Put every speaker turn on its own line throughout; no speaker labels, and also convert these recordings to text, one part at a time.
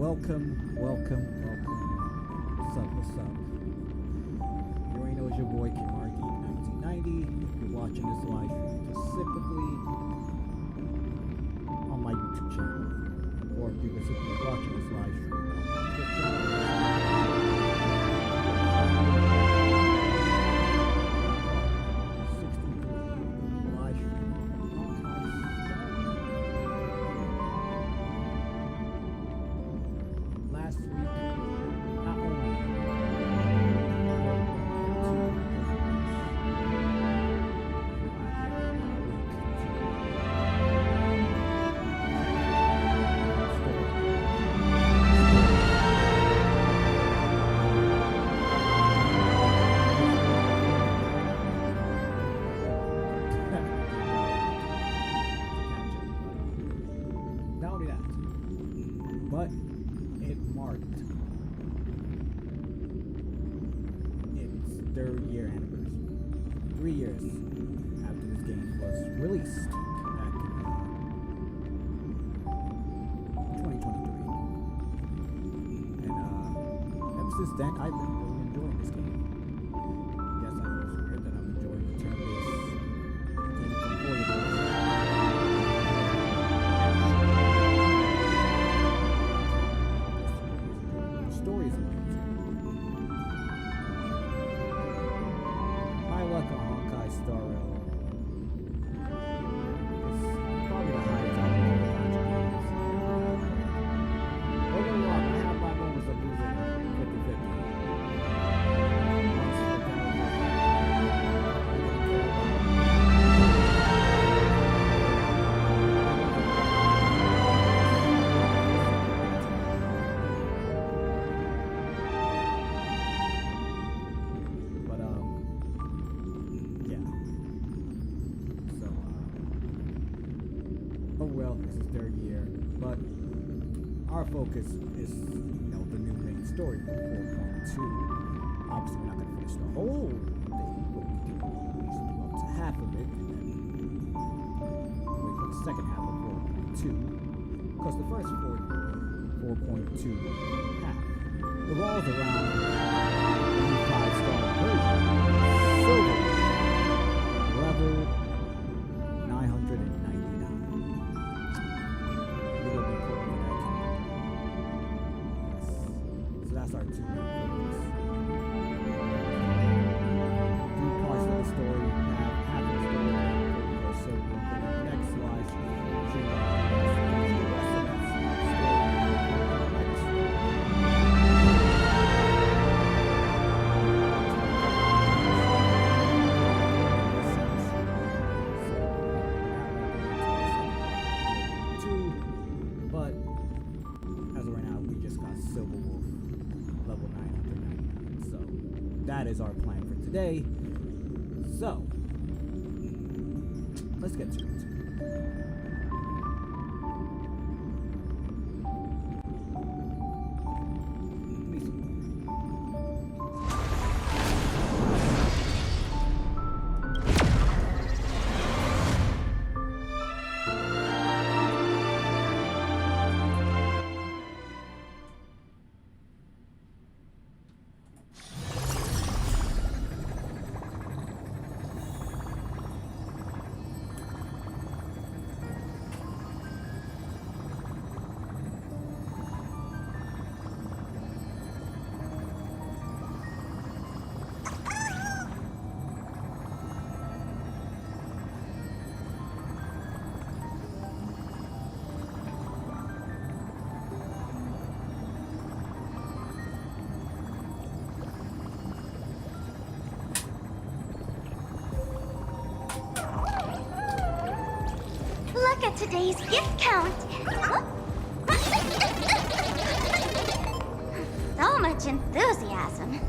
Welcome. What's up? You already know it's your boy KMRD1990. If you're watching this live stream specifically on my YouTube channel, or if you're specifically watching this live stream on my Twitch channel, then I've been really enjoying this game. Yes, I know it's weird that I'm enjoying the turn-based game from Portable. The story is amazing. My luck on Honkai Star Rail. It's probably the highest I've ever done games. Don't get me wrong, I have my moments of losing 50-50. Focus is, the new main story for 4.2. Obviously, we're not going to finish the whole thing, but we can at least do up to half of it, and then wait for the second half of 4.2. Because the first 4.2 half revolves around the new 5-star version, Silver, level 999. That's our two main focus. Do parts of the story, half of the story, or so we'll put in the next slide. The rest of that story. But as of right now, we just got Silver Wolf. Level 999. So that is our plan for today. So let's get to it.
Look at today's gift count. So much enthusiasm.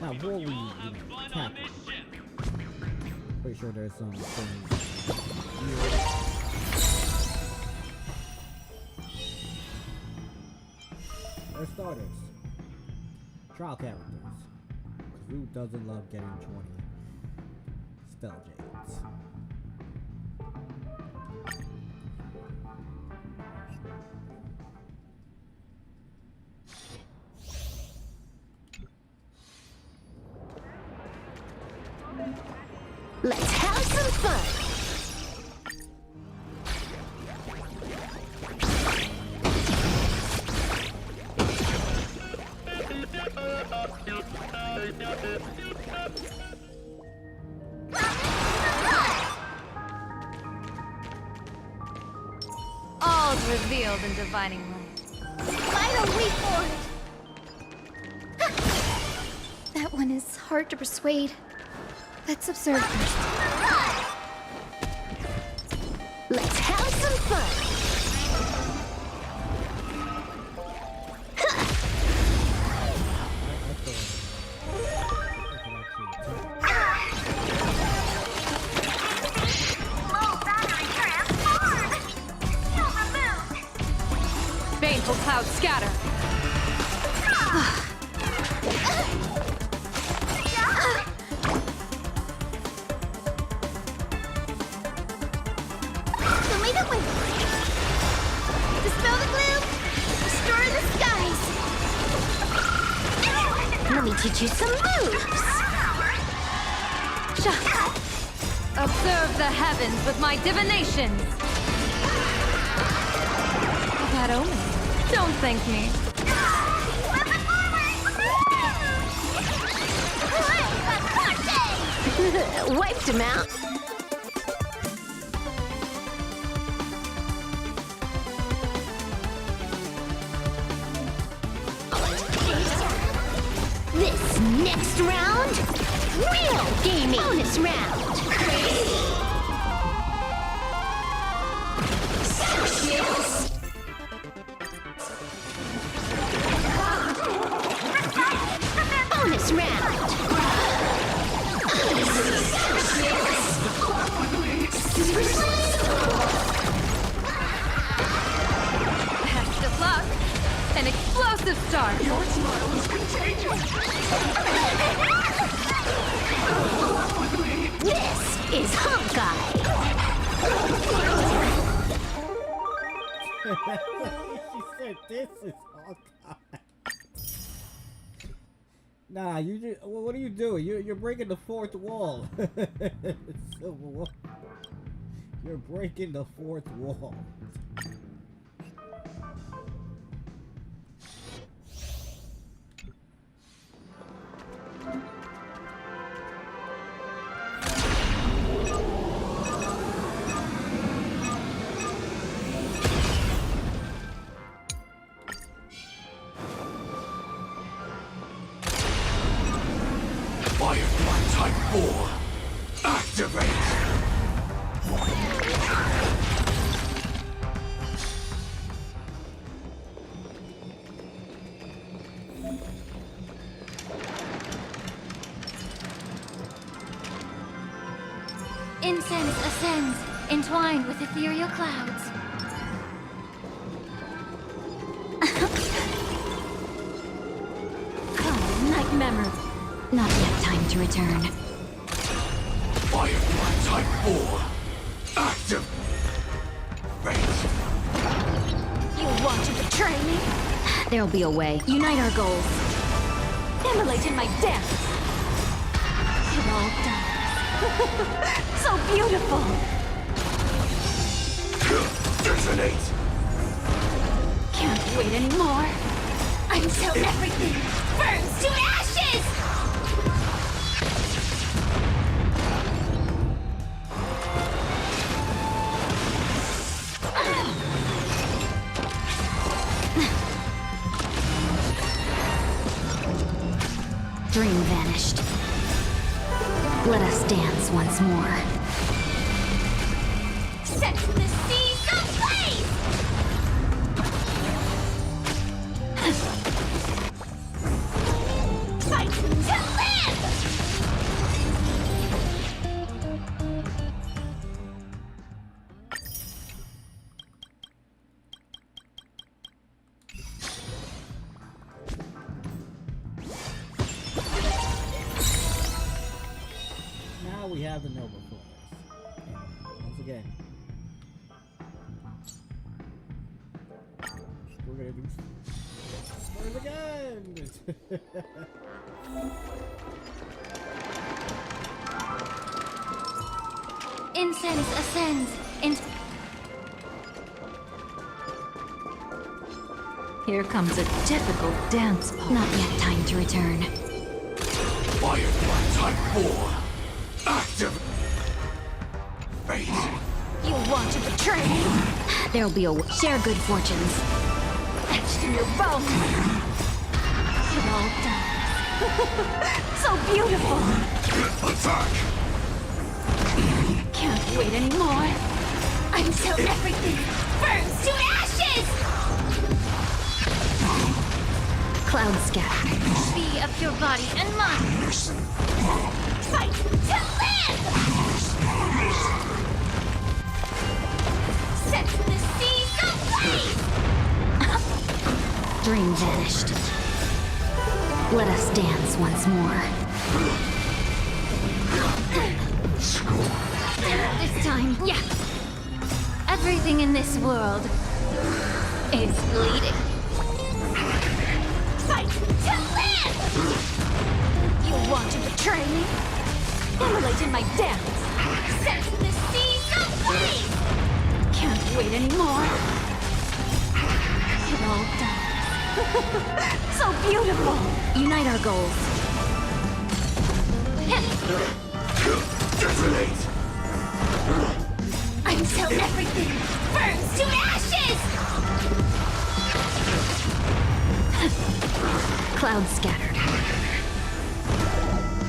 Now, before we tackle, pretty sure there's some things here. For starters, trial characters. Who doesn't love getting 20 spell jades?
Let's have some fun!
All's revealed in divining light.
Why don't we for it?
That one is hard to persuade. Let's observe first.
Let's have some fun!
Baneful clouds scatter.
Show me the way! Dispel the gloom! Restore the skies! Let me teach you some moves!
Observe the heavens with my divinations. That omen. Don't thank me.
Wiped him out. This next round, real gaming. Bonus round. Bonus round.
Best of luck. An explosive start.
Your smile is contagious.
This is Honkai.
She said this is Honkai. Nah, you just, what are you doing? You're breaking the fourth wall. Civil War. You're breaking the fourth wall.
Firefly Type 4. Activate.
Incense ascends, entwined with ethereal clouds.
Come, night memory. Not yet time to return.
Firefly Type 4. Activate.
You want to betray me? There'll be a way. Unite our goals. Immolate in my dance. It all done. So beautiful.
Detonate.
Can't wait anymore. Until everything burns to ashes! Dream vanished. Let us dance once more. Set the seas ablaze! Fight to live!
we have the Nova players. And once again, we're gonna do spoilers again.
Incense ascends into... Here comes a typical dance pole. Not yet time to return.
Firefly Type 4. Active.
You want to betray me? There'll be a... Share good fortunes. Etched in your bones. It all dies. So beautiful.
Attack.
Can't wait anymore. Until everything burns to ashes! Cloud scatter. Be of your body and mind. Fight to live! Set the seas ablaze! Dream vanished. Let us dance once more. This time, yeah. Everything in this world is bleeding. Fight to live! You want to betray me? Immolate in my dance. Set the seas ablaze! Can't wait anymore. It all dies. So beautiful! Unite our goals.
Detonate.
Until everything burns to ashes! Cloud scattered.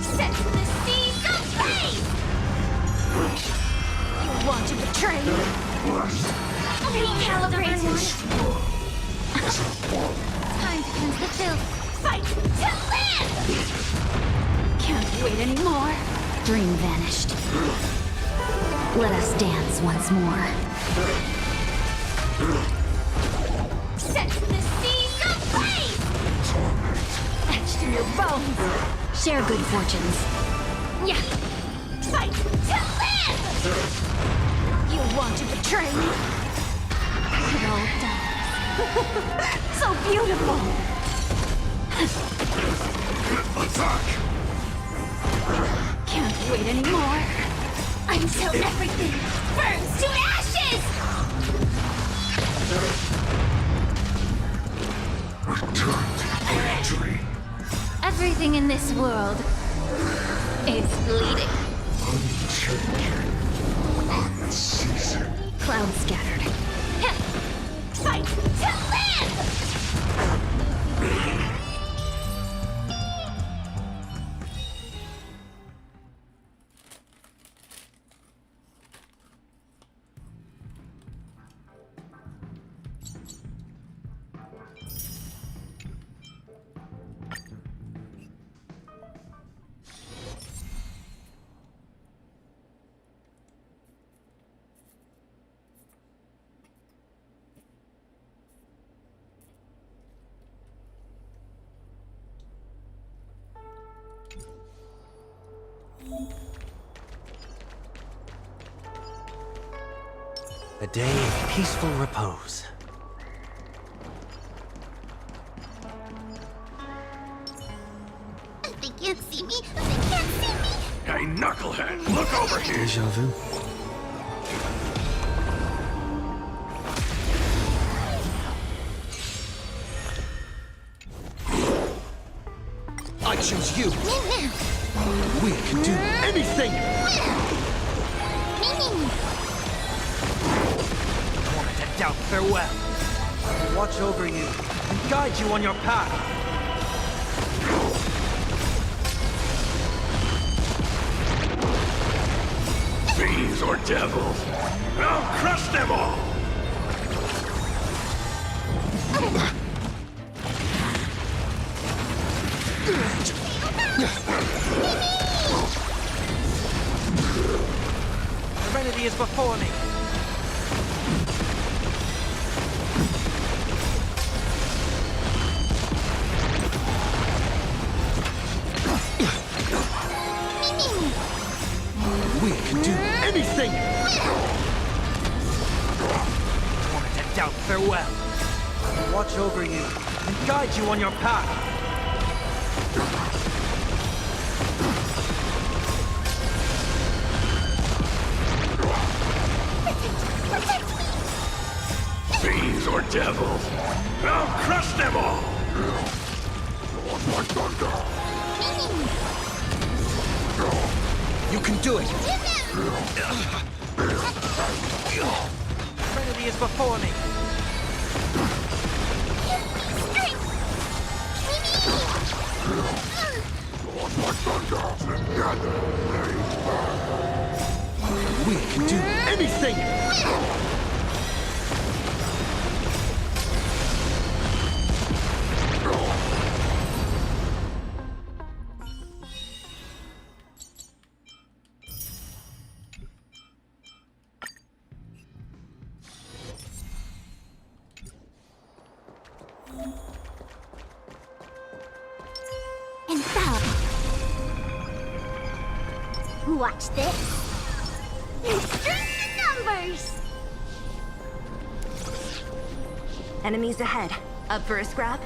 Set the seas ablaze! You want to betray me? Recalibrate. Time to cleanse the filth. Fight to live! Can't wait anymore. Dream vanished. Let us dance once more. Set the seas ablaze! Etched in your bones. Share good fortunes. Yeah. Fight to live! You want to betray me? It all dies. So beautiful!
Attack.
Can't wait anymore. Until everything burns to ashes!
Return to victory.
Everything in this world is bleeding.
Unchanging. Unceasing.
Cloud scattered. Heh. Fight to live!
A day of peaceful repose.
They can't see me. They can't see me.
Hey, knucklehead, look over here.
Deja vu. I choose you. We can do anything. I wanted to doubt farewell. I'll watch over you and guide you on your path.
Fiends or devils, I'll crush them all.
Serenity is before me. anything! Wanted to doubt farewell. I'll watch over you and guide you on your path.
Fiends or devils, I'll crush them all!
You can do it! Trinity is before me! We can do anything!
Infallible. Watch this. Strength in numbers.
Enemies ahead. Up for a scrap?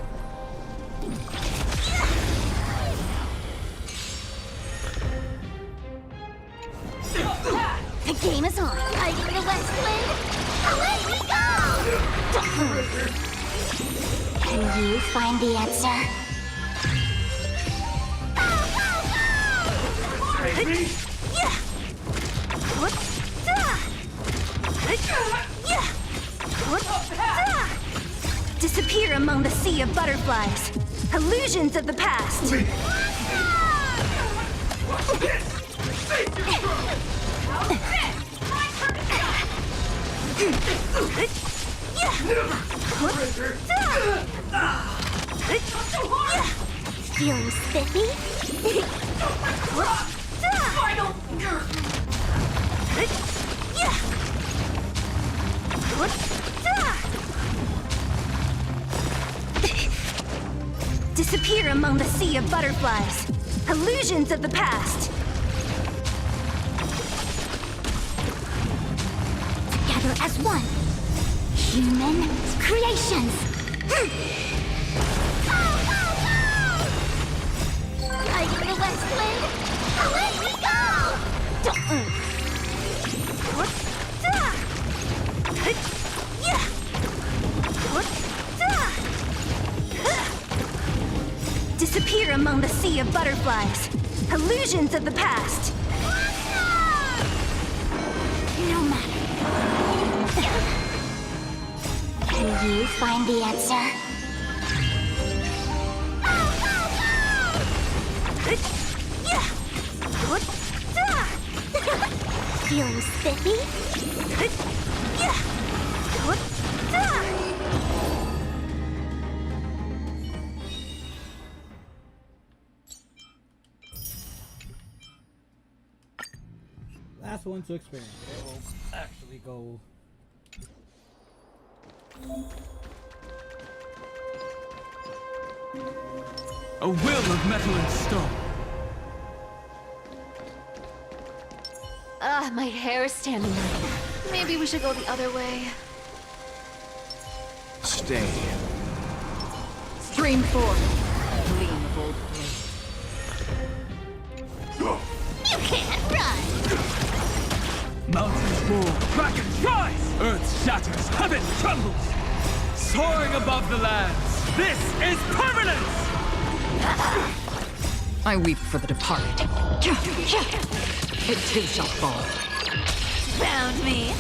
The game is on. Hiding in the West Wind. Away we go! Can you find the answer?
Disappear among the sea of butterflies. Illusions of the past.
Feeling spiffy?
Disappear among the sea of butterflies. Illusions of the past.
Together as one. Human creations. Hiding in the West Wind. Away we go!
Disappear among the sea of butterflies. Illusions of the past.
No matter. Can you find the answer? Feeling spiffy?
Last one to experience. It will actually go.
A will of metal and stone.
My hair is standing up. Maybe we should go the other way.
Stay.
Stream forth. Gleam of old flame.
You can't run!
Mountains roar, dragons rise! Earth shatters, heaven trembles! Soaring above the lands, this is permanence!
I weep for the departed. It too shall fall.
Found me.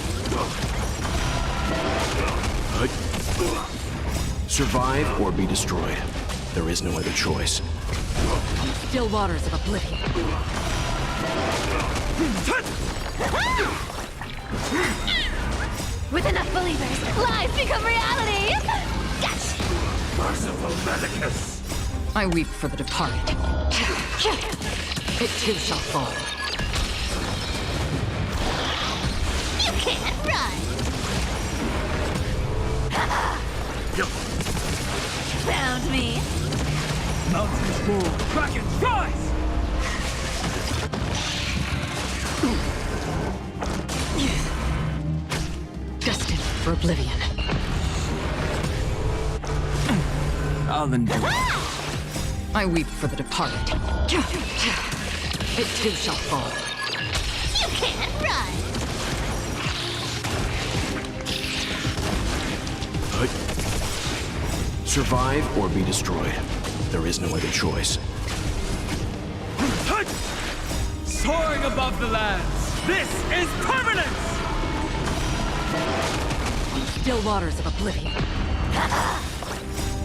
Survive or be destroyed. There is no other choice.
Still waters of oblivion.
With enough believers, lies become reality! Gotcha!
Merciful Medicus!
I weep for the departed. It too shall fall.
You can't run!
Found me.
Mountains roar, dragons rise!
oblivion.
I'll endure.
I weep for the departed. It too shall fall.
You can't run!
Survive or be destroyed. There is no other choice.
Soaring above the lands. This is permanence!
Still waters of oblivion.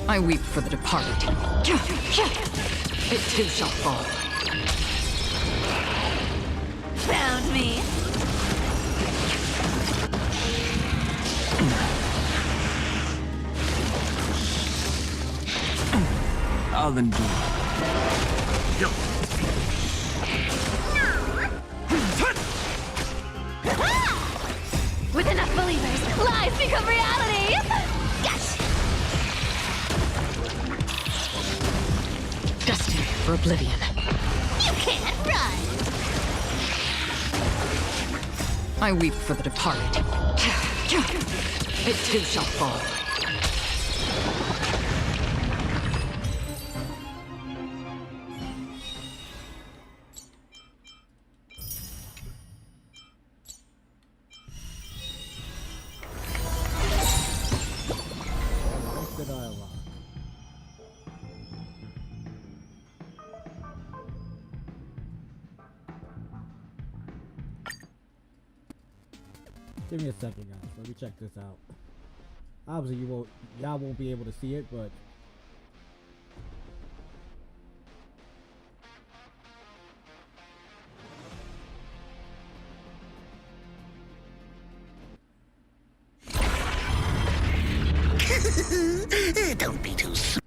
I weep for the departed. It too shall fall.
Found me!
I'll endure.
With enough believers, lies become reality! Gotcha!
Destined for oblivion.
You can't run!
I weep for the departed. It too shall fall.
What's the dialogue? Give me a second, guys. Let me check this out. Obviously, y'all won't be able to see it, but
Don't be too soon.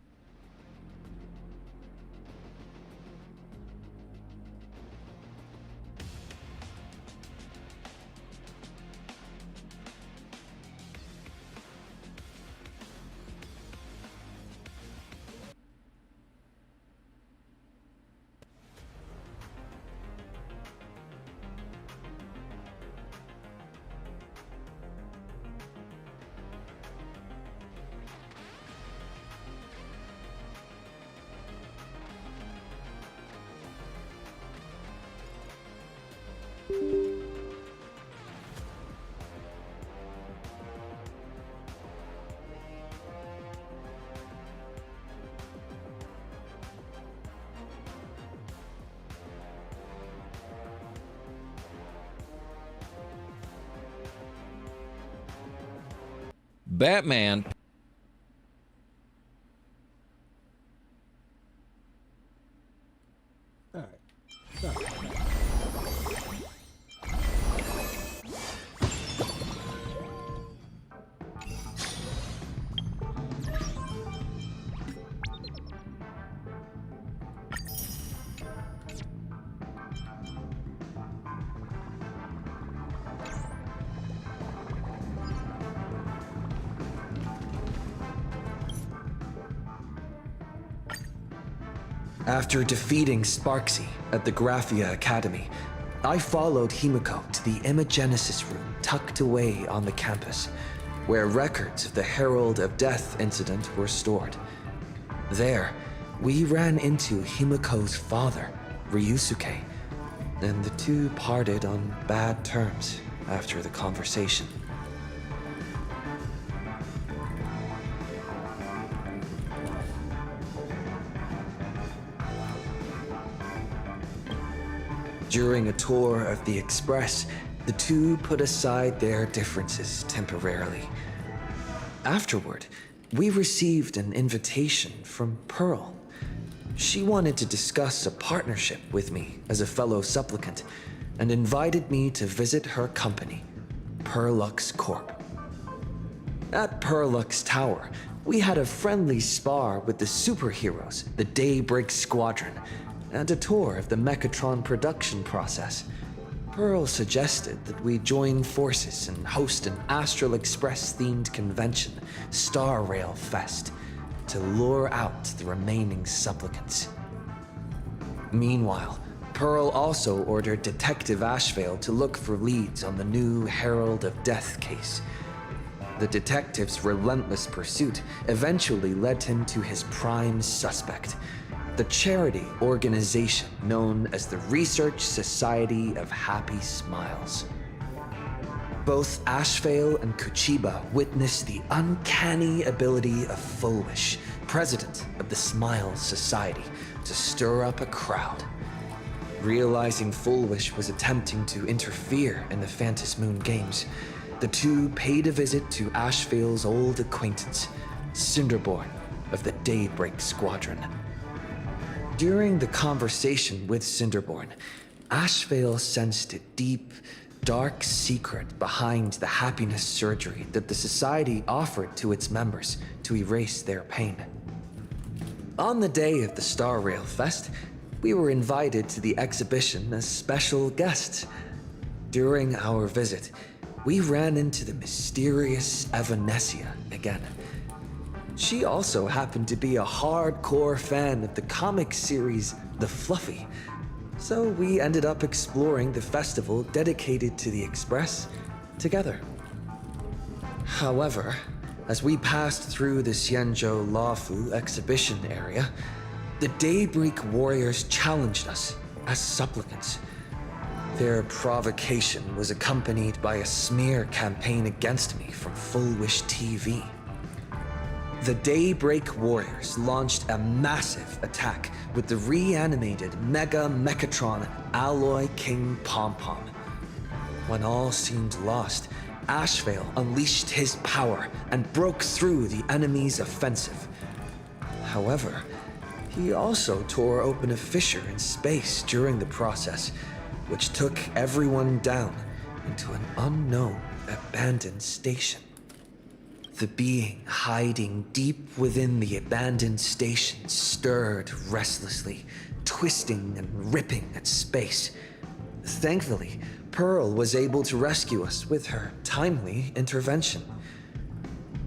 Batman.
all right. So,
After defeating Sparksy at the Graphia Academy, I followed Himiko to the Imagenesis room tucked away on the campus, where records of the Herald of Death incident were stored. There, we ran into Himiko's father, Ryusuke, and the two parted on bad terms after the conversation. During a tour of the Express, the two put aside their differences temporarily. Afterward, we received an invitation from Pearl. She wanted to discuss a partnership with me as a fellow supplicant and invited me to visit her company, Perlux Corp. At Perlux Tower, we had a friendly spar with the superheroes, the Daybreak Squadron, and a tour of the Mechatron production process. Pearl suggested that we join forces and host an Astral Express-themed convention, Star Rail Fest, to lure out the remaining supplicants. Meanwhile, Pearl also ordered Detective Ashvale to look for leads on the new Herald of Death case. The detective's relentless pursuit eventually led him to his prime suspect, the charity organization known as the Research Society of Happy Smiles. Both Ashvale and Kuchiba witnessed the uncanny ability of Fulwish, president of the Smile Society, to stir up a crowd. Realizing Fulwish was attempting to interfere in the Phantasmoon Games, the two paid a visit to Ashvale's old acquaintance, Cinderborn of the Daybreak Squadron. During the conversation with Cinderborn, Ashvale sensed a deep, dark secret behind the happiness surgery that the Society offered to its members to erase their pain. On the day of the Star Rail Fest, we were invited to the exhibition as special guests. During our visit, we ran into the mysterious Evanescia again. She also happened to be a hardcore fan of the comic series The Fluffy, so we ended up exploring the festival dedicated to the Express together. However, as we passed through the Xianzhou Lafu exhibition area, the Daybreak Warriors challenged us as supplicants. Their provocation was accompanied by a smear campaign against me from Fulwish TV. The Daybreak Warriors launched a massive attack with the reanimated Mega Mechatron Alloy King Pom-Pom. When all seemed lost, Ashvale unleashed his power and broke through the enemy's offensive. However, he also tore open a fissure in space during the process, which took everyone down into an unknown abandoned station. The being hiding deep within the abandoned station stirred restlessly, twisting and ripping at space. Thankfully, Pearl was able to rescue us with her timely intervention.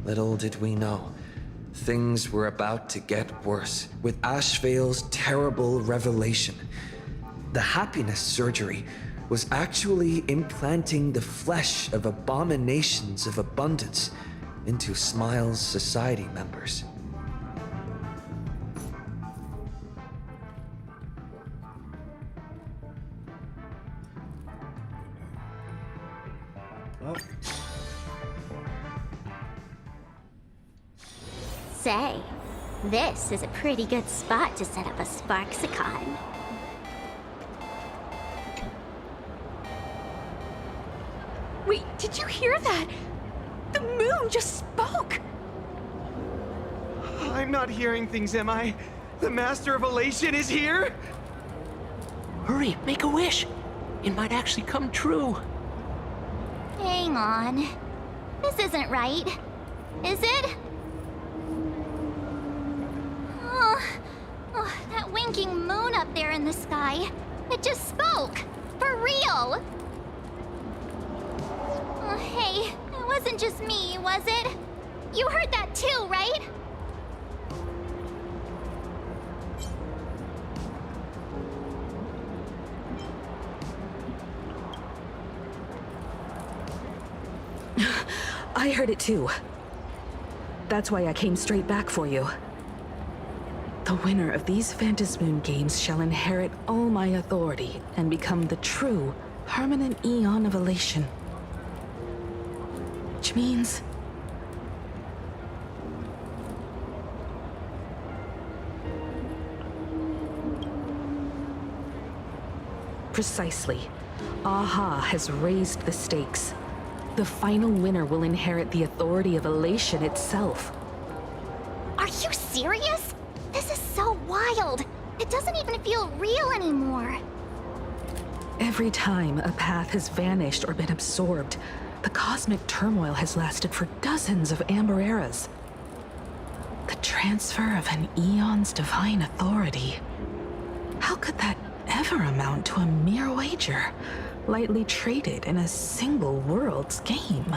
Little did we know, things were about to get worse with Ashvale's terrible revelation. The happiness surgery was actually implanting the flesh of abominations of abundance into Smile's society members.
Well.
Say, this is a pretty good spot to set up a Sparksicon.
Wait, did you hear that? The moon just spoke!
I'm not hearing things, am I? The Master of Elation is here?
Hurry, make a wish. It might actually come true.
Hang on. This isn't right. Is it? Oh, that winking moon up there in the sky. It just spoke. For real. Oh, hey, it wasn't just me, was it? You heard that too, right?
I heard it too. That's why I came straight back for you. The winner of these Phantasmoon Games shall inherit all my authority and become the true, permanent Eon of Elation. Which means... Precisely. Aha has raised the stakes. The final winner will inherit the authority of Elation itself.
Are you serious? This is so wild. It doesn't even feel real anymore.
Every time a path has vanished or been absorbed, the cosmic turmoil has lasted for dozens of Amber Eras. The transfer of an Eon's divine authority. How could that ever amount to a mere wager, lightly traded in a single world's game?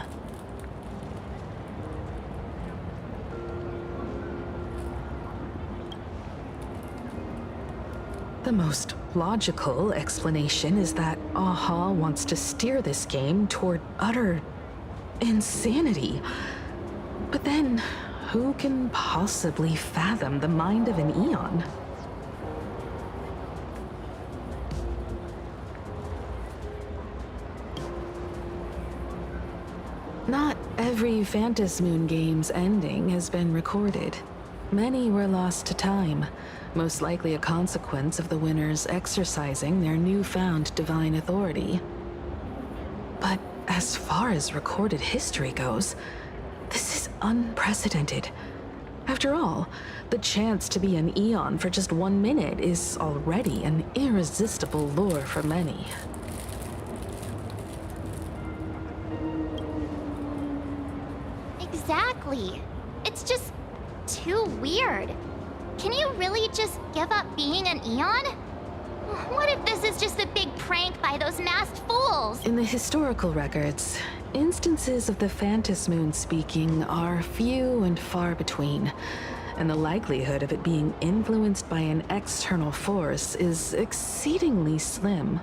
The most logical explanation is that Aha wants to steer this game toward utter insanity, But then, who can possibly fathom the mind of an Eon? Not every Phantom Moon game's ending has been recorded. Many were lost to time, most likely a consequence of the winners exercising their newfound divine authority. But as far as recorded history goes, this is unprecedented. After all, the chance to be an Eon for just 1 minute is already an irresistible lure for many.
Exactly. It's just too weird. Can you really just give up being an Eon? What if this is just a big prank by those masked fools?
In the historical records, instances of the Phantom Moon speaking are few and far between, and the likelihood of it being influenced by an external force is exceedingly slim.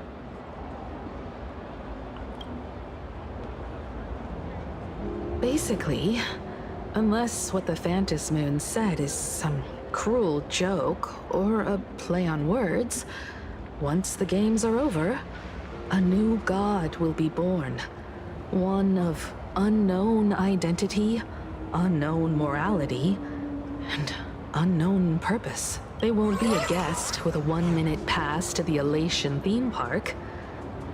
Basically, unless what the Phantom Moon said is some cruel joke or a play on words, once the games are over, a new god will be born. One of unknown identity, unknown morality, and unknown purpose. They won't be a guest with a 1-minute pass to the Elation theme park.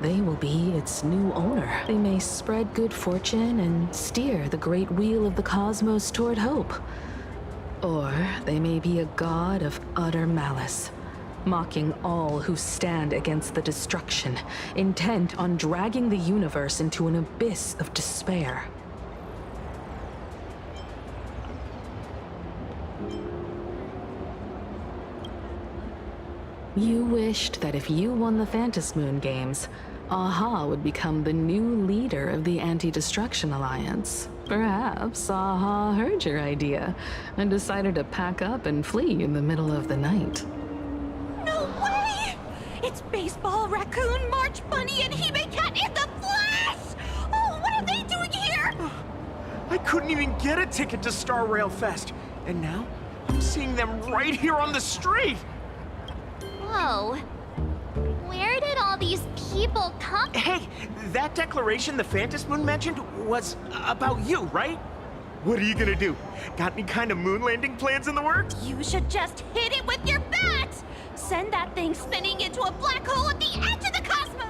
They will be its new owner. They may spread good fortune and steer the great wheel of the cosmos toward hope. Or they may be a god of utter malice, mocking all who stand against the destruction, intent on dragging the universe into an abyss of despair. You wished that if you won the Phantom Moon games, Aha would become the new leader of the Anti-Destruction Alliance. Perhaps Aha heard your idea and decided to pack up and flee in the middle of the night.
No way! It's Baseball, Raccoon, March Bunny, and Hime Cat in the flesh! Oh, what are they doing here?
I couldn't even get a ticket to Star Rail Fest, and now I'm seeing them right here on the street!
Whoa. Where did all these people come?
Hey, that declaration the Phantom Moon mentioned was about you, right? What are you gonna do? Got any kind of moon landing plans in the works?
You should just hit it with your bat! Send that thing spinning into a black hole at the edge of the cosmos!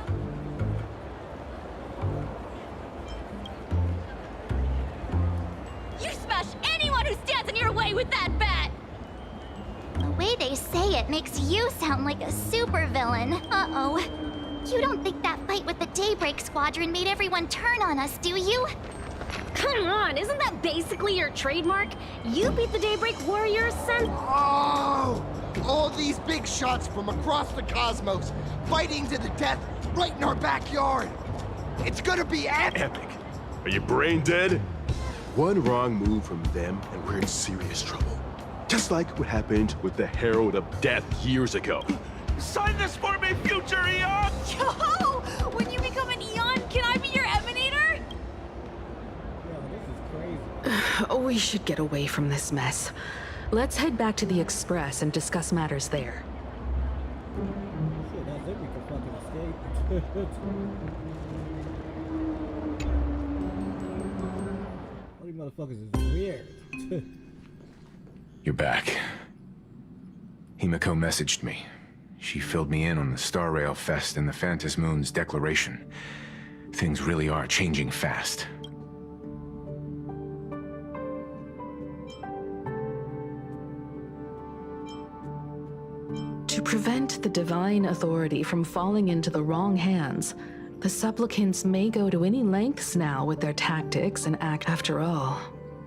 You smash anyone who stands in your way with that bat!
The way they say it makes you sound like a supervillain. Uh-oh. You don't think that fight with the Daybreak Squadron made everyone turn on us, do you?
Come on, isn't that basically your trademark? You beat the Daybreak Warriors, son.
Oh! All these big shots from across the cosmos, fighting to the death right in our backyard. It's gonna be epic!
Are you brain dead? One wrong move from them and we're in serious trouble. Just like what happened with the Herald of Death years ago.
Sign this for me, future Eon!
Yo! When you become an Eon, can I be your Emanator?
Yo, this is crazy.
We should get away from this mess. Let's head back to the Express and discuss matters there.
Shit, that's it. We can fucking escape. All these motherfuckers is weird.
You're back. Himiko messaged me. She filled me in on the Star Rail Fest and the Phantom Moon's declaration. Things really are changing fast.
To prevent the divine authority from falling into the wrong hands, the supplicants may go to any lengths now with their tactics and act. After all,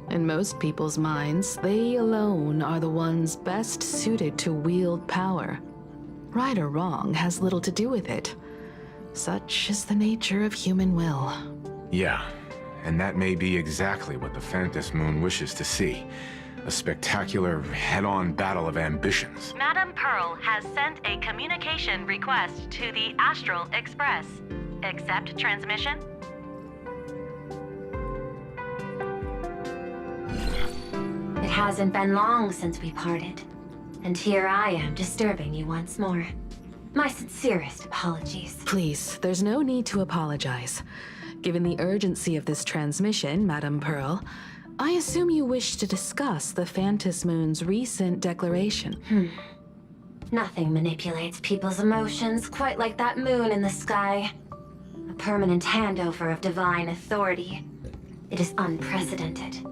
in most people's minds, they alone are the ones best suited to wield power. Right or wrong has little to do with it. Such is the nature of human will.
Yeah, and that may be exactly what the Phantom Moon wishes to see. A spectacular, head-on battle of ambitions.
Madam Pearl has sent a communication request to the Astral Express. Accept transmission?
hasn't been long since we parted, and here I am disturbing you once more. My sincerest apologies.
Please, there's no need to apologize. Given the urgency of this transmission, Madame Pearl, I assume you wish to discuss the Phantom Moon's recent declaration.
Nothing manipulates people's emotions quite like that moon in the sky. A permanent handover of divine authority. It is unprecedented.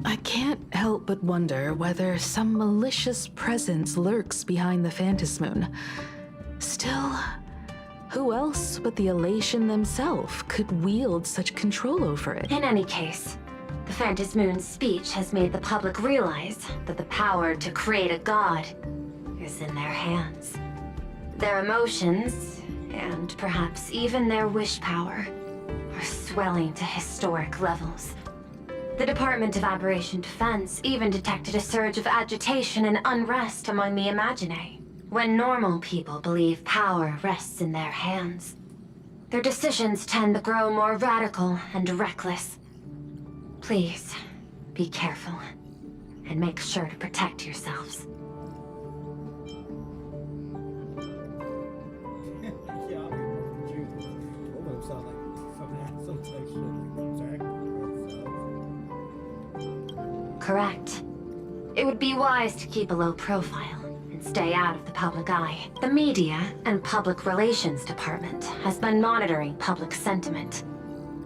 I can't help but wonder whether some malicious presence lurks behind the Phantom Moon. Still, who else but the Elation themselves could wield such control over it?
In any case, the Phantom Moon's speech has made the public realize that the power to create a god is in their hands. Their emotions, and perhaps even their wish power, are swelling to historic levels. The Department of Aberration Defense even detected a surge of agitation and unrest among the Imaginae. When normal people believe power rests in their hands, their decisions tend to grow more radical and reckless. Please, be careful, and make sure to protect yourselves. Correct. It would be wise to keep a low profile and stay out of the public eye. The media and public relations department has been monitoring public sentiment.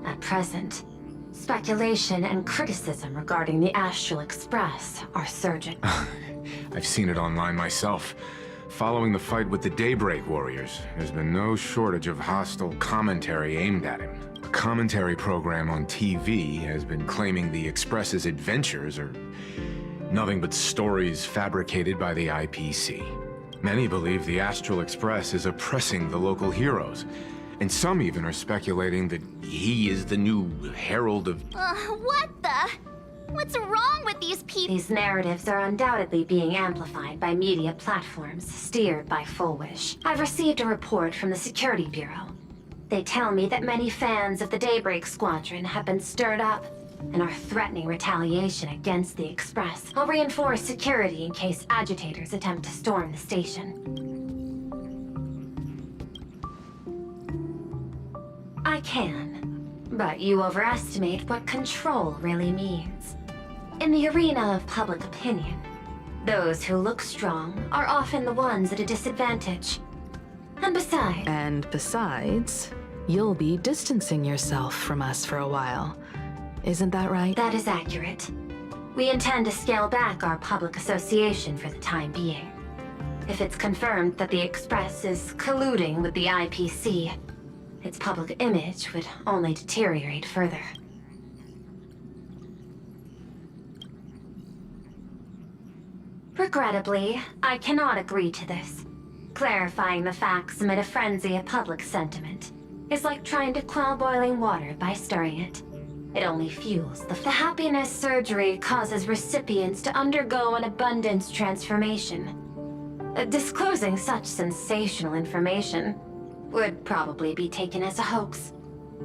At present, speculation and criticism regarding the Astral Express are surging.
I've seen it online myself. Following the fight with the Daybreak Warriors, there's been no shortage of hostile commentary aimed at him. A commentary program on TV has been claiming the Express's adventures are nothing but stories fabricated by the IPC. Many believe the Astral Express is oppressing the local heroes, and some even are speculating that he is the new herald of...
What the? What's wrong with these people?
These narratives are undoubtedly being amplified by media platforms steered by Full Wish. I've received a report from the Security Bureau. They tell me that many fans of the Daybreak Squadron have been stirred up and are threatening retaliation against the Express. I'll reinforce security in case agitators attempt to storm the station. I can, but you overestimate what control really means. In the arena of public opinion, those who look strong are often the ones at a disadvantage. And besides,
you'll be distancing yourself from us for a while. Isn't that right?
That is accurate. We intend to scale back our public association for the time being. If it's confirmed that the Express is colluding with the IPC, its public image would only deteriorate further. Regrettably, I cannot agree to this. Clarifying the facts amid a frenzy of public sentiment is like trying to quell boiling water by stirring it. It only fuels the happiness surgery causes recipients to undergo an abundance transformation. Disclosing such sensational information would probably be taken as a hoax,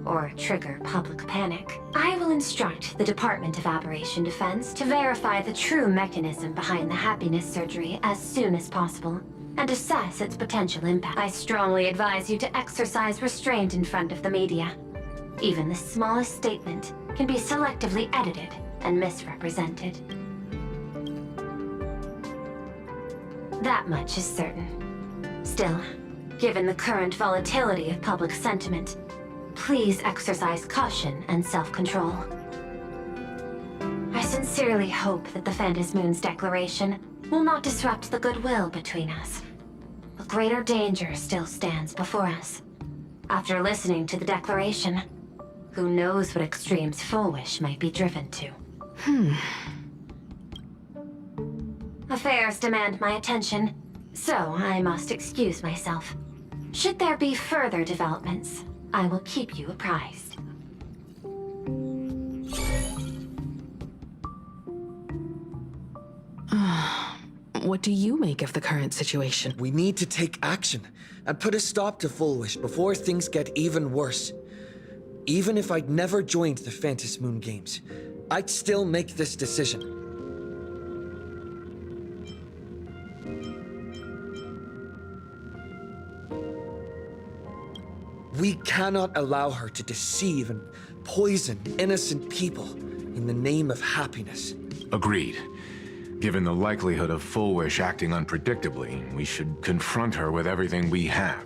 or trigger public panic. I will instruct the Department of Aberration Defense to verify the true mechanism behind the happiness surgery as soon as possible, and assess its potential impact. I strongly advise you to exercise restraint in front of the media. Even the smallest statement can be selectively edited and misrepresented. That much is certain. Still, given the current volatility of public sentiment, please exercise caution and self-control. I sincerely hope that the Phantom Moon's declaration will not disrupt the goodwill between us. A greater danger still stands before us. After listening to the declaration, who knows what extremes Full Wish might be driven to. Affairs demand my attention, so I must excuse myself. Should there be further developments, I will keep you apprised.
What do you make of the current situation?
We need to take action and put a stop to Full Wish before things get even worse. Even if I'd never joined the Phantom Moon Games, I'd still make this decision. We cannot allow her to deceive and poison innocent people in the name of happiness.
Agreed. Given the likelihood of Full Wish acting unpredictably, we should confront her with everything we have.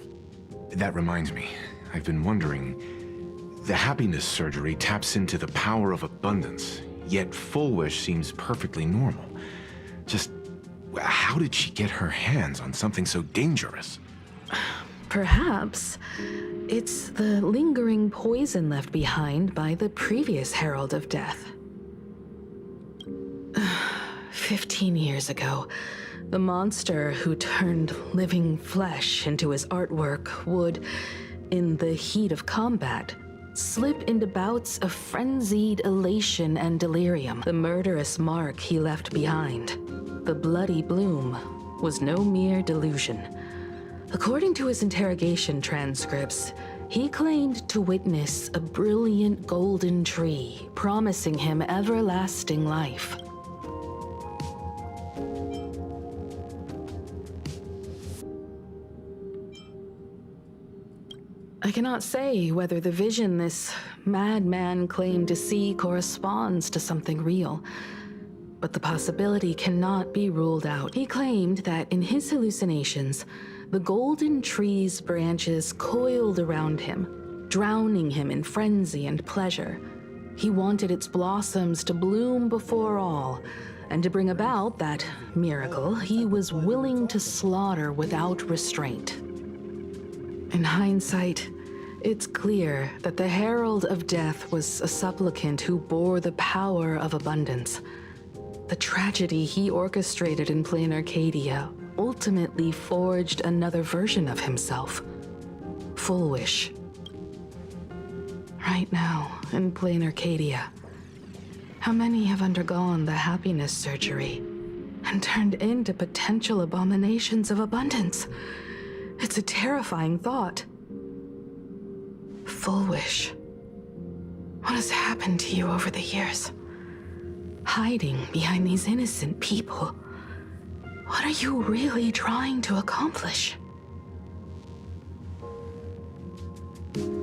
That reminds me, I've been wondering, the happiness surgery taps into the power of abundance, yet Full Wish seems perfectly normal. Just, how did she get her hands on something so dangerous?
Perhaps it's the lingering poison left behind by the previous Herald of Death. 15 years ago, the monster who turned living flesh into his artwork would, in the heat of combat, slip into bouts of frenzied elation and delirium. The murderous mark he left behind, the bloody bloom, was no mere delusion. According to his interrogation transcripts, he claimed to witness a brilliant golden tree promising him everlasting life. I cannot say whether the vision this madman claimed to see corresponds to something real, but the possibility cannot be ruled out. He claimed that in his hallucinations, the golden tree's branches coiled around him, drowning him in frenzy and pleasure. He wanted its blossoms to bloom before all, and to bring about that miracle, he was willing to slaughter without restraint. In hindsight, it's clear that the Herald of Death was a supplicant who bore the power of abundance. The tragedy he orchestrated in plain Arcadia ultimately forged another version of himself. Full Wish. Right now, in plain Arcadia, how many have undergone the happiness surgery and turned into potential abominations of abundance? It's a terrifying thought. Full Wish. What has happened to you over the years? Hiding behind these innocent people. What are you really trying to accomplish?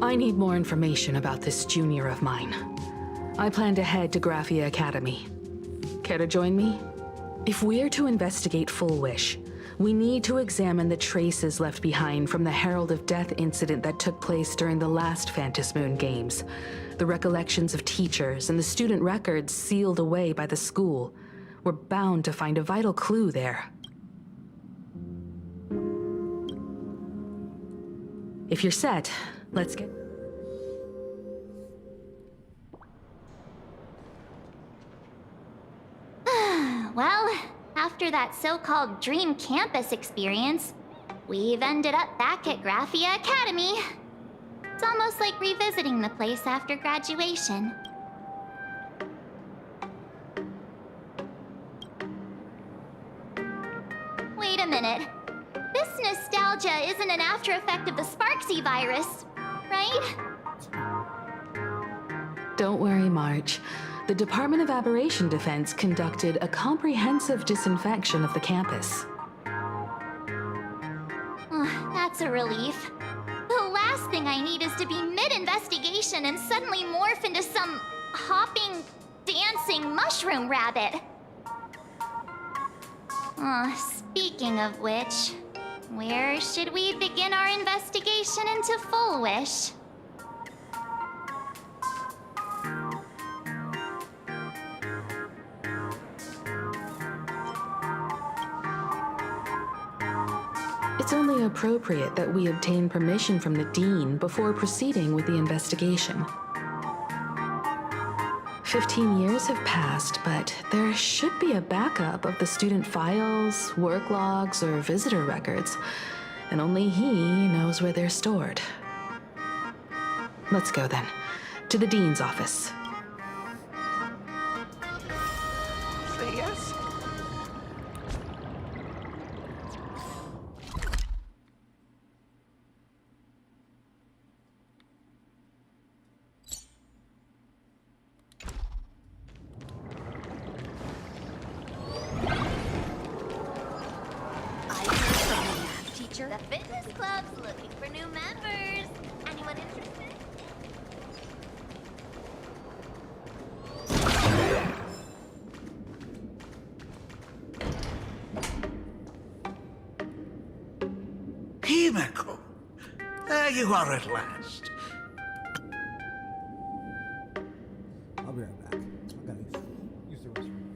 I need more information about this junior of mine. I plan to head to Graphia Academy. Care to join me? If we're to investigate Full Wish, we need to examine the traces left behind from the Herald of Death incident that took place during the last Phantom Moon Games. The recollections of teachers and the student records sealed away by the school. We're bound to find a vital clue there. If you're set, let's get...
Well, after that so-called dream campus experience, we've ended up back at Graphia Academy. It's almost like revisiting the place after graduation. Wait a minute. This nostalgia isn't an after effect of the Sparksy virus, right?
Don't worry, March. The Department of Aberration Defense conducted a comprehensive disinfection of the campus.
That's a relief. The last thing I need is to be mid-investigation and suddenly morph into some hopping, dancing mushroom rabbit. Speaking of which, where should we begin our investigation into Full Wish?
It's only appropriate that we obtain permission from the Dean before proceeding with the investigation. 15 years have passed, but there should be a backup of the student files, work logs, or visitor records, and only he knows where they're stored. Let's go then, to the Dean's office.
Say yes?
The fitness club's looking for new members. And Anyone interested?
Himeko! There you are at last.
I'll be right back. I gotta use the restroom.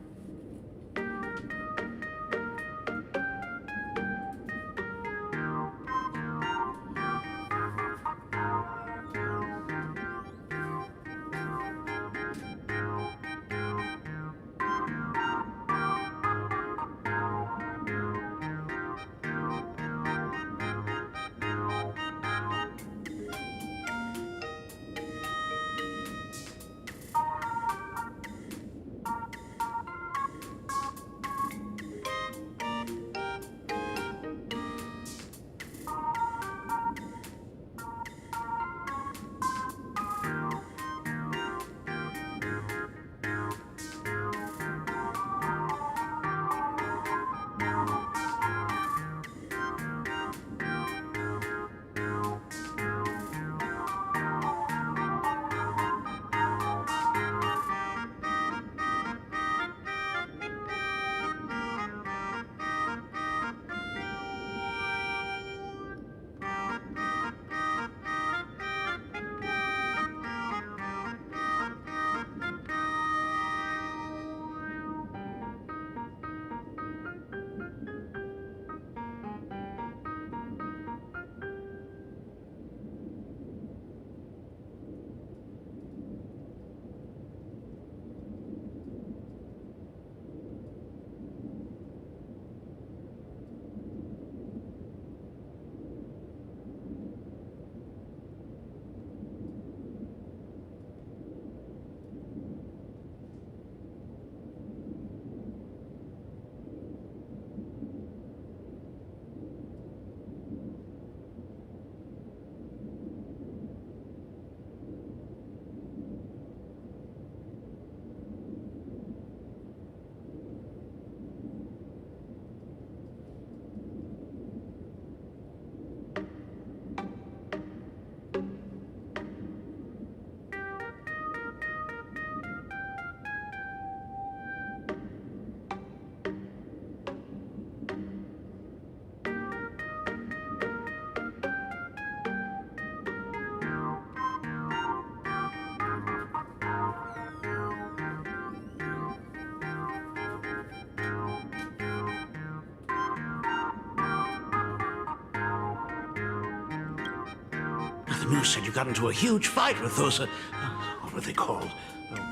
The news said you got into a huge fight with those, what were they called?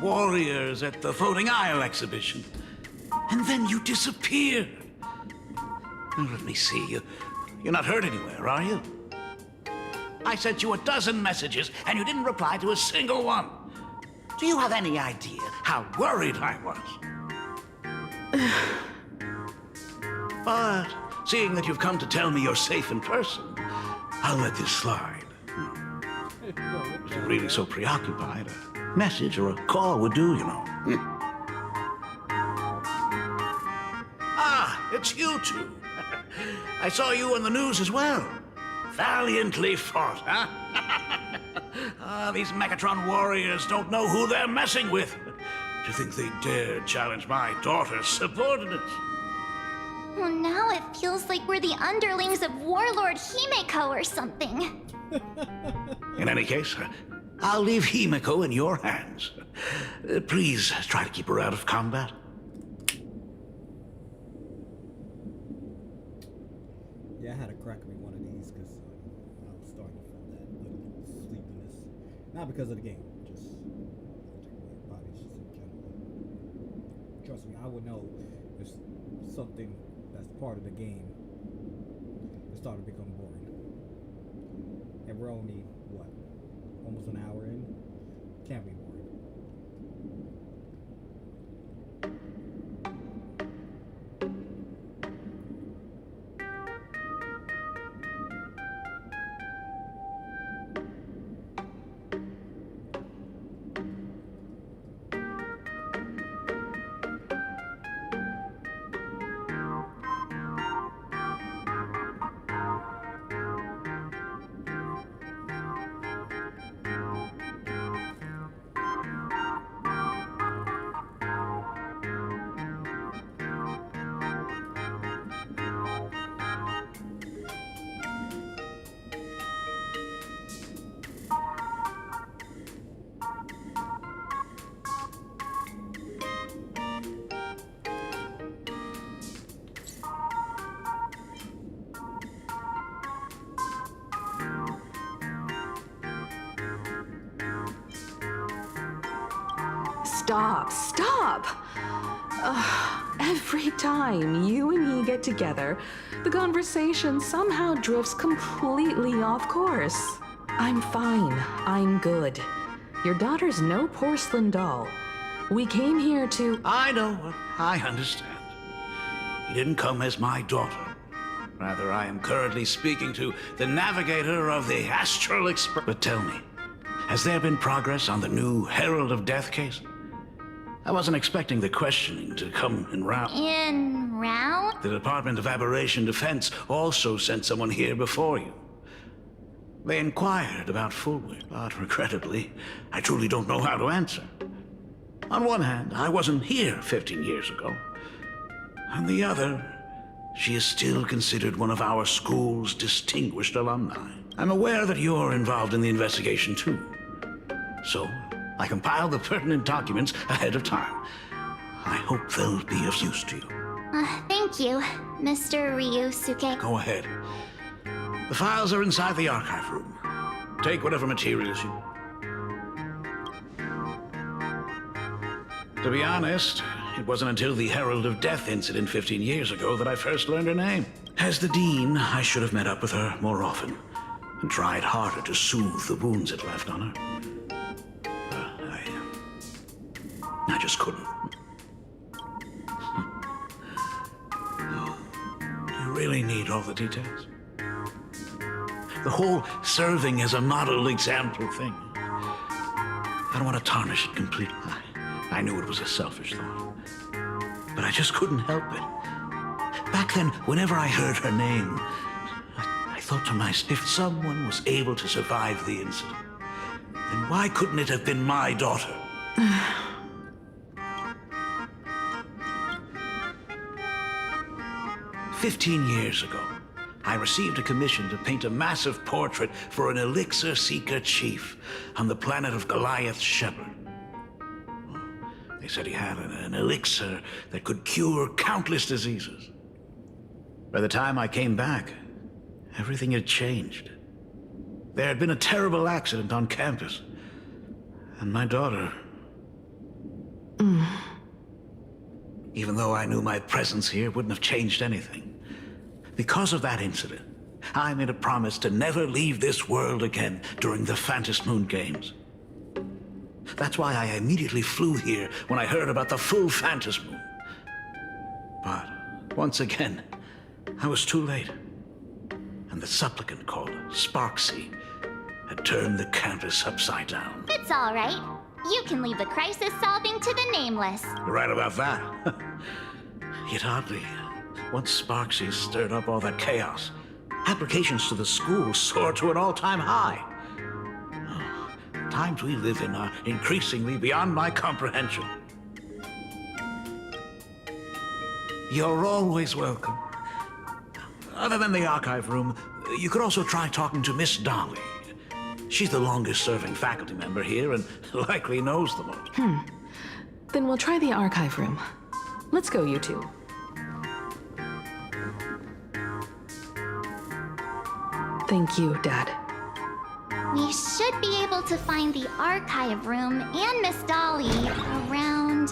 Warriors at the Floating Isle exhibition. And then you disappeared. Now, let me see. You're not hurt anywhere, are you? I sent you a dozen messages, and you didn't reply to a single one. Do you have any idea how worried I was? But seeing that you've come to tell me you're safe in person, I'll let this slide. If you're really so preoccupied, a message or a call would do, you know. Ah, it's you two. I saw you on the news as well. Valiantly fought, huh? These Megatron warriors don't know who they're messing with. To think they dare challenge my daughter's subordinates.
Well, now it feels like we're the underlings of Warlord Himeko or something.
In any case, I'll leave Himeko in your hands. Please try to keep her out of combat.
Yeah, I had to crack me one of these because I was starting to feel that little sleepiness. Not because of the game, just body just in general. Trust me, I would know if something that's part of the game is starting to become boring. And we're only, what, almost an hour in? Can't be boring.
Stop! Every time you and he get together, the conversation somehow drifts completely off course. I'm fine. I'm good. Your daughter's no porcelain doll. We came here to...
I know. I understand. You didn't come as my daughter. Rather, I am currently speaking to the navigator of the Astral Express. But tell me, has there been progress on the new Herald of Death case? I wasn't expecting the questioning to come in round.
In round?
The Department of Aberration Defense also sent someone here before you. They inquired about Fulwick, but regrettably, I truly don't know how to answer. On one hand, I wasn't here 15 years ago. On the other, she is still considered one of our school's distinguished alumni. I'm aware that you're involved in the investigation too. So, I compiled the pertinent documents ahead of time. I hope they'll be of use to you.
Thank you, Mr. Ryusuke.
Go ahead. The files are inside the archive room. Take whatever materials you... To be honest, it wasn't until the Herald of Death incident 15 years ago that I first learned her name. As the Dean, I should have met up with her more often and tried harder to soothe the wounds it left on her. I just couldn't. You really need all the details? The whole serving as a model example thing. I don't want to tarnish it completely. I knew it was a selfish thought, but I just couldn't help it. Back then, whenever I heard her name, I thought to myself, if someone was able to survive the incident, then why couldn't it have been my daughter? 15 years ago, I received a commission to paint a massive portrait for an elixir seeker chief on the planet of Goliath's Shepherd. They said he had an elixir that could cure countless diseases. By the time I came back, everything had changed. There had been a terrible accident on campus, and my daughter... Even though I knew my presence here wouldn't have changed anything. Because of that incident, I made a promise to never leave this world again during the Phantom Moon Games. That's why I immediately flew here when I heard about the full Phantom Moon. But, once again, I was too late. And the supplicant called Sparksy had turned the campus upside down.
It's all right. You can leave the crisis solving to the Nameless.
You're right about that. Yet oddly, once Sparksy stirred up all that chaos, applications to the school soared to an all-time high. The times we live in are increasingly beyond my comprehension. You're always welcome. Other than the archive room, you could also try talking to Miss Dolly. She's the longest-serving faculty member here and likely knows the most.
Then we'll try the archive room. Let's go, you two. Thank you, Dad.
We should be able to find the archive room and Miss Dolly around...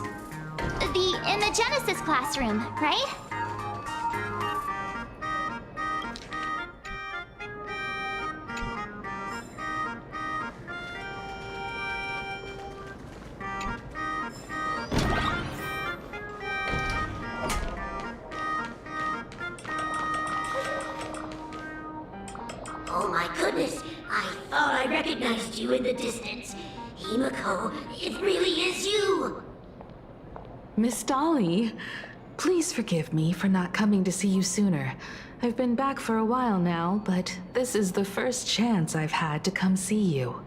in the Genesis classroom, right?
Oh my goodness, I thought I recognized you in the distance. Himiko, it really is you!
Miss Dolly, please forgive me for not coming to see you sooner. I've been back for a while now, but this is the first chance I've had to come see you.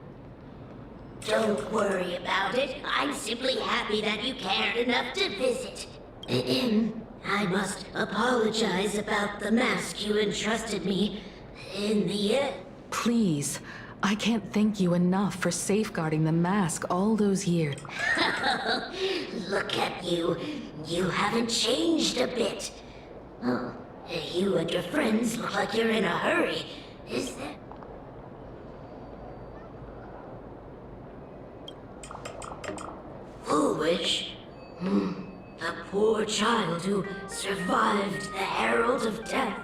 Don't worry about it. I'm simply happy that you cared enough to visit. I must apologize about the mask you entrusted me in the end.
Please, I can't thank you enough for safeguarding the mask all those years.
Look at you. You haven't changed a bit. Oh, you and your friends look like you're in a hurry. Is there... wish? The poor child who survived the Herald of Death.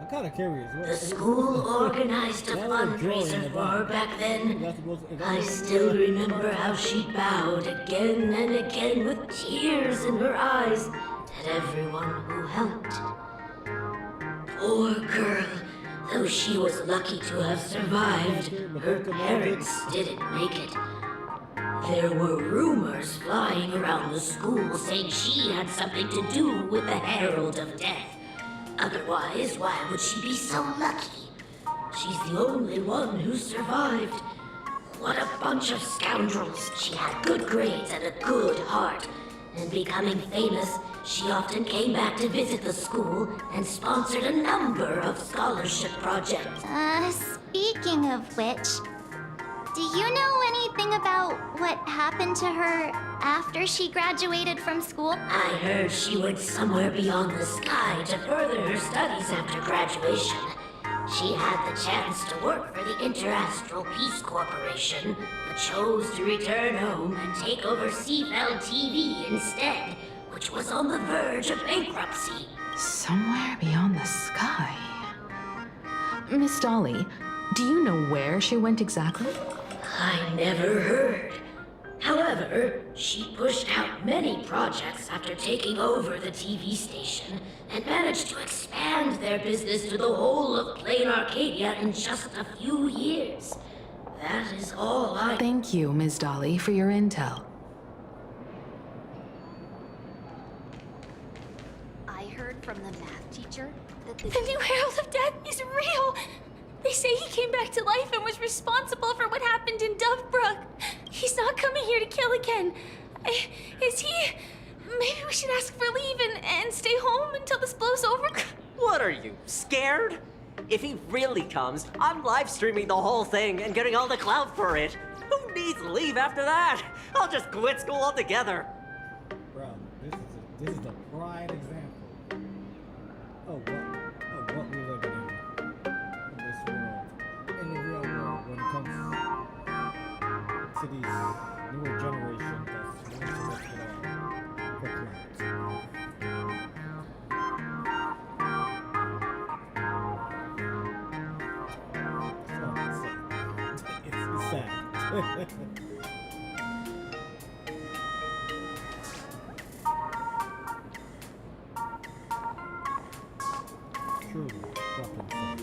I'm kind of curious.
The school organized a fundraiser for her back then. I still remember how she bowed again and again with tears in her eyes at everyone who helped. Poor girl. Though she was lucky to have survived, her parents didn't make it. There were rumors flying around the school saying she had something to do with the Herald of Death. Otherwise, why would she be so lucky? She's the only one who survived. What a bunch of scoundrels. She had good grades and a good heart. And becoming famous, she often came back to visit the school and sponsored a number of scholarship projects.
Speaking of which, do you know anything about what happened to her after she graduated from school?
I heard she went somewhere beyond the sky to further her studies after graduation. She had the chance to work for the Interastral Peace Corporation, but chose to return home and take over Seafeld TV instead, which was on the verge of bankruptcy.
Somewhere beyond the sky. Miss Dolly, do you know where she went exactly?
I never heard. However, she pushed out many projects after taking over the TV station and managed to expand their business to the whole of Plain Arcadia in just a few years. That is all I...
Thank you, Ms. Dolly, for your intel.
I heard from the math teacher that
The new Herald of Death is real! They say he came back to life and was responsible for what happened in Dovebrook. He's not coming here to kill again. Is he? Maybe we should ask for leave and stay home until this blows over?
What are you, scared? If he really comes, I'm live streaming the whole thing and getting all the clout for it. Who needs leave after that? I'll just quit school altogether.
Bro, this is a prime example of what we live in this world, in the real world, when it comes to these newer generation that's willing to risk it all for clout. It's sad. Truly fucking sad.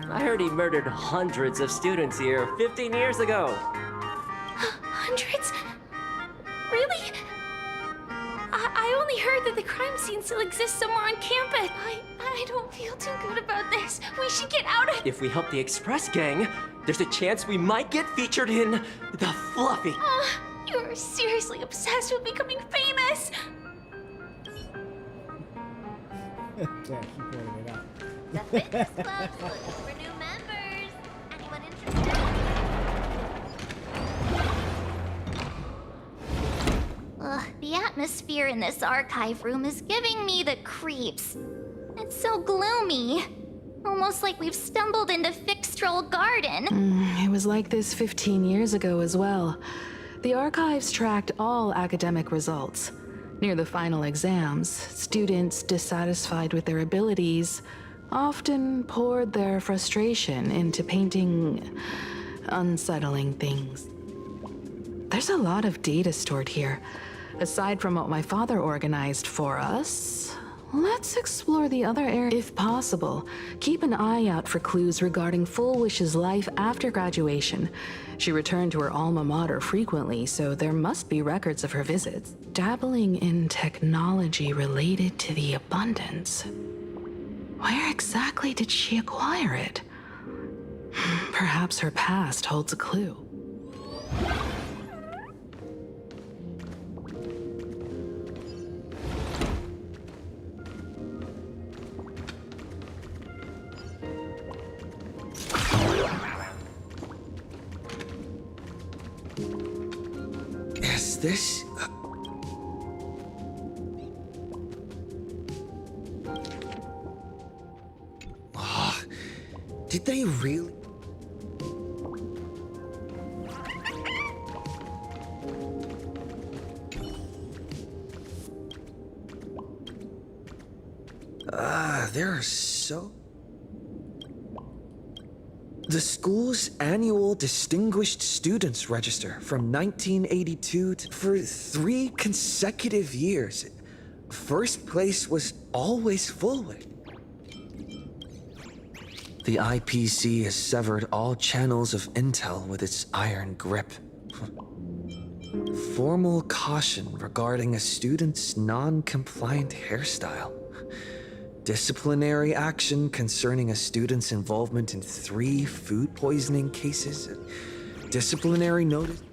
I heard he murdered hundreds of students here 15 years ago.
Hundreds? Really? I only heard that the crime scene still exists somewhere on campus. I don't feel too good about this. We should get out of...
If we help the Express Gang, there's a chance we might get featured in The Fluffy.
You're seriously obsessed with becoming famous.
Yeah, she pointed it out.
The fitness club's looking for new members. Anyone interested? Ugh, the atmosphere in this archive room is giving me the creeps. It's so gloomy. Almost like we've stumbled into Fixtroll Garden.
It was like this 15 years ago as well. The archives tracked all academic results. Near the final exams, students dissatisfied with their abilities often poured their frustration into painting unsettling things. There's a lot of data stored here. Aside from what my father organized for us, let's explore the other areas. If possible, keep an eye out for clues regarding Full Wish's life after graduation. She returned to her alma mater frequently, so there must be records of her visits. Dabbling in technology related to the abundance. Where exactly did she acquire it? Perhaps her past holds a clue.
this... Did they really? There are so... The school's annual Distinguished Students Register from 1982 for 3 consecutive years. First place was always full. The IPC has severed all channels of intel with its iron grip. Formal caution regarding a student's non-compliant hairstyle. Disciplinary action concerning a student's involvement in 3 food poisoning cases. Disciplinary notice.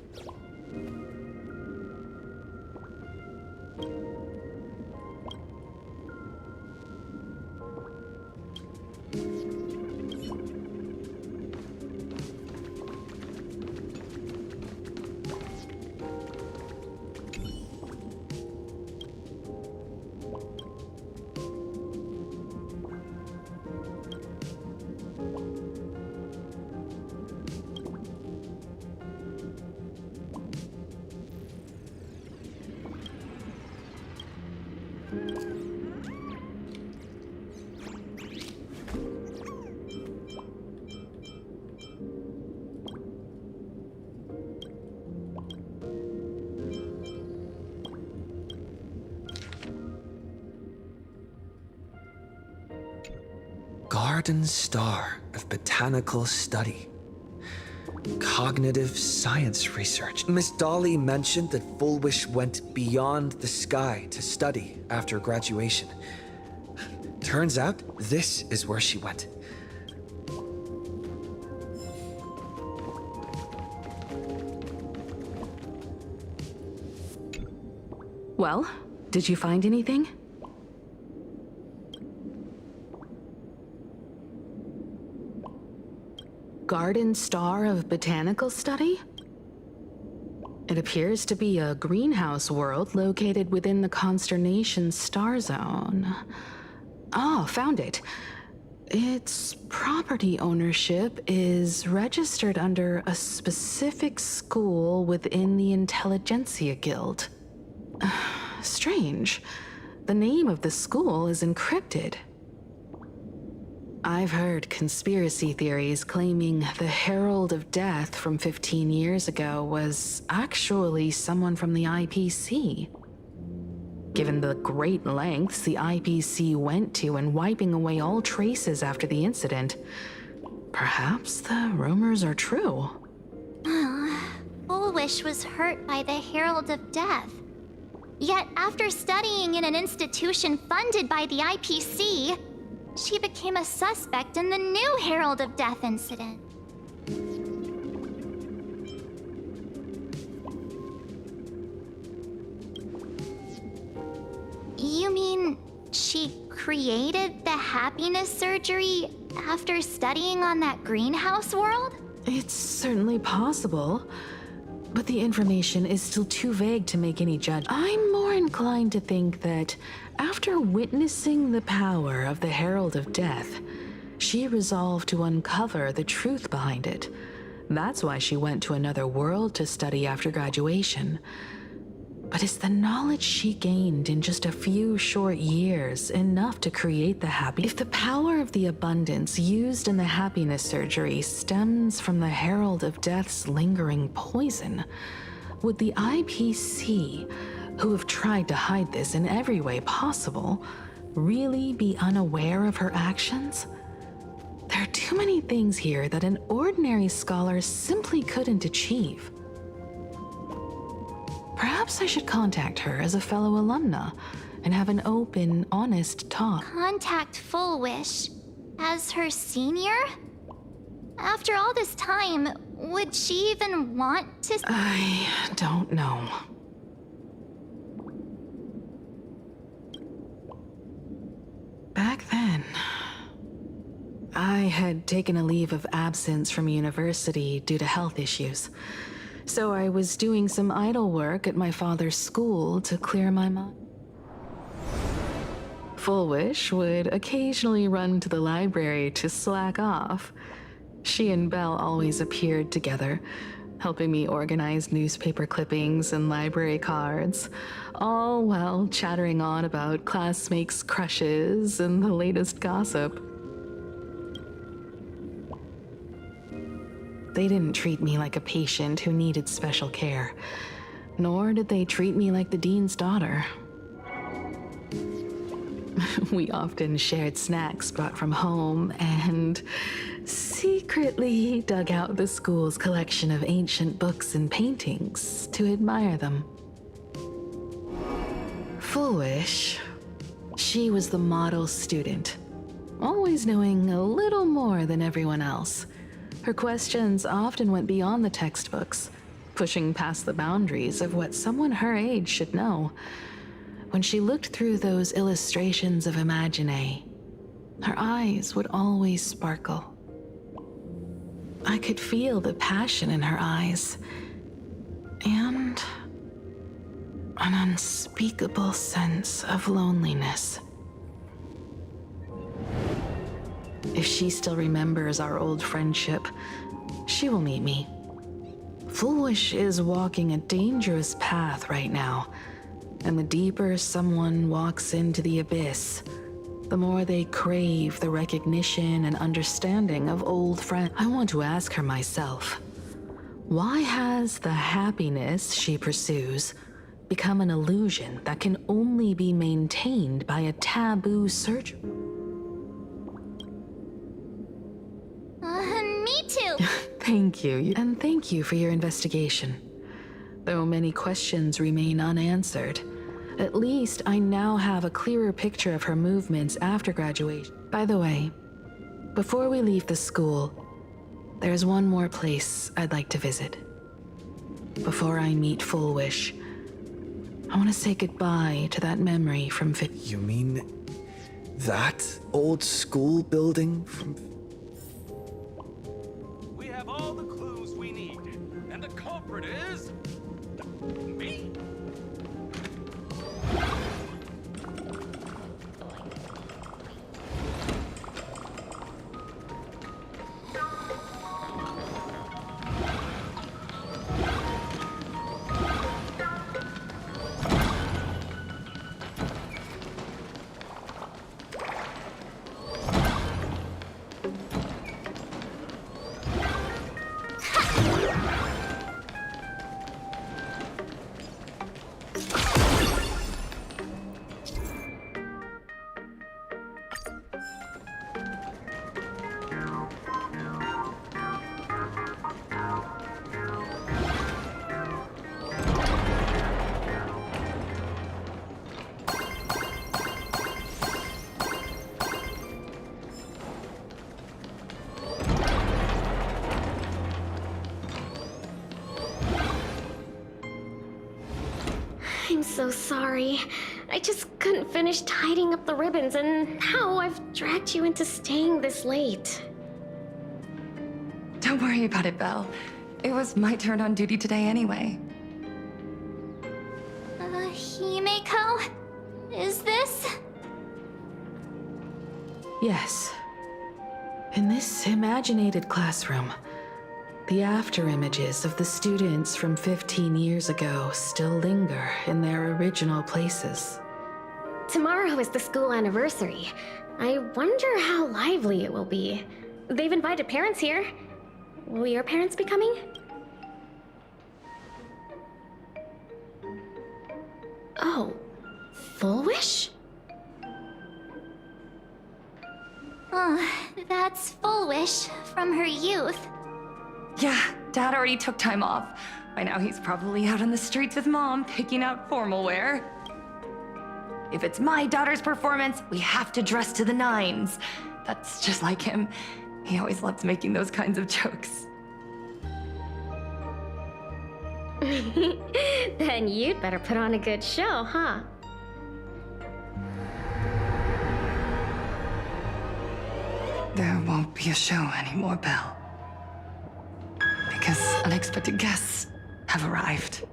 Garden Star of Botanical Study. Cognitive science research. Miss Dolly mentioned that Fullwish went beyond the sky to study after graduation. Turns out, this is where she went.
Well, did you find anything? Garden Star of Botanical Study? It appears to be a greenhouse world located within the Consternation Star Zone. Oh, found it. Its property ownership is registered under a specific school within the Intelligentsia Guild. Strange. The name of the school is encrypted. I've heard conspiracy theories claiming the Herald of Death from 15 years ago was actually someone from the IPC. Given the great lengths the IPC went to in wiping away all traces after the incident, perhaps the rumors are true.
Fullwish was hurt by the Herald of Death. Yet after studying in an institution funded by the IPC, she became a suspect in the new Herald of Death incident. You mean she created the happiness surgery after studying on that greenhouse world?
It's certainly possible, but the information is still too vague to make any judgment. I'm more inclined to think that after witnessing the power of the Herald of Death, she resolved to uncover the truth behind it. That's why she went to another world to study after graduation. But is the knowledge she gained in just a few short years enough to create the happiness? If the power of the abundance used in the happiness surgery stems from the Herald of Death's lingering poison, would the IPC, who have tried to hide this in every way possible, really be unaware of her actions? There are too many things here that an ordinary scholar simply couldn't achieve. Perhaps I should contact her as a fellow alumna and have an open, honest talk.
Contact Fullwish as her senior? After all this time, would she even want to...
I don't know. Back then, I had taken a leave of absence from university due to health issues. So I was doing some idle work at my father's school to clear my mind. Full Wish would occasionally run to the library to slack off. She and Belle always appeared together, helping me organize newspaper clippings and library cards, all while chattering on about classmates' crushes and the latest gossip. They didn't treat me like a patient who needed special care, nor did they treat me like the dean's daughter. We often shared snacks brought from home and secretly dug out the school's collection of ancient books and paintings to admire them. Full Wish, she was the model student, always knowing a little more than everyone else. Her questions often went beyond the textbooks, pushing past the boundaries of what someone her age should know. When she looked through those illustrations of Imagine, her eyes would always sparkle. I could feel the passion in her eyes, and an unspeakable sense of loneliness. If she still remembers our old friendship, she will meet me. Full Wish is walking a dangerous path right now, and the deeper someone walks into the abyss, the more they crave the recognition and understanding of old friends. I want to ask her myself, why has the happiness she pursues become an illusion that can only be maintained by a taboo surgery?
Me too.
Thank you, and thank you for your investigation. Though many questions remain unanswered, at least I now have a clearer picture of her movements after graduation. By the way, before we leave the school, there's one more place I'd like to visit. Before I meet Full Wish, I want to say goodbye to that memory from
You mean that old school building from...
We have all the clues we need, and the culprit is... me.
I'm so sorry. I just couldn't finish tidying up the ribbons, and now I've dragged you into staying this late.
Don't worry about it, Belle. It was my turn on duty today anyway.
Himeko? Is this?
Yes. In this imaginated classroom, the after images of the students from 15 years ago still linger in their original places.
Tomorrow is the school anniversary. I wonder how lively it will be. They've invited parents here. Will your parents be coming? Oh, Full Wish?
That's Full Wish from her youth.
Yeah, Dad already took time off. By now he's probably out on the streets with Mom, picking out formal wear. If it's my daughter's performance, we have to dress to the nines. That's just like him. He always loves making those kinds of jokes.
Then you'd better put on a good show, huh?
There won't be a show anymore, Belle. Because unexpected guests have arrived.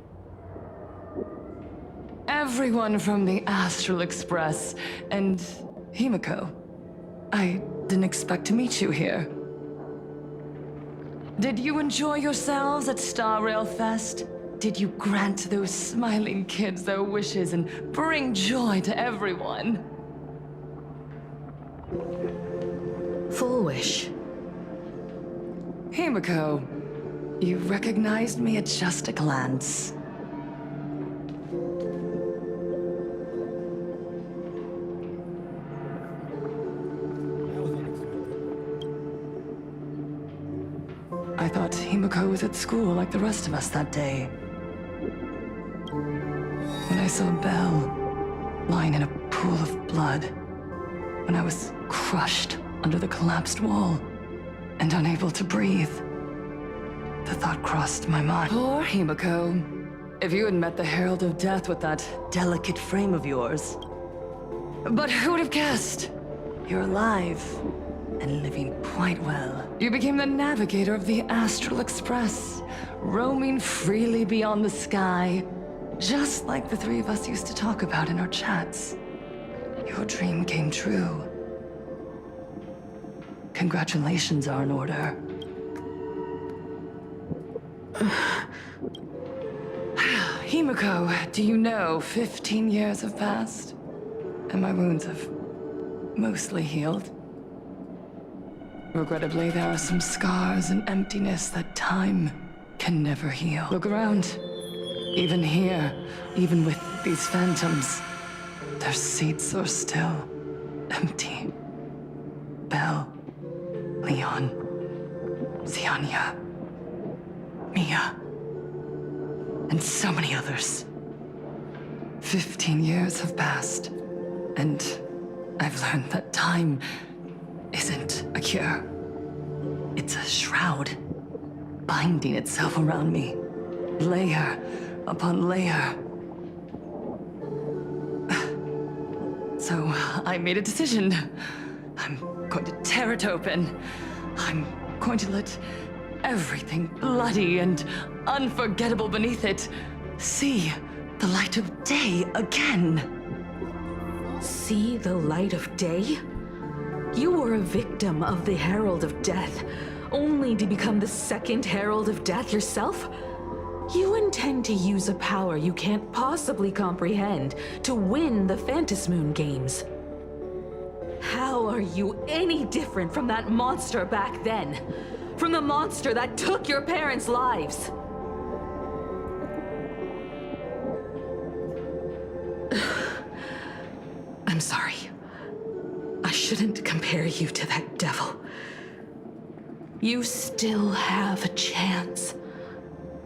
Everyone from the Astral Express and Himiko. I didn't expect to meet you here. Did you enjoy yourselves at Star Rail Fest? Did you grant those smiling kids their wishes and bring joy to everyone?
Full wish.
Himiko, you recognized me at just a glance. I thought Himiko was at school like the rest of us that day. When I saw Belle lying in a pool of blood, when I was crushed under the collapsed wall and unable to breathe, the thought crossed my mind. Poor Himiko. If you had met the Herald of Death with that delicate frame of yours. But who would have guessed? You're alive and living quite well. You became the navigator of the Astral Express, roaming freely beyond the sky, just like the three of us used to talk about in our chats. Your dream came true. Congratulations are in order. Himiko, do you know 15 years have passed? And my wounds have mostly healed. Regrettably, there are some scars and emptiness that time can never heal. Look around. Even here, even with these phantoms, their seats are still empty. Belle, Leon, Ziania, Mia, and so many others. 15 years have passed, and I've learned that time isn't a cure. It's a shroud, binding itself around me, layer upon layer. So I made a decision. I'm going to tear it open. I'm going to let everything bloody and unforgettable beneath it see the light of day again.
See the light of day? You were a victim of the Herald of Death, only to become the second Herald of Death yourself? You intend to use a power you can't possibly comprehend to win the Phantasmoon games. How are you any different from that monster back then? From the monster that took your parents' lives? I'm sorry. I shouldn't compare you to that devil. You still have a chance.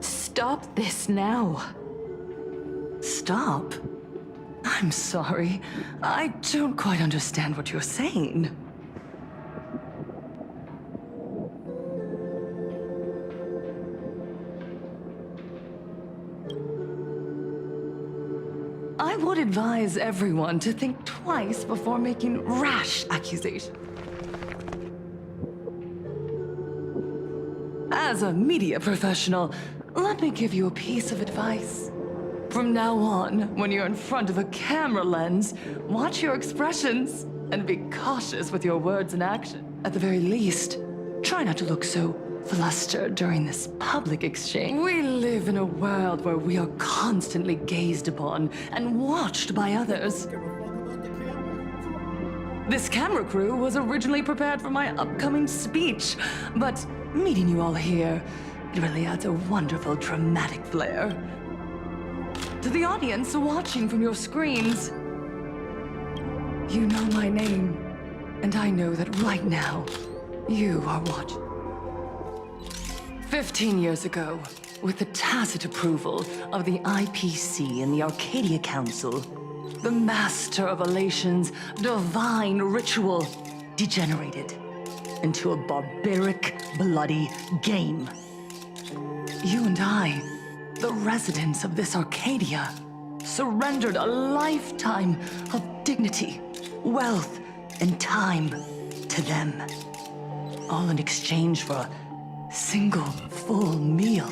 Stop this now.
Stop? I'm sorry. I don't quite understand what you're saying. I would advise everyone to think twice before making rash accusations. As a media professional, let me give you a piece of advice. From now on, when you're in front of a camera lens, watch your expressions and be cautious with your words and action. At the very least, try not to look so flustered during this public exchange. We live in a world where we are constantly gazed upon and watched by others. This camera crew was originally prepared for my upcoming speech, but meeting you all here, it really adds a wonderful dramatic flair. To the audience watching from your screens, you know my name, and I know that right now, you are watching. 15 years ago, with the tacit approval of the IPC and the Arcadia Council, the Master of Elation's divine ritual degenerated into a barbaric, bloody game. You and I, the residents of this Arcadia, surrendered a lifetime of dignity, wealth, and time to them, all in exchange for a single full meal.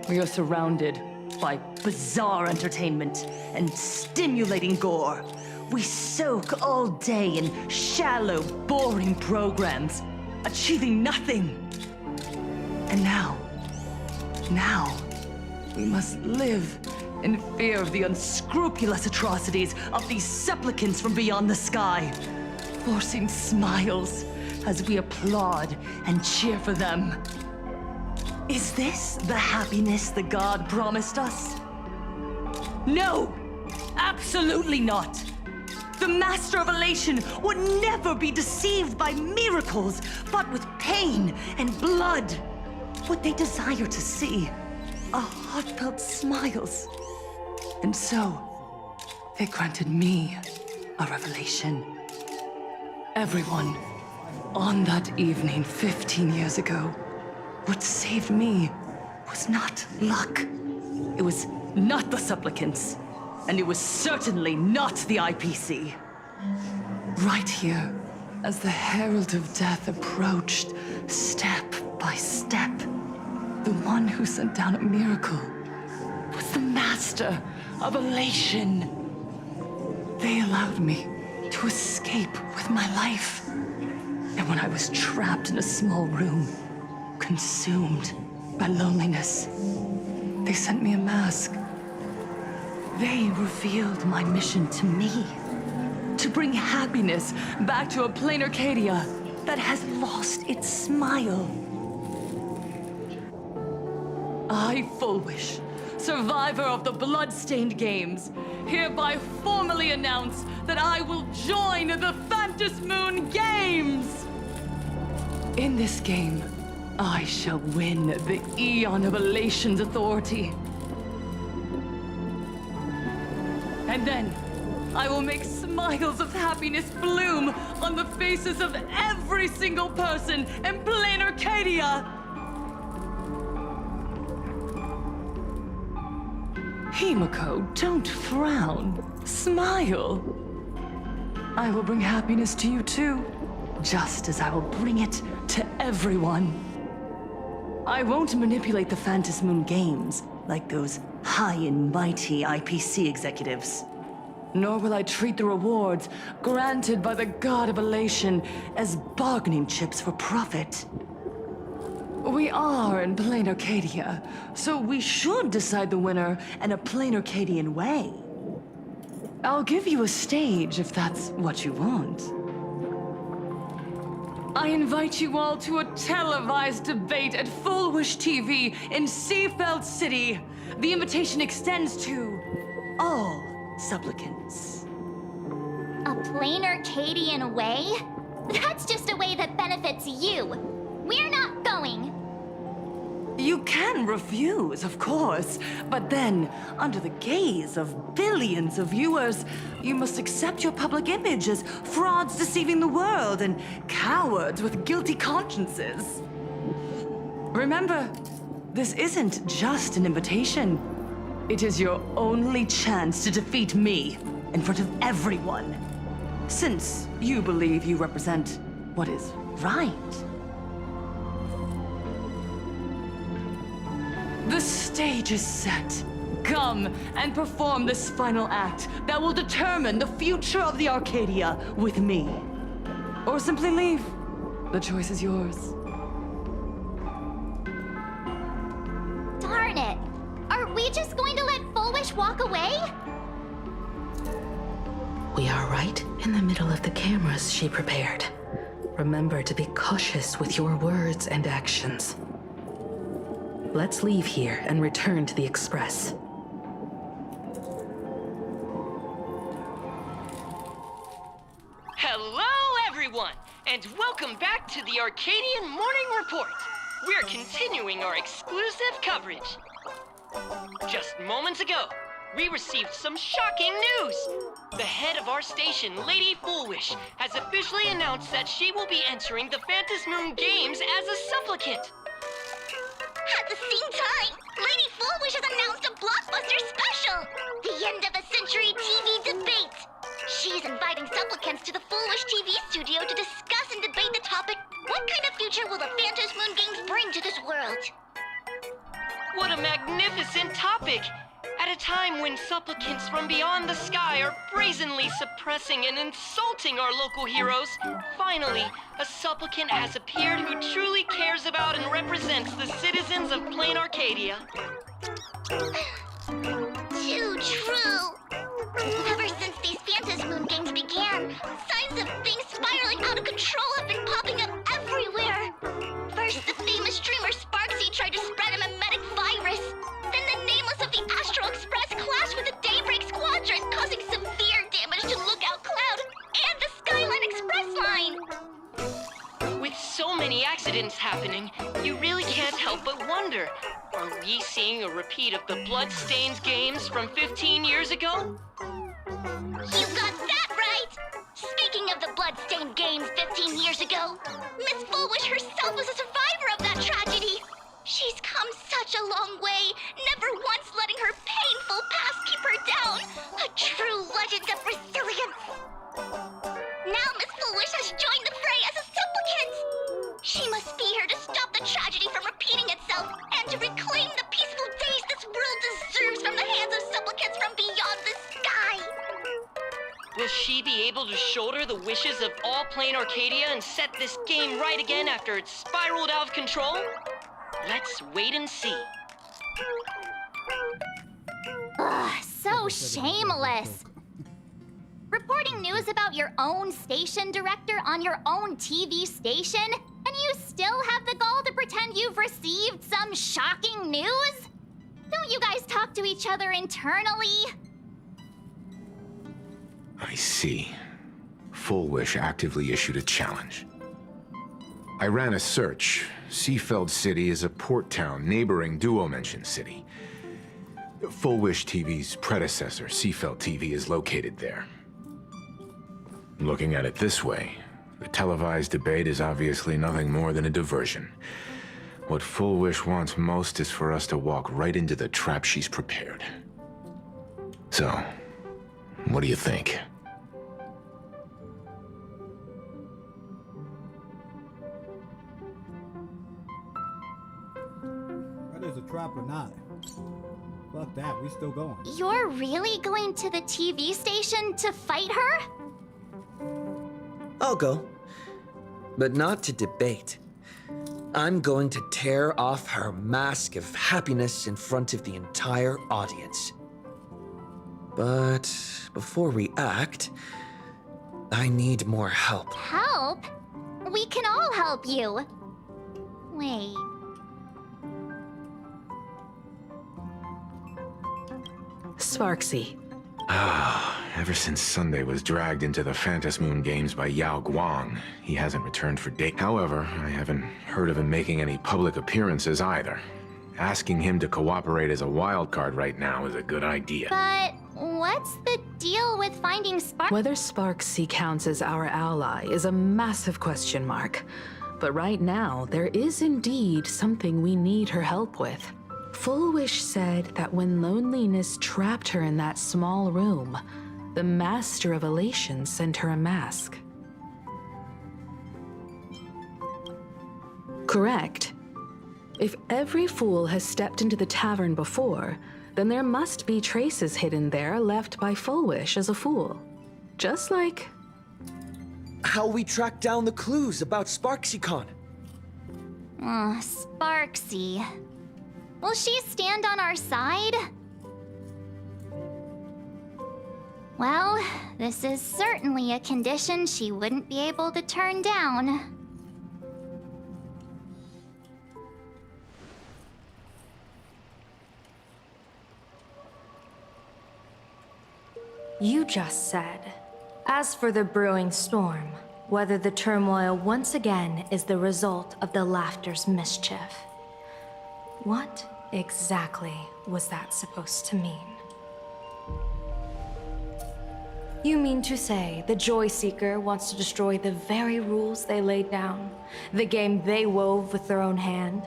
We are surrounded by bizarre entertainment and stimulating gore. We soak all day in shallow, boring programs, achieving nothing. And now, we must live in fear of the unscrupulous atrocities of these supplicants from beyond the sky, forcing smiles as we applaud and cheer for them. Is this the happiness the god promised us? No! Absolutely not! The Master of Elation would never be deceived by miracles, but with pain and blood. What they desire to see are heartfelt smiles. And so, they granted me a revelation. Everyone, on that evening 15 years ago, what saved me was not luck. It was not the supplicants, and it was certainly not the IPC. Right here, as the Herald of Death approached, step by step, the one who sent down a miracle was the Master of Elation. They allowed me to escape with my life. And when I was trapped in a small room, consumed by loneliness, they sent me a mask. They revealed my mission to me, to bring happiness back to a plain Arcadia that has lost its smile. I, Fullwish, survivor of the Bloodstained Games, hereby formally announce that I will join the Phantom Moon Games! In this game, I shall win the Eon of Elation's authority. And then, I will make smiles of happiness bloom on the faces of every single person in plain Arcadia! Himiko, don't frown. Smile. I will bring happiness to you too, just as I will bring it to everyone. I won't manipulate the Phantom Moon Games like those high and mighty IPC executives. Nor will I treat the rewards granted by the God of Elation as bargaining chips for profit. We are in plain Arcadia, so we should decide the winner in a plain Arcadian way. I'll give you a stage if that's what you want. I invite you all to a televised debate at Fullwish TV in Seafeld City. The invitation extends to all supplicants.
A plain Arcadian way? That's just a way that benefits you. We're not going.
You can refuse, of course, but then, under the gaze of billions of viewers, you must accept your public image as frauds deceiving the world and cowards with guilty consciences. Remember, this isn't just an invitation. It is your only chance to defeat me in front of everyone, since you believe you represent what is right. The stage is set. Come and perform this final act that will determine the future of the Arcadia with me. Or simply leave. The choice is yours.
Darn it! Are we just going to let Fullwish walk away?
We are right in the middle of the cameras she prepared. Remember to be cautious with your words and actions. Let's leave here and return to the Express.
Hello, everyone, and welcome back to the Arcadian Morning Report. We're continuing our exclusive coverage. Just moments ago, we received some shocking news. The head of our station, Lady Fullwish, has officially announced that she will be entering the Phantom Moon Games as a supplicant.
At the same time, Lady Fullwish has announced a blockbuster special! The end of a century TV debate! She is inviting supplicants to the Fullwish TV studio to discuss and debate the topic, what kind of future will the Phantom Moon Games bring to this world?
What a magnificent topic! At a time when supplicants from beyond the sky are brazenly suppressing and insulting our local heroes, finally, a supplicant has appeared who truly cares about and represents the citizens of Plain Arcadia.
Too true. Ever since these Phantasmoon games began, signs of things spiraling out of control have been popping up everywhere. First, the famous streamer Sparksy tried to spread a mimetic virus. Then the nameless of the Astral Express clashed with the Daybreak Squadron, causing severe damage to Lookout Cloud and the Skyline Express line.
With so many accidents happening, you really can't help but wonder, are we seeing a repeat of the Bloodstained games from 15 years ago?
You got that right! Speaking of the Bloodstained games 15 years ago, Miss Fullwish herself was a survivor of that tragedy. She's come such a long way, never once letting her painful past keep her down. A true legend of resilience. Now Miss Fullwish has joined the fray as a supplicant. She must be here to stop the tragedy from repeating itself and to reclaim the peaceful days this world deserves from the hands of supplicants from beyond the sky.
Will she be able to shoulder the wishes of all Plain Arcadia and set this game right again after it's spiraled out of control? Let's wait and see.
Ugh, so shameless. Reporting news about your own station director on your own TV station, and you still have the gall to pretend you've received some shocking news? Don't you guys talk to each other internally?
I see. Full Wish actively issued a challenge. I ran a search. Seafeld City is a port town neighboring Duo-Mention City. Full Wish TV's predecessor, Seafeld TV, is located there. Looking at it this way, the televised debate is obviously nothing more than a diversion. What Full Wish wants most is for us to walk right into the trap she's prepared. So, what do you think?
Whether it's a trap or not. Fuck that, we still going.
You're really going to the TV station to fight her?
I'll go. But not to debate. I'm going to tear off her mask of happiness in front of the entire audience. But before we act, I need more help.
Help? We can all help you. Wait.
Sparksy.
Ever since Sunday was dragged into the Phantasmoon games by Yao Guang, he hasn't returned for days. However, I haven't heard of him making any public appearances either. Asking him to cooperate as a wildcard right now is a good idea.
But what's the deal with finding Spark?
Whether Sparksy counts as our ally is a massive question mark. But right now, there is indeed something we need her help with. Full Wish said that when loneliness trapped her in that small room, the Master of Elation sent her a mask. Correct. If every fool has stepped into the tavern before, then there must be traces hidden there left by Full Wish as a fool. Just like...
how we track down the clues about SparksyCon.
Sparksy. Will she stand on our side? Well, this is certainly a condition she wouldn't be able to turn down.
You just said, as for the brewing storm, whether the turmoil once again is the result of the Laughter's mischief. What exactly was that supposed to mean? You mean to say the Joy Seeker wants to destroy the very rules they laid down, the game they wove with their own hand?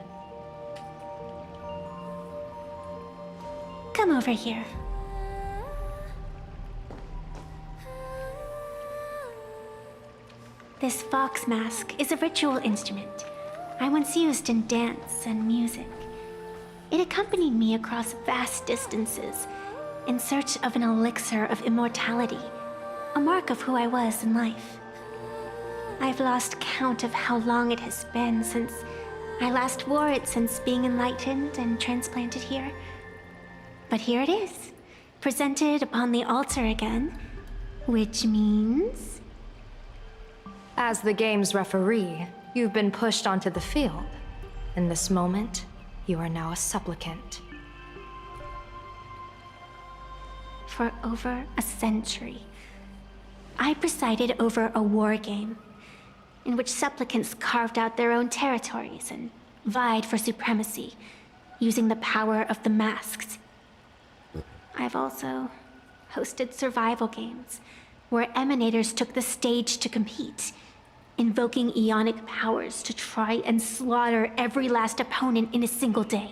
Come over here. This fox mask is a ritual instrument I once used in dance and music.
It accompanied me across vast distances, in search of an elixir of immortality, a mark of who I was in life. I've lost count of how long it has been since I last wore it since being enlightened and transplanted here. But here it is, presented upon the altar again, which means...
As the game's referee, you've been pushed onto the field. In this moment, you are now a supplicant.
For over a century, I presided over a war game in which supplicants carved out their own territories and vied for supremacy, using the power of the masks. I've also hosted survival games where emanators took the stage to compete, invoking eonic powers to try and slaughter every last opponent in a single day.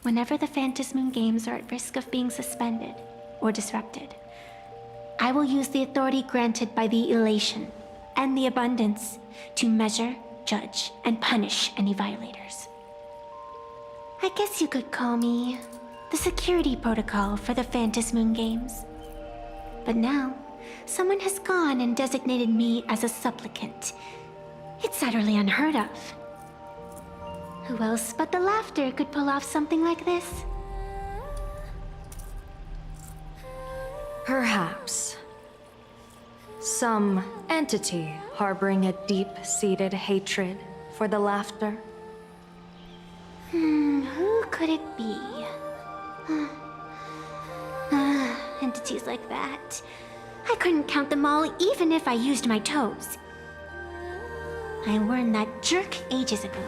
Whenever the Phantasmoon games are at risk of being suspended or disrupted, I will use the authority granted by the elation and the abundance to measure, judge, and punish any violators. I guess you could call me the security protocol for the Phantasmoon games. But now, someone has gone and designated me as a supplicant. It's utterly unheard of. Who else but the Laughter could pull off something like this?
Perhaps. Some entity harboring a deep-seated hatred for the Laughter.
Who could it be? Entities like that. I couldn't count them all even if I used my toes. I warned that jerk ages ago.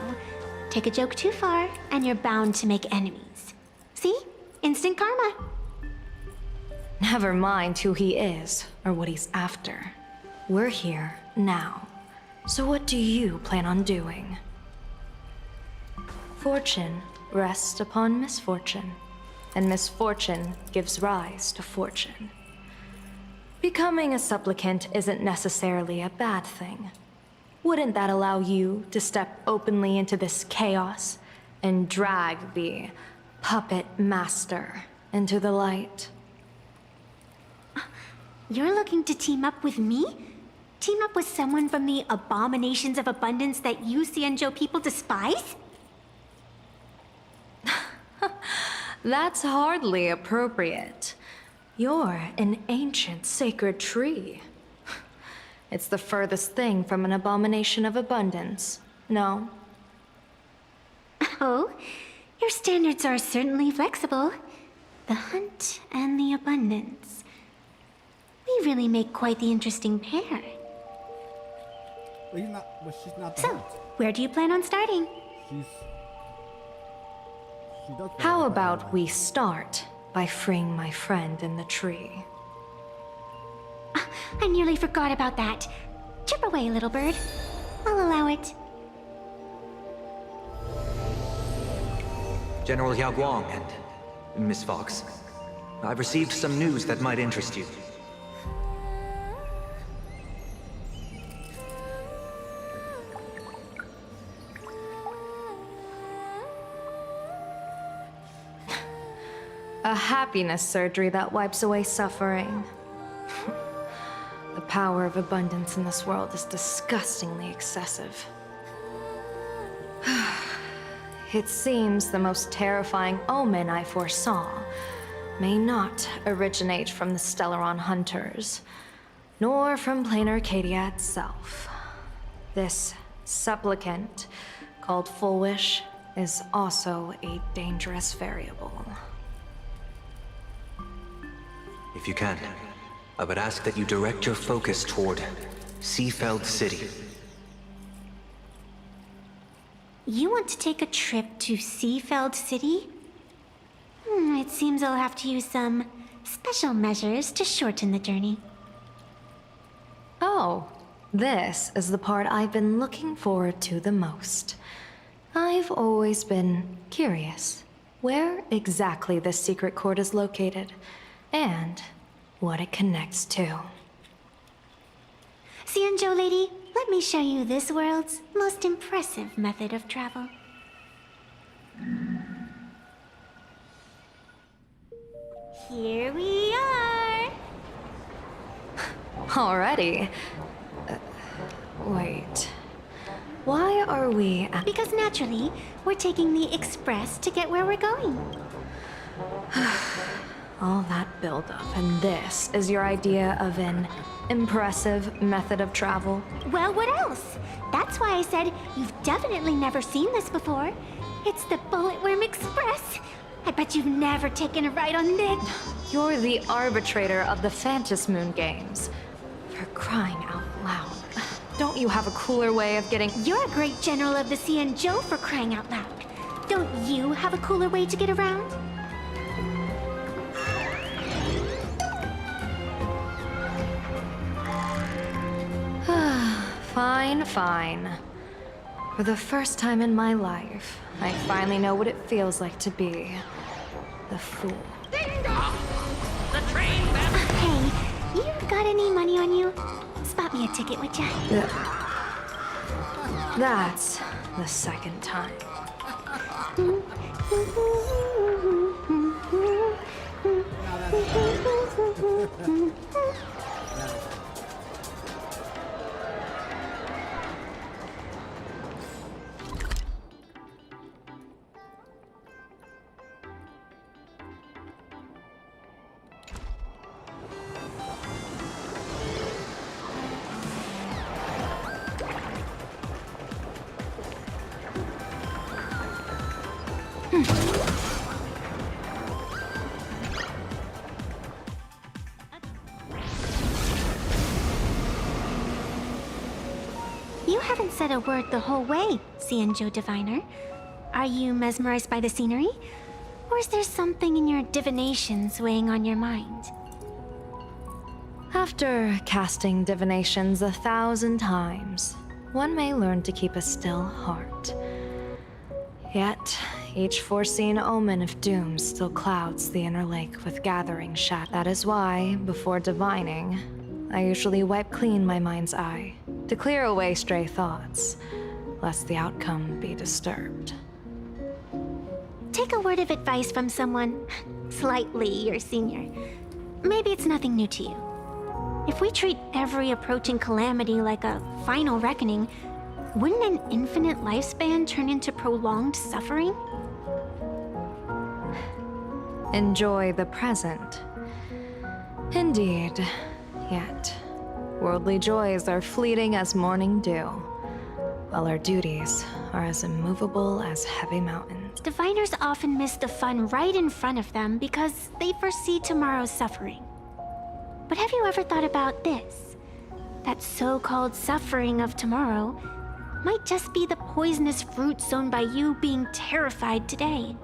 Take a joke too far, and you're bound to make enemies. See? Instant karma.
Never mind who he is, or what he's after. We're here, now. So what do you plan on doing? Fortune rests upon misfortune, and misfortune gives rise to fortune. Becoming a supplicant isn't necessarily a bad thing. Wouldn't that allow you to step openly into this chaos and drag the puppet master into the light?
You're looking to team up with me? Team up with someone from the abominations of abundance that you Xianzhou people despise?
That's hardly appropriate. You're an ancient sacred tree. It's the furthest thing from an abomination of abundance, no?
Oh, your standards are certainly flexible. The hunt and the abundance. We really make quite the interesting pair.
She's not the
So,
hunt.
where do you plan on starting?
She does plan
How
on
about we start by freeing my friend in the tree?
I nearly forgot about that. Chip away, little bird. I'll allow it.
General Yao Guang and Miss Fox, I've received some news that might interest you.
A happiness surgery that wipes away suffering. The power of abundance in this world is disgustingly excessive. It seems the most terrifying omen I foresaw may not originate from the Stellaron hunters, nor from plain Arcadia itself. This supplicant, called Full Wish, is also a dangerous variable.
If you can, I would ask that you direct your focus toward Seafeld City.
You want to take a trip to Seafeld City? It seems I'll have to use some special measures to shorten the journey.
Oh, this is the part I've been looking forward to the most. I've always been curious where exactly this secret court is located, and what it connects to.
Xianzhou lady, let me show you this world's most impressive method of travel. Here we are.
Already? Wait. Why are we at...
Because naturally, we're taking the express to get where we're going.
All that buildup, and this is your idea of an impressive method of travel?
Well, what else? That's why I said you've definitely never seen this before. It's the Bulletworm Express. I bet you've never taken a ride on this.
You're the arbitrator of the Phantasmoon Games. For crying out loud. Don't you have a cooler way of getting...
You're a great general of the Xianzhou, for crying out loud. Don't you have a cooler way to get around?
Fine, fine. For the first time in my life, I finally know what it feels like to be the fool.
Hey, you got any money on you? Spot me a ticket, would ya?
That's the second time.
You haven't said a word the whole way, Xianzhou Diviner. Are you mesmerized by the scenery? Or is there something in your divinations weighing on your mind?
After casting divinations 1,000 times, one may learn to keep a still heart. Yet, each foreseen omen of doom still clouds the inner lake with gathering shadows. That is why, before divining, I usually wipe clean my mind's eye to clear away stray thoughts, lest the outcome be disturbed.
Take a word of advice from someone slightly your senior. Maybe it's nothing new to you. If we treat every approaching calamity like a final reckoning, wouldn't an infinite lifespan turn into prolonged suffering?
Enjoy the present. Indeed, yet worldly joys are fleeting as morning dew, while our duties are as immovable as heavy mountains.
Diviners often miss the fun right in front of them because they foresee tomorrow's suffering. But have you ever thought about this? That so-called suffering of tomorrow might just be the poisonous fruit sown by you being terrified today.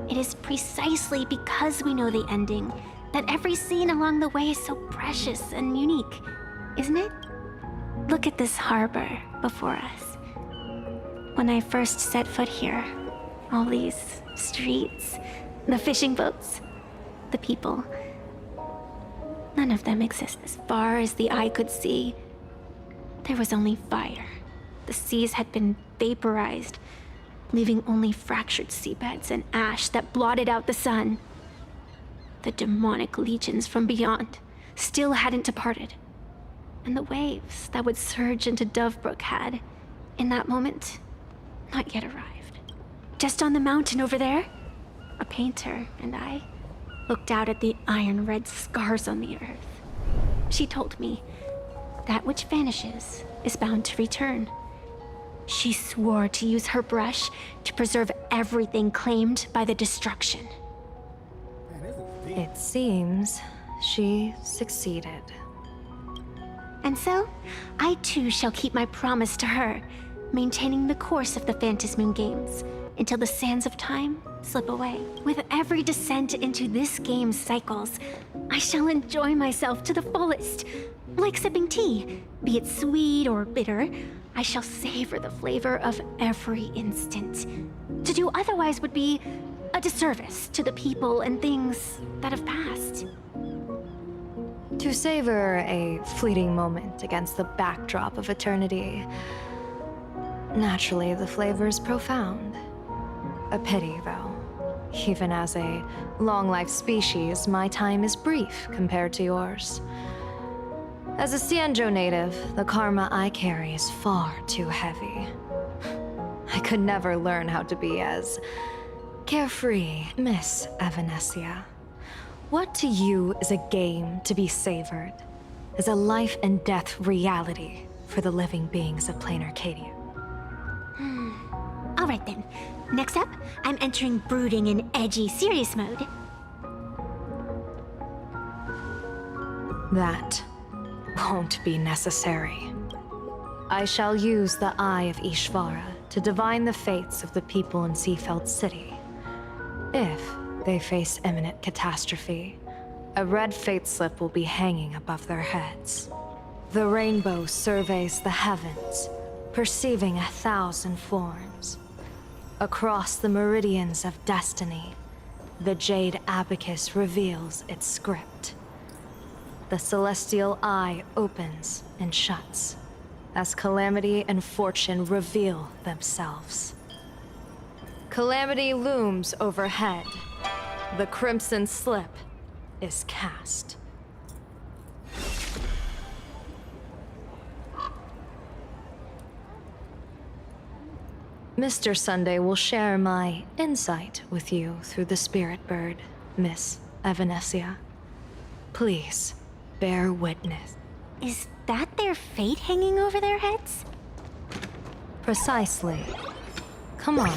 It is precisely because we know the ending that every scene along the way is so precious and unique, isn't it? Look at this harbor before us. When I first set foot here, all these streets, the fishing boats, the people, none of them exist as far as the eye could see. There was only fire. The seas had been vaporized, leaving only fractured seabeds and ash that blotted out the sun. The demonic legions from beyond still hadn't departed, and the waves that would surge into Dovebrook had, in that moment, not yet arrived. Just on the mountain over there, a painter and I looked out at the iron-red scars on the earth. She told me, that which vanishes is bound to return. She swore to use her brush to preserve everything claimed by the destruction.
It seems she succeeded.
And so, I too shall keep my promise to her, maintaining the course of the Phantasmoon Games until the sands of time slip away. With every descent into this game's cycles, I shall enjoy myself to the fullest. Like sipping tea, be it sweet or bitter, I shall savor the flavor of every instant. To do otherwise would be a disservice to the people and things that have passed.
To savor a fleeting moment against the backdrop of eternity. Naturally, the flavor is profound. A pity, though, Even as a long-life species, my time is brief compared to yours. As a Xianzhou native, the karma I carry is far too heavy. I could never learn how to be as carefree, Miss Evanescia. What to you is a game to be savored, is a life and death reality for the living beings of plain Arcadia.
All right then. Next up, I'm entering brooding and edgy serious mode.
That won't be necessary. I shall use the Eye of Ishvara to divine the fates of the people in Seafeld City. If they face imminent catastrophe, a red fate slip will be hanging above their heads. The rainbow surveys the heavens, perceiving 1,000 forms. Across the meridians of destiny, the Jade Abacus reveals its script. The celestial eye opens and shuts as calamity and fortune reveal themselves. Calamity looms overhead. The crimson slip is cast. Mr. Sunday will share my insight with you through the spirit bird, Miss Evanescia. Please, bear witness.
Is that their fate hanging over their heads?
Precisely. Come on.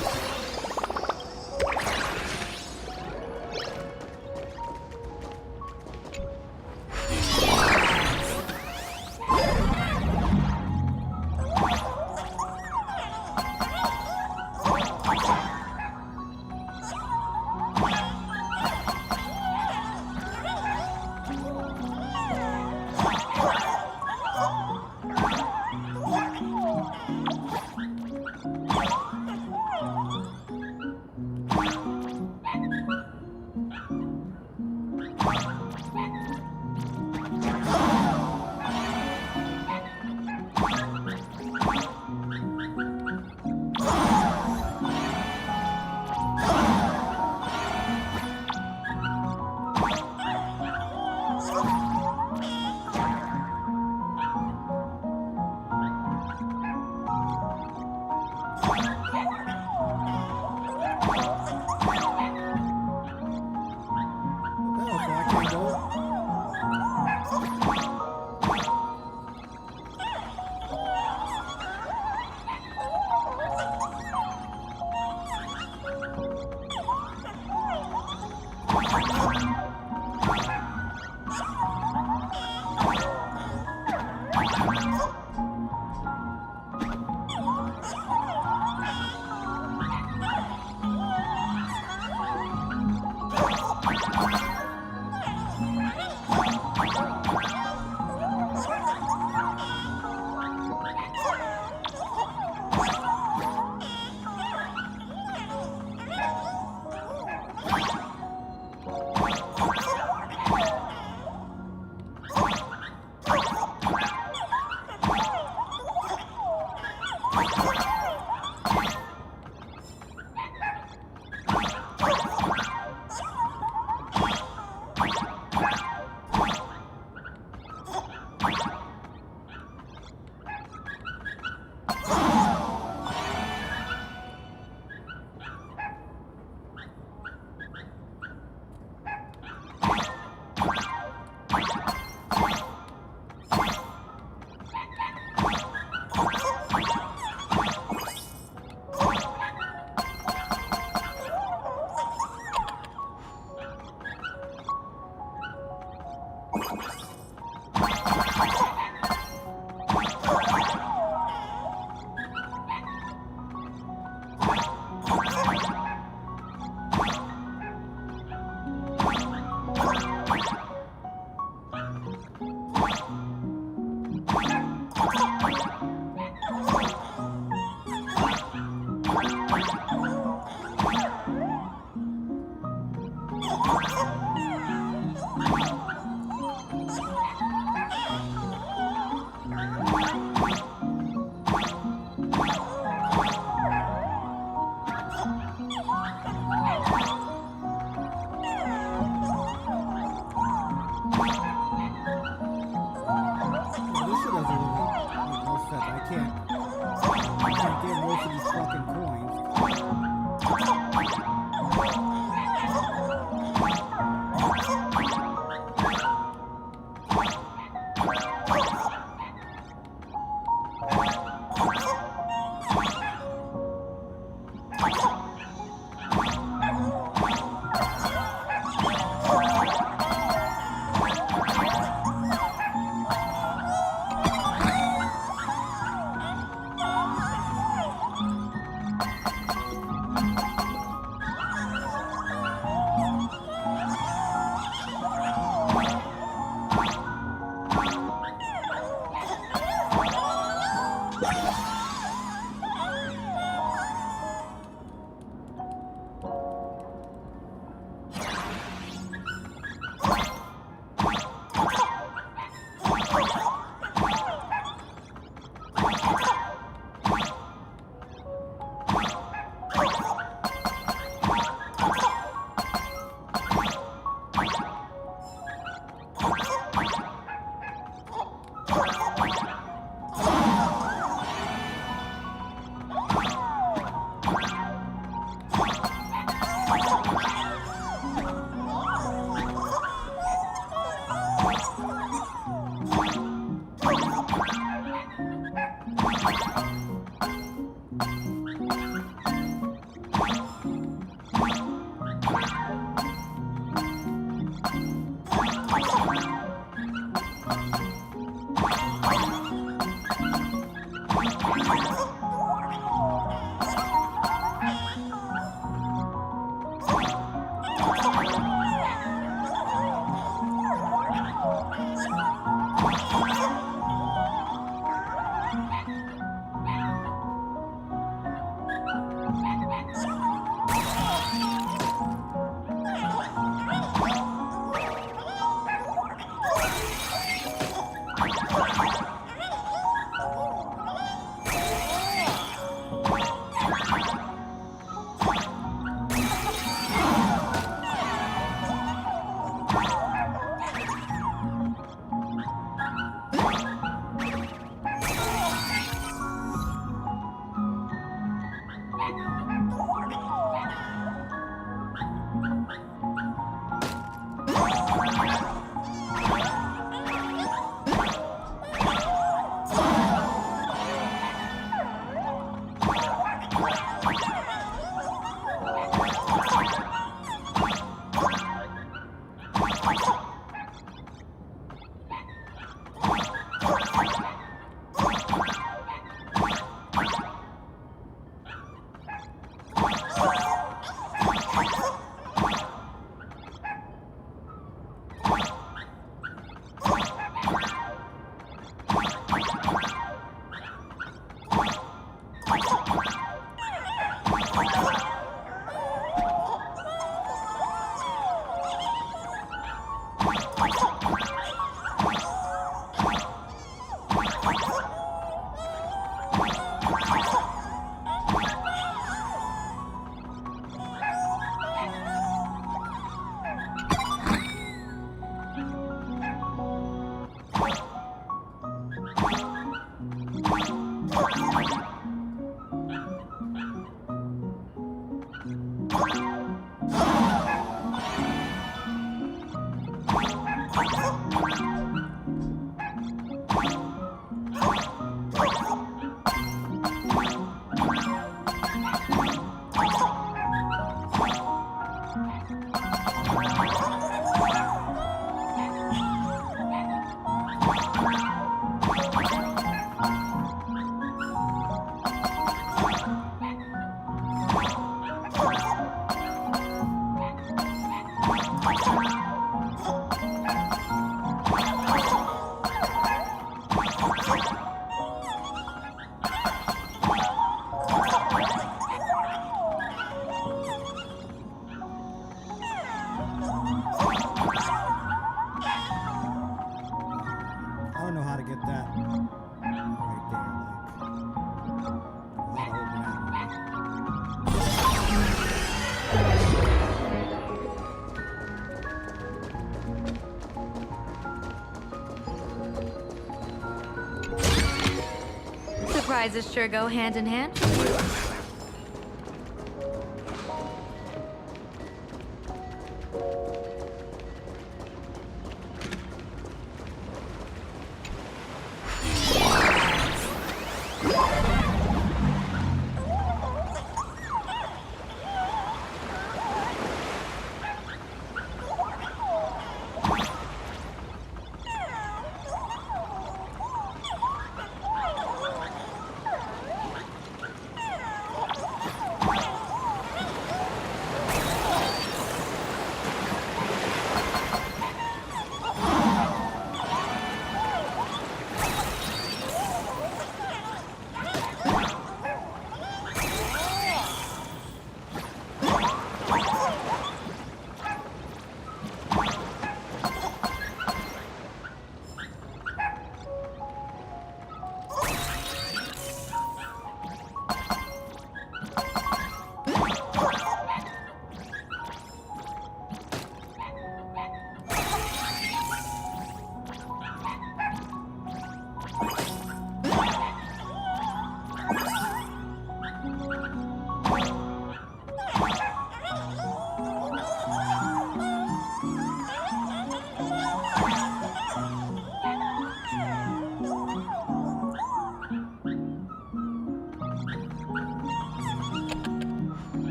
Surprises sure go hand in hand.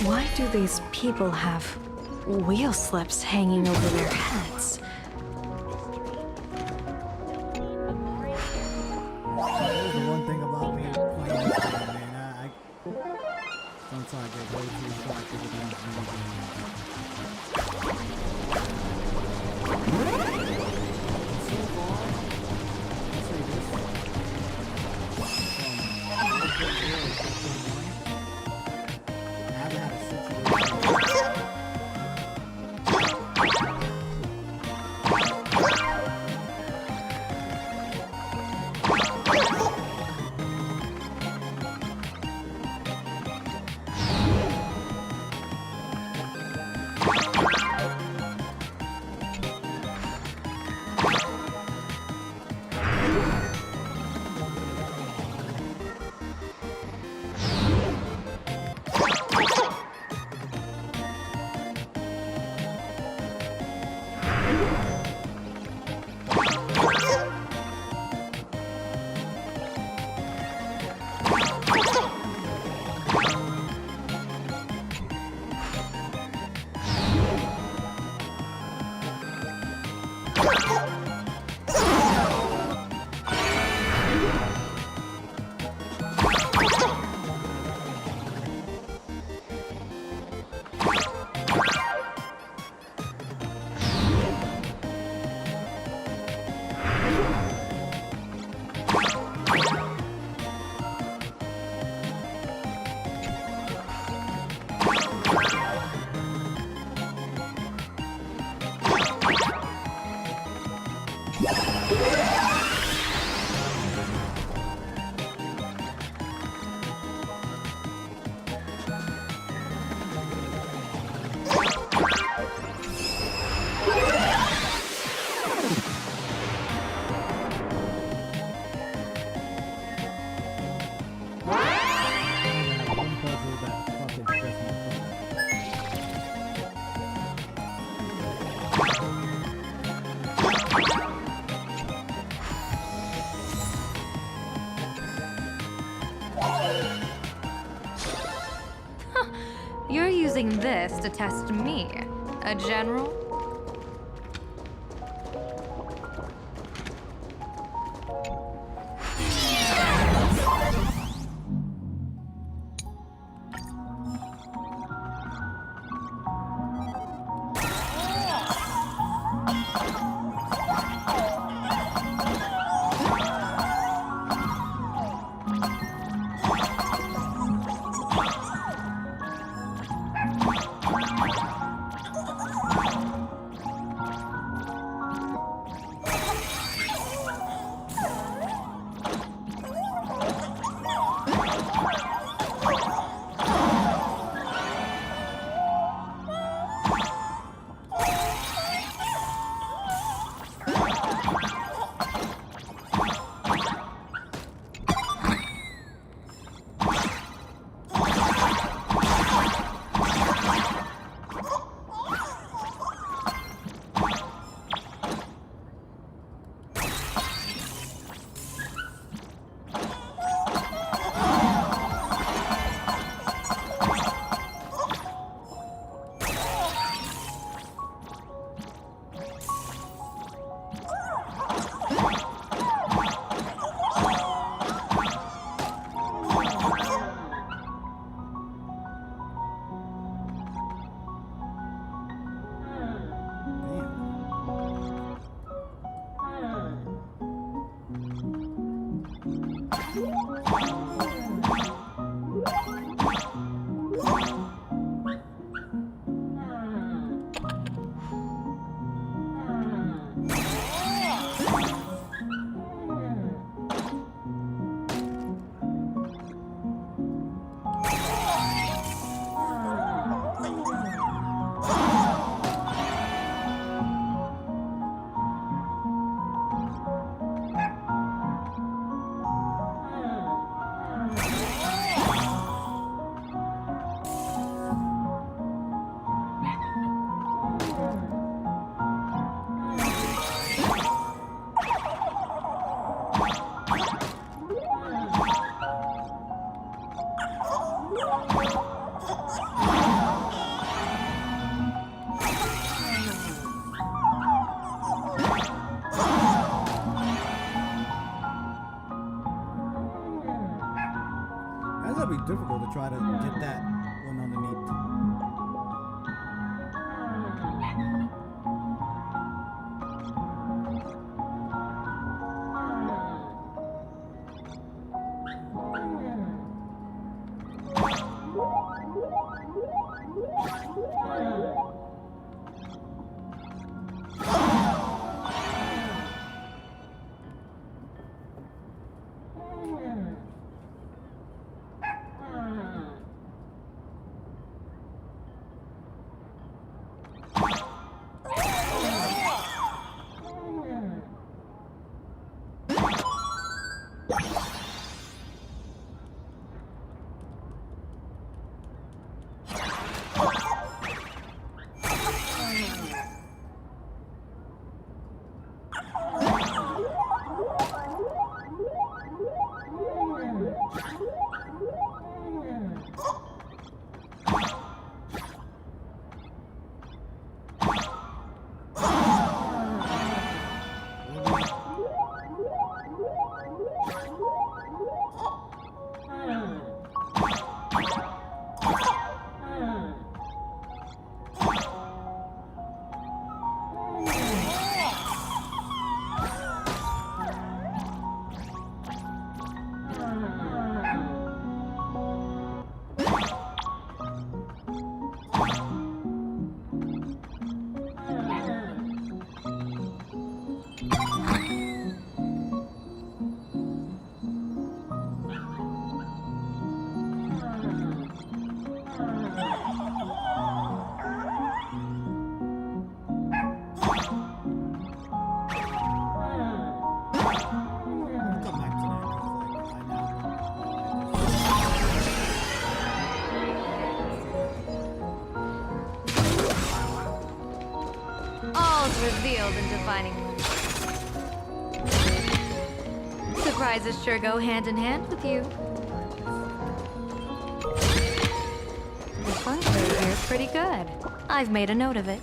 Why do these people have wheel slips hanging over their heads?
That's the one thing about me playing this game, man. Sometimes I get way too distracted with these So far, I'll say this. I haven't had a situation.
You're using this to test me, a general?
That's gonna be difficult to try to get that one underneath.
All's revealed in defining moves. Surprises sure go hand in hand with you. The fun rate here is pretty good. I've made a note of it.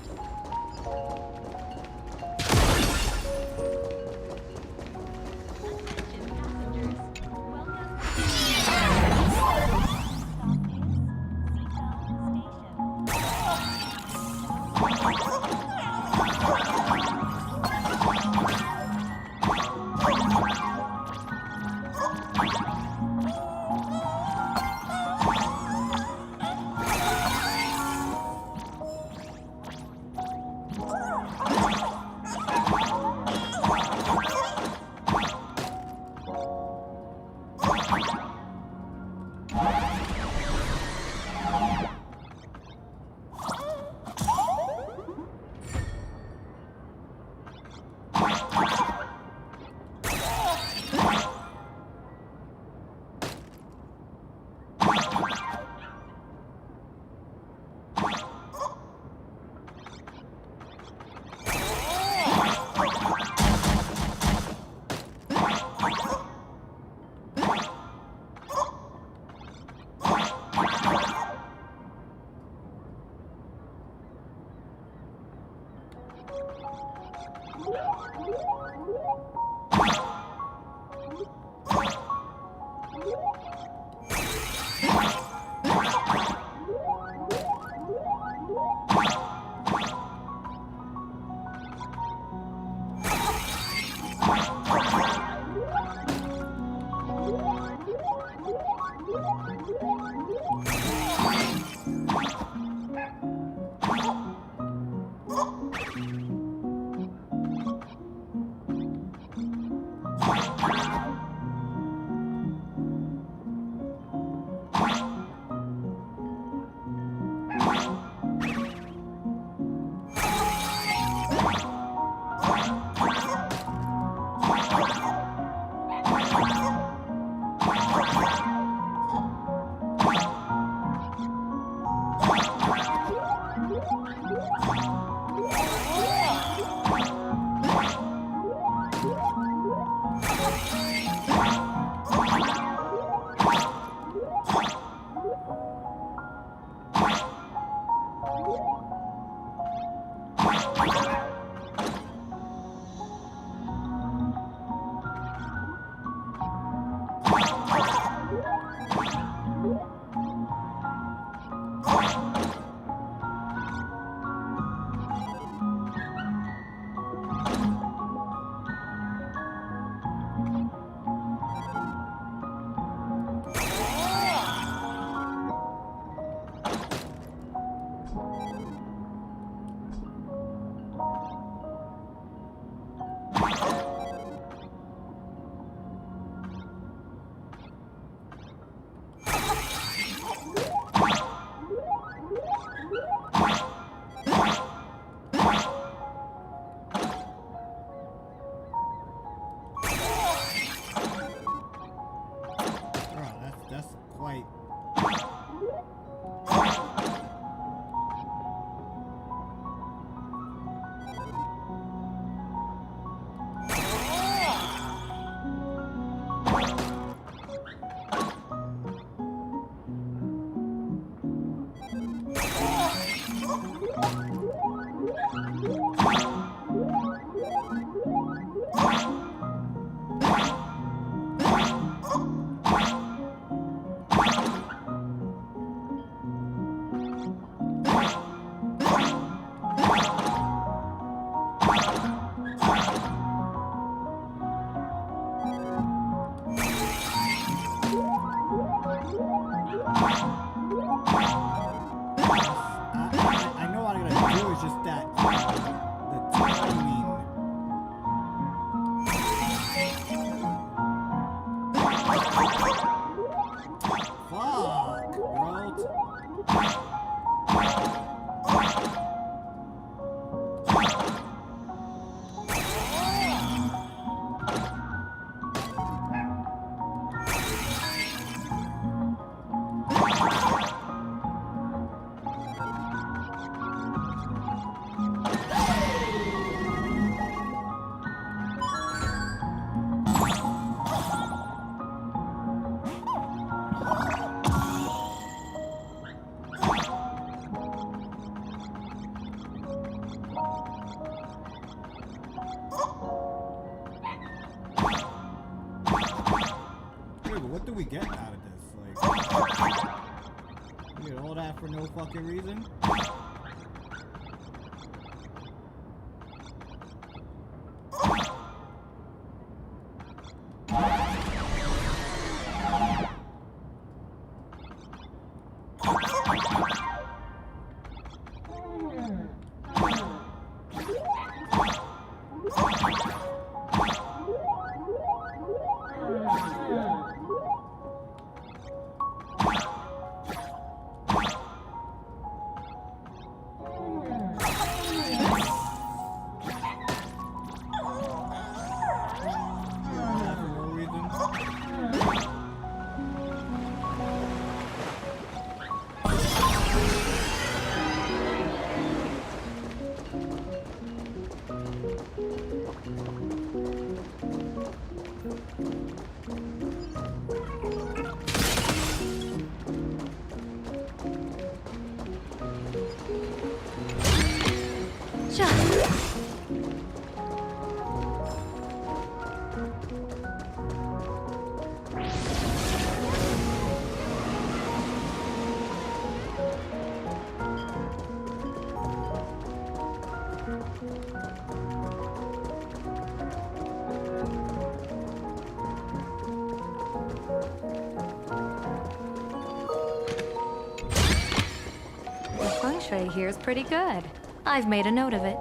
but what do we get out of this? Like, we get all that for no fucking reason?
The feng shui here is pretty good. I've made a note of it.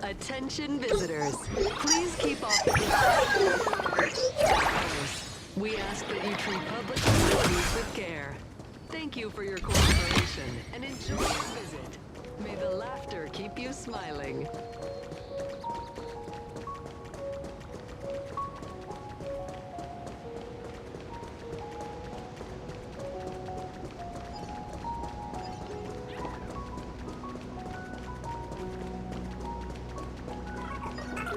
Attention visitors, please keep off the We ask that you treat public facilities with care. Thank you for your cooperation and enjoy your visit. May the laughter keep you smiling.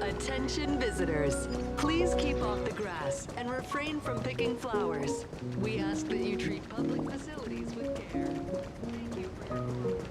Attention visitors, please keep off the grass and refrain from picking flowers. We ask that you treat public facilities with care. Thank you for your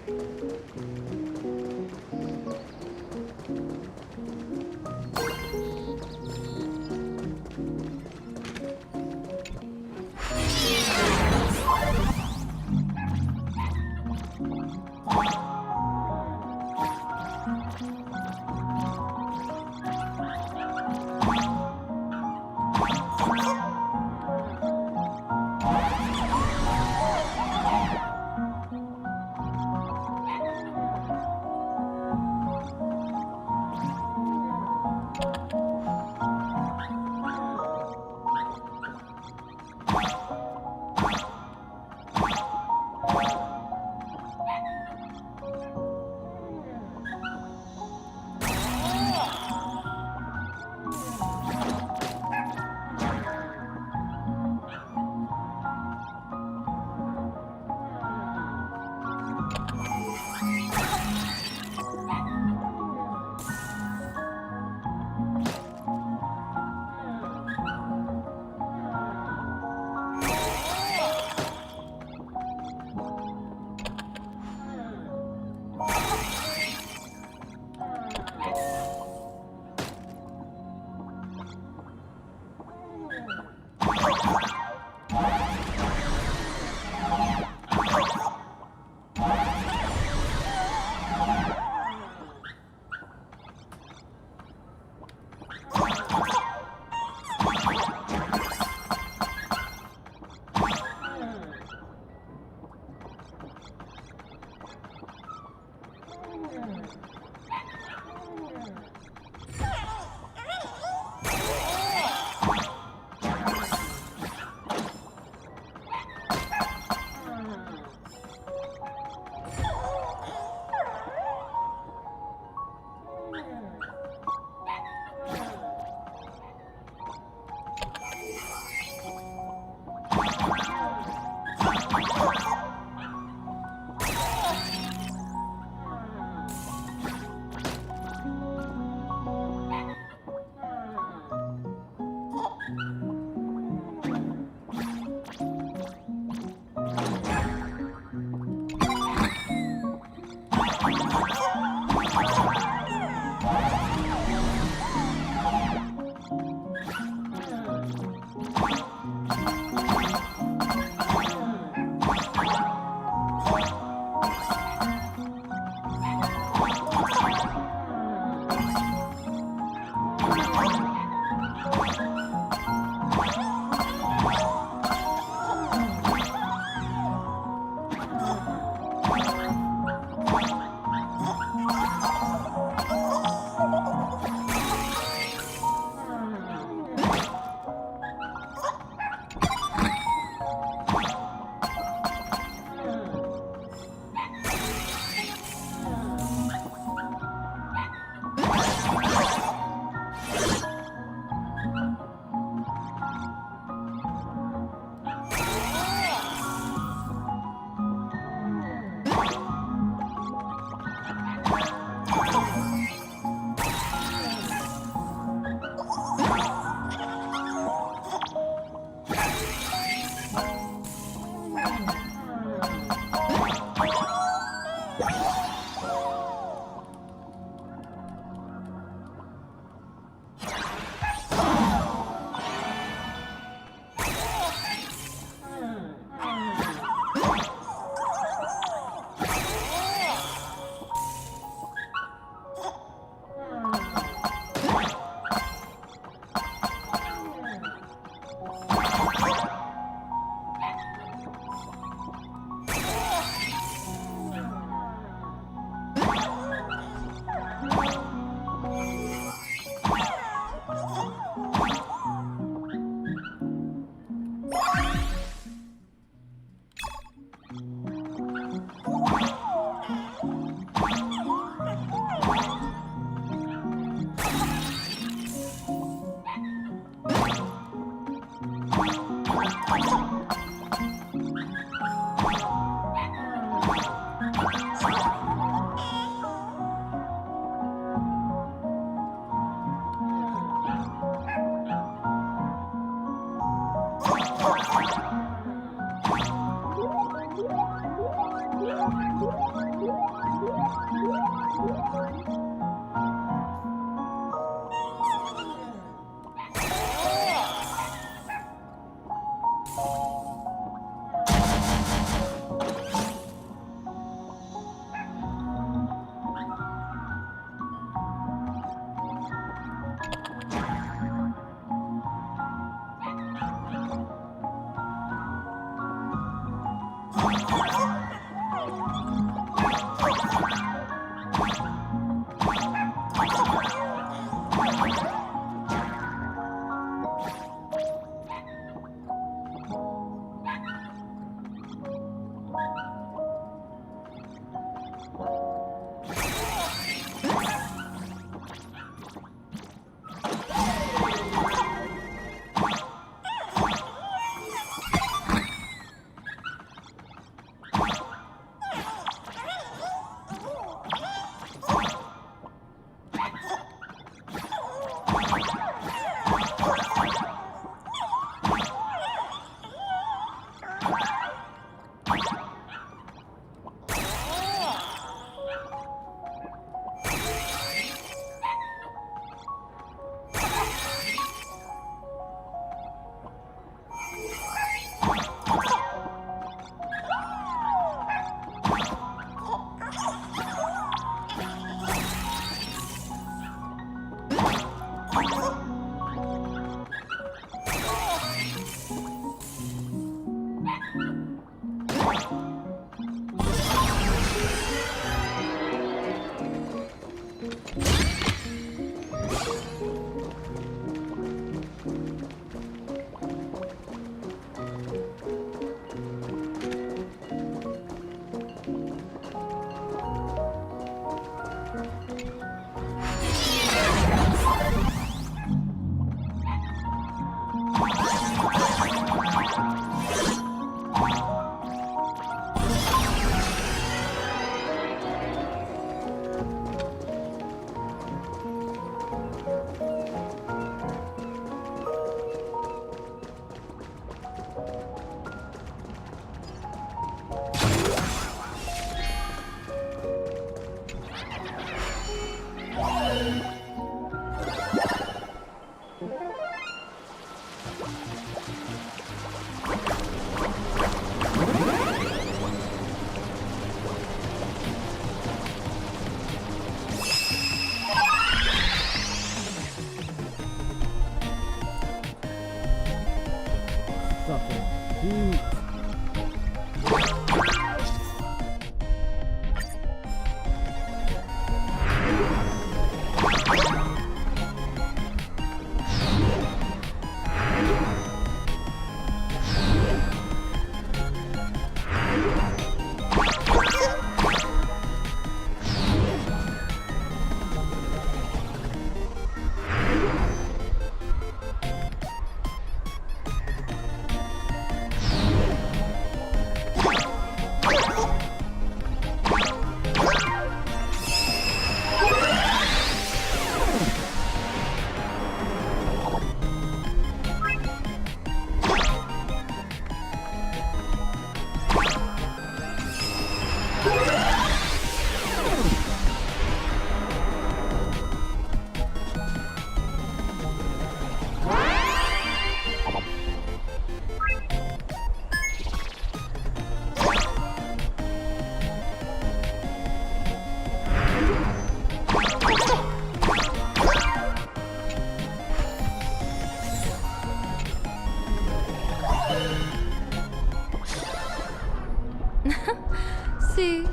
See,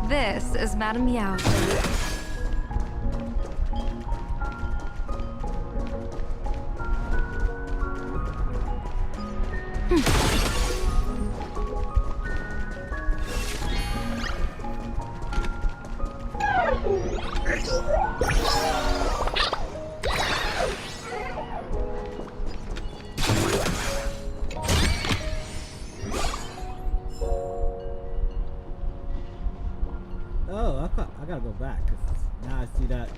this is Madame Meow.
Oh, I gotta go back, because now I see that.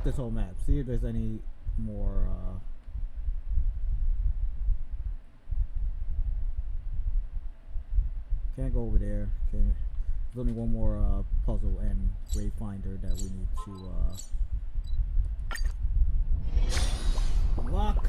this whole map. See if there's any more. Can't go over there. There's only one more puzzle and Wayfinder that we need to unlock.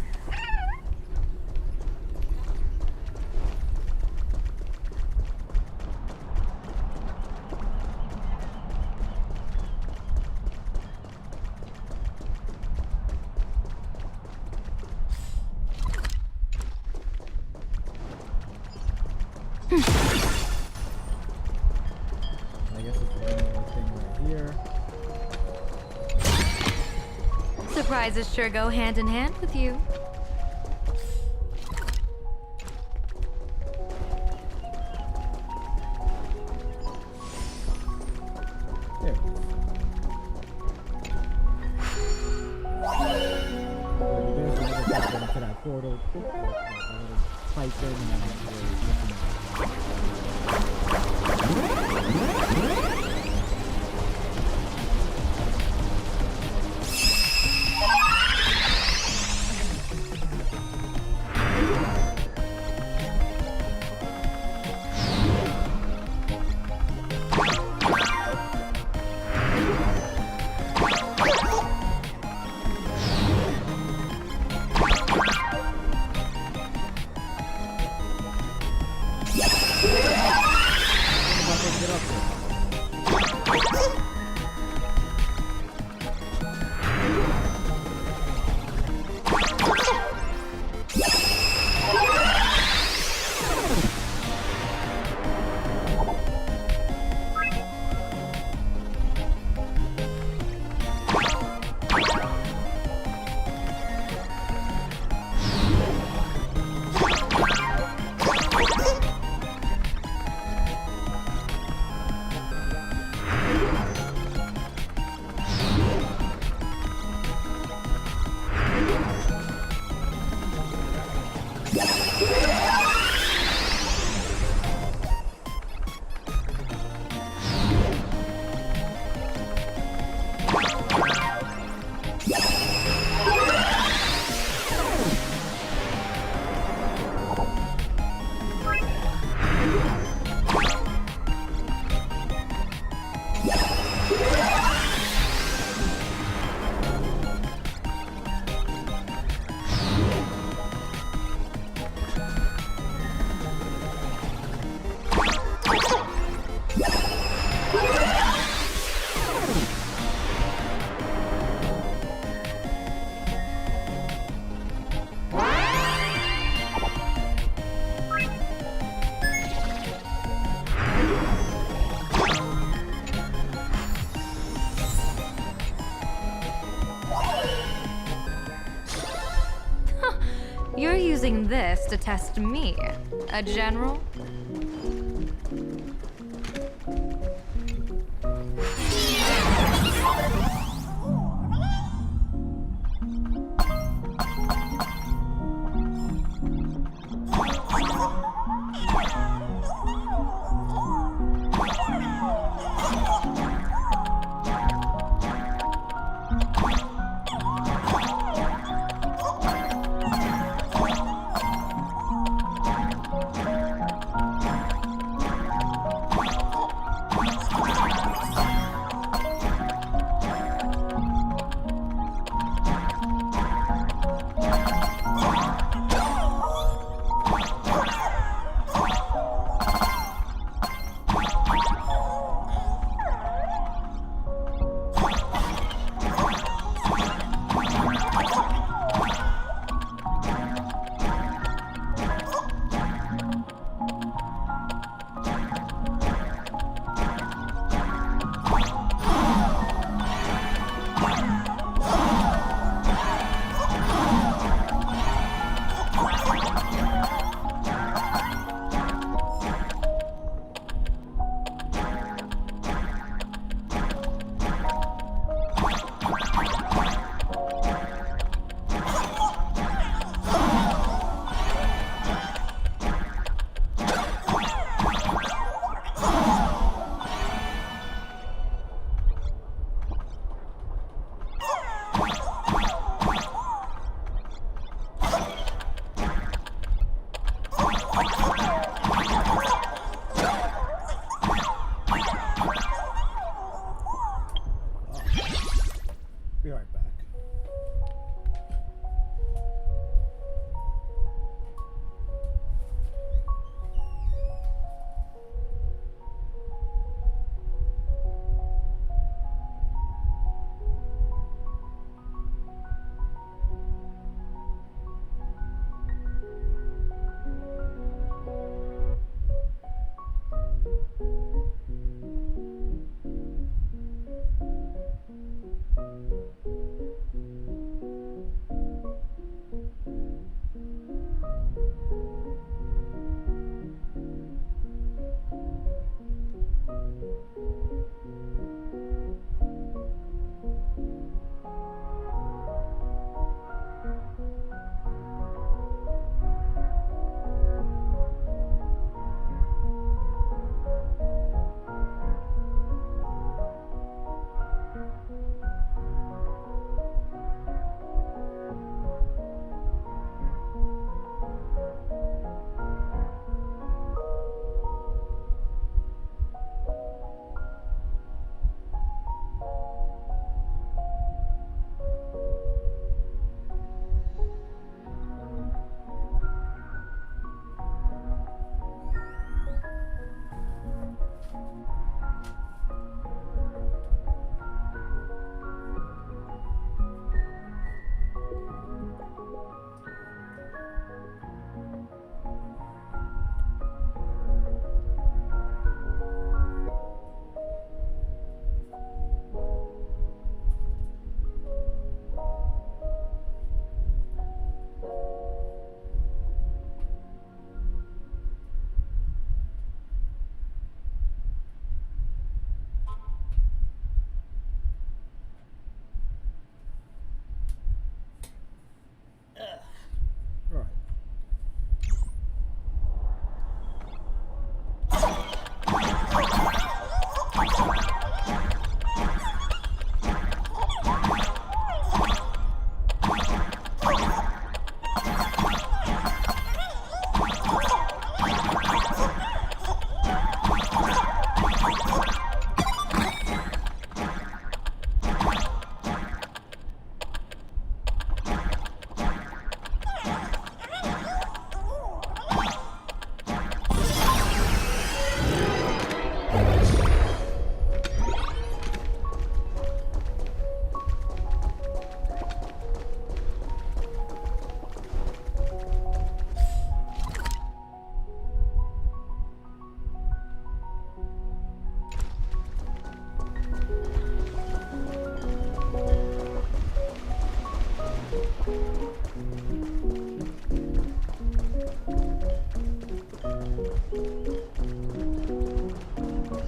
Surprises sure go hand in hand with you.
There. There's to that portal. Pipe thing and
You're using this to test me, a general?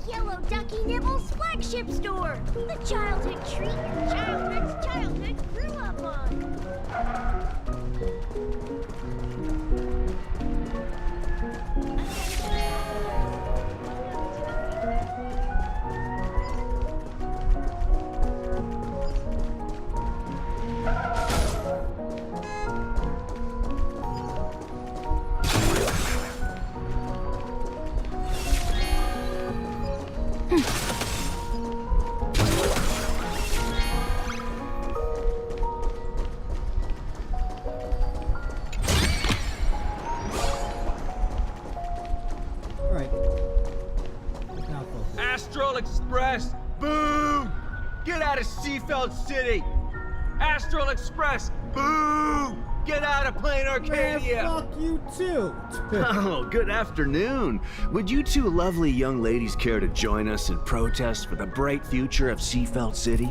Yellow Ducky Nibble's flagship store! The childhood treat your childhood grew up on!
Alright. Now focus.
Astral Express! Boo! Get out of Seafeld City! Astral Express! Boo! Get out of Plain Arcadia!
Man, fuck you too!
Oh, good afternoon. Would you two lovely young ladies care to join us in protest for the bright future of Seafeld City?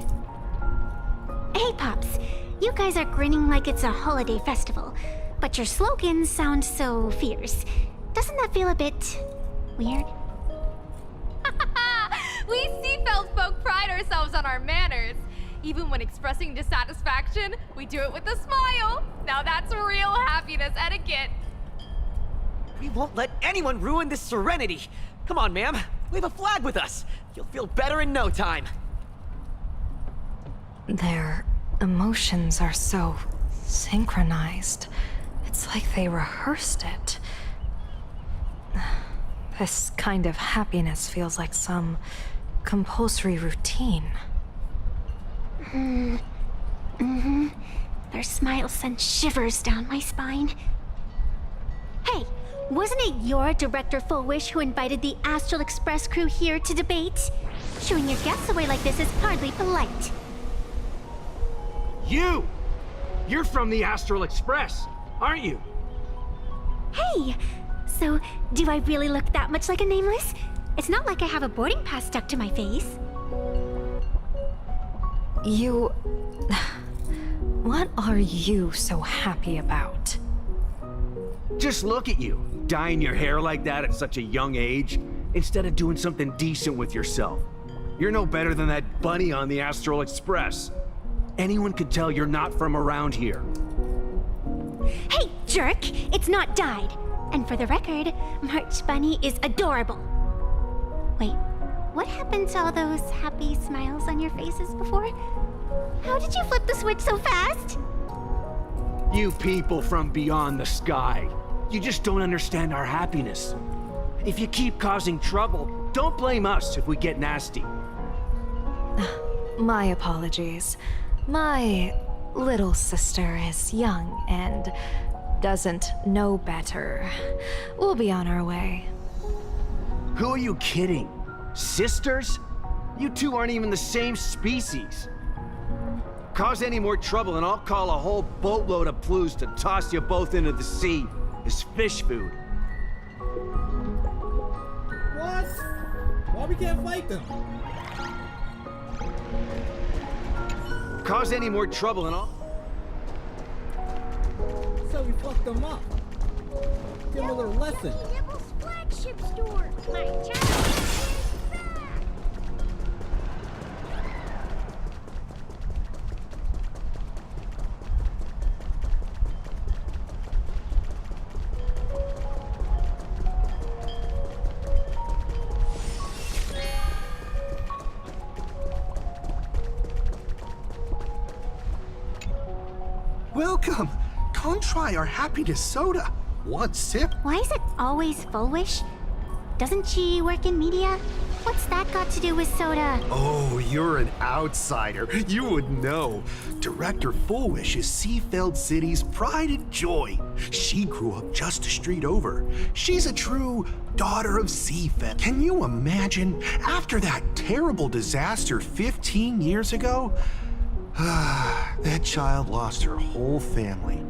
Hey, Pops. You guys are grinning like it's a holiday festival, but your slogans sound so fierce. Doesn't that feel a bit weird?
We Seafeld folk pride ourselves on our manners. Even when expressing dissatisfaction, we do it with a smile. Now that's real happiness etiquette.
We won't let anyone ruin this serenity. Come on, ma'am. We have a flag with us. You'll feel better in no time.
Their emotions are so synchronized. It's like they rehearsed it. This kind of happiness feels like some compulsory routine.
Mm-hmm. Their smile sent shivers down my spine. Hey, wasn't it your Director Fullwish who invited the Astral Express crew here to debate? Shooing your guests away like this is hardly polite.
You! You're from the Astral Express, aren't you?
Hey! So, do I really look that much like a nameless? It's not like I have a boarding pass stuck to my face.
You... What are you so happy about?
Just look at you, dyeing your hair like that at such a young age, instead of doing something decent with yourself. You're no better than that bunny on the Astral Express. Anyone could tell you're not from around here.
Hey, jerk! It's not dyed. And for the record, March Bunny is adorable. Wait, what happened to all those happy smiles on your faces before? How did you flip the switch so fast?
You people from beyond the sky. You just don't understand our happiness. If you keep causing trouble, don't blame us if we get nasty.
My apologies. My little sister is young and doesn't know better. We'll be on our way.
Who are you kidding? Sisters? You two aren't even the same species. Cause any more trouble and I'll call a whole boatload of Plues to toss you both into the sea as fish food.
What? Why we can't fight them?
Cause any more trouble and I'll...
So you fucked them up. Give them a little lesson.
Nibble's flagship store. My childhood is back.
Welcome! Come try our happiness soda. One sip.
Why is it always Fullwish? Doesn't she work in media? What's that got to do with soda?
Oh, you're an outsider. You wouldn't know. Director Fullwish is Seafeld City's pride and joy. She grew up just a street over. She's a true daughter of Seafeld. Can you imagine? After that terrible disaster 15 years ago, that child lost her whole family.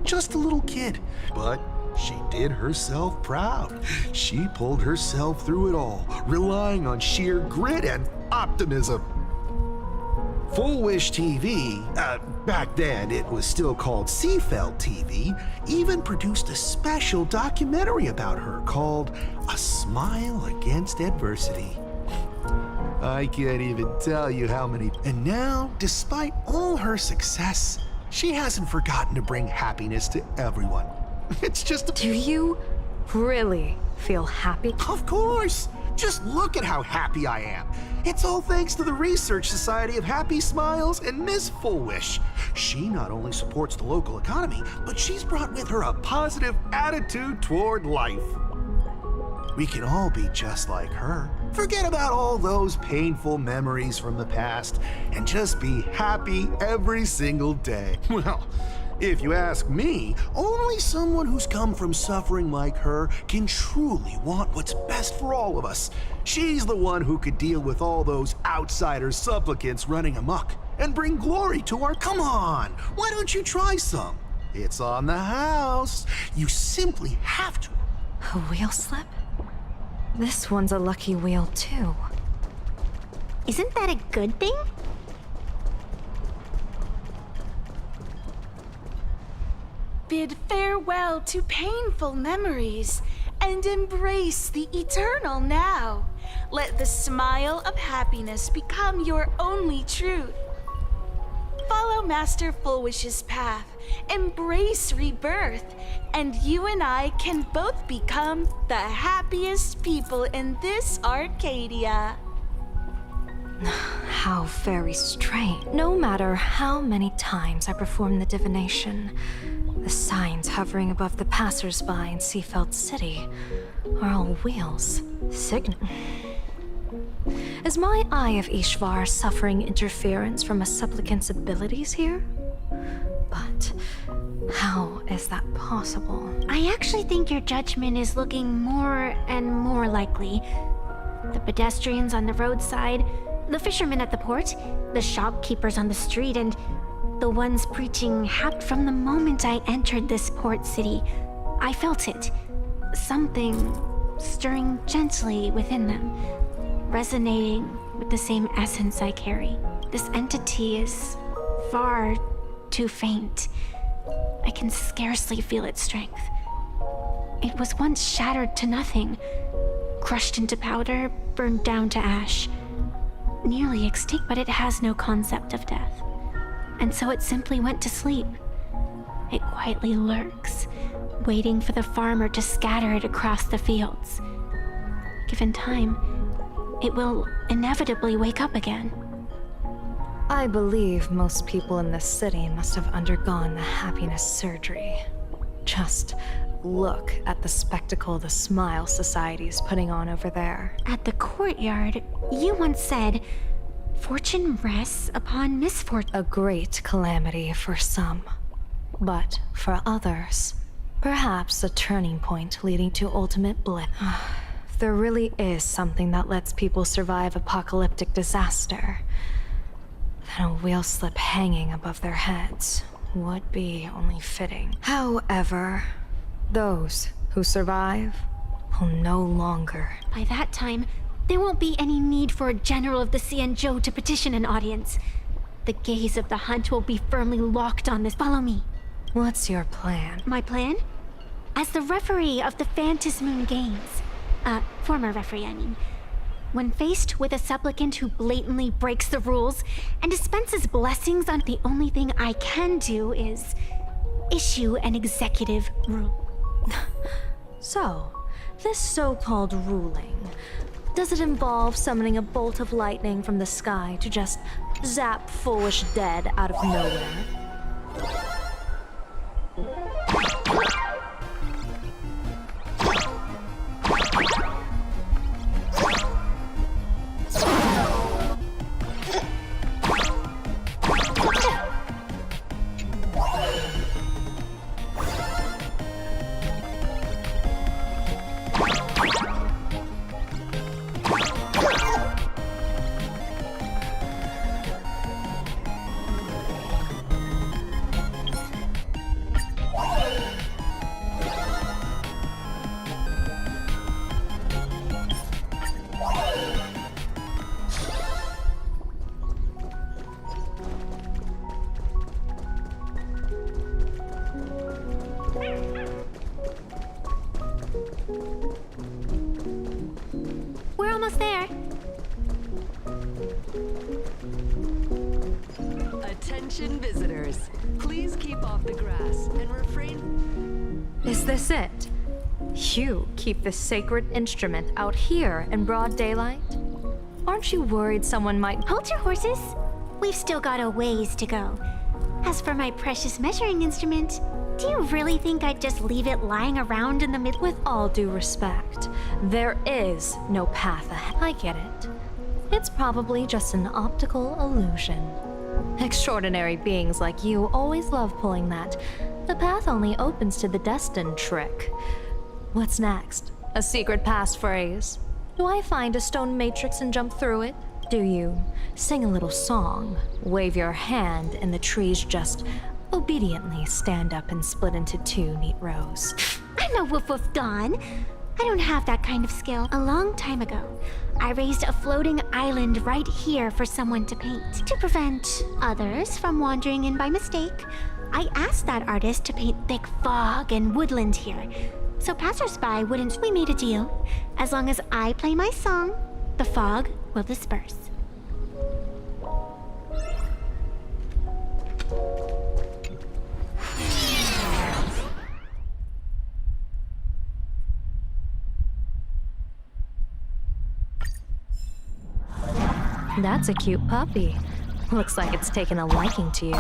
Just a little kid, but she did herself proud. She pulled herself through it all, relying on sheer grit and optimism. Full Wish TV, back then it was still called Seafeld TV, even produced a special documentary about her called A Smile Against Adversity. I can't even tell you how many. And now, despite all her success, she hasn't forgotten to bring happiness to everyone. It's just.
Do you really feel happy?
Of course! Just look at how happy I am. It's all thanks to the Research Society of Happy Smiles and Miss Fullwish. She not only supports the local economy, but she's brought with her a positive attitude toward life. We can all be just like her. Forget about all those painful memories from the past and just be happy every single day. Well, if you ask me, only someone who's come from suffering like her can truly want what's best for all of us. She's the one who could deal with all those outsider supplicants running amok and bring glory to our. Come on, why don't you try some? It's on the house. You simply have to.
A wheel slip? This one's a lucky wheel, too.
Isn't that a good thing?
Bid farewell to painful memories and embrace the eternal now. Let the smile of happiness become your only truth. Follow Master Fullwish's path, embrace rebirth, and you and I can both become the happiest people in this Arcadia.
How very strange. No matter how many times I perform the divination, the signs hovering above the passers-by in Seafeld City are all wheels. Is my Eye of Ishvar suffering interference from a supplicant's abilities here? But how is that possible?
I actually think your judgment is looking more and more likely. The pedestrians on the roadside, the fishermen at the port, the shopkeepers on the street, and the ones preaching happy. From the moment I entered this port city, I felt it. Something stirring gently within them, resonating with the same essence I carry. This entity is far too faint. I can scarcely feel its strength. It was once shattered to nothing, crushed into powder, burned down to ash. Nearly extinct, but it has no concept of death. And so it simply went to sleep. It quietly lurks, waiting for the farmer to scatter it across the fields. Given time, it will inevitably wake up again.
I believe most people in this city must have undergone the happiness surgery. Just look at the spectacle the Smile Society is putting on over there.
At the courtyard, you once said, "Fortune rests upon misfortune."
A great calamity for some, but for others, perhaps a turning point leading to ultimate bliss. If there really is something that lets people survive apocalyptic disaster, then a wheel slip hanging above their heads would be only fitting. However, those who survive will no longer.
By that time, there won't be any need for a general of the Cianzhou to petition an audience. The gaze of the hunt will be firmly locked on this. Follow me.
What's your plan?
My plan? As the referee of the Phantasmoon Games, former referee, I mean, when faced with a supplicant who blatantly breaks the rules and dispenses blessings on, the only thing I can do is issue an executive rule.
So, this so-called ruling, does it involve summoning a bolt of lightning from the sky to just zap Foolish dead out of nowhere?
almost there.
Attention visitors. Please keep off the grass and refrain.
Is this it? You keep this sacred instrument out here in broad daylight? Aren't you worried someone might—
Hold your horses. We've still got a ways to go. As for my precious measuring instrument, do you really think I'd just leave it lying around in the mid—
With all due respect, there is no path ahead. I get it. It's probably just an optical illusion. Extraordinary beings like you always love pulling that. The path only opens to the destined trick. What's next? A secret passphrase? Do I find a stone matrix and jump through it? Do you sing a little song, wave your hand, and the trees just obediently stand up and split into two neat rows?
I'm no woof woof Dawn. I don't have that kind of skill. A long time ago, I raised a floating island right here for someone to paint. To prevent others from wandering in by mistake, I asked that artist to paint thick fog and woodland here, so passersby wouldn't— We made a deal. As long as I play my song, the fog will disperse.
That's a cute puppy. Looks like it's taken a liking to you.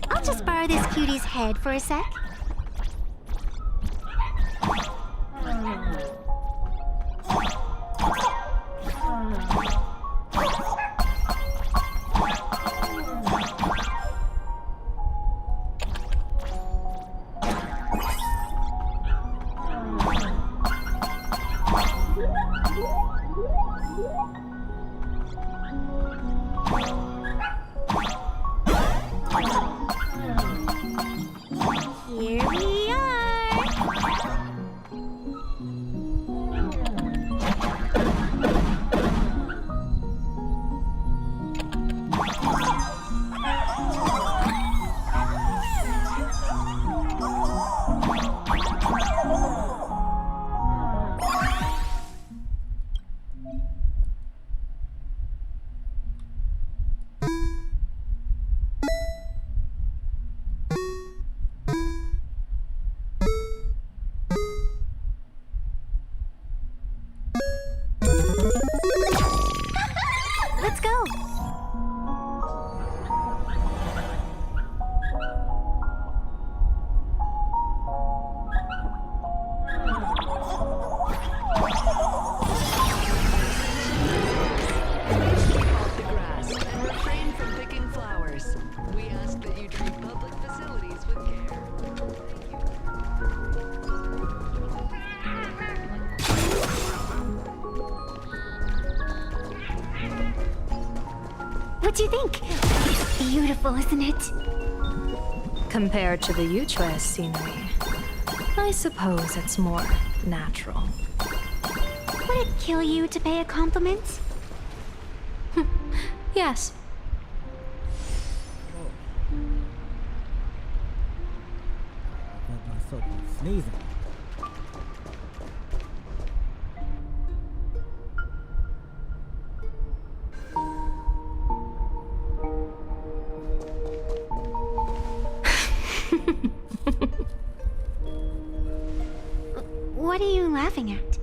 I'll just borrow this cutie's head for a sec. Here we are. Let's go.
Off the grass and refrain from picking flowers. We ask that you treat public facilities with care.
What do you think? It's beautiful, isn't it?
Compared to the Utrecht scenery, I suppose it's more natural.
Would it kill you to pay a compliment?
Yes.
I felt myself sneezing.
What are you laughing at?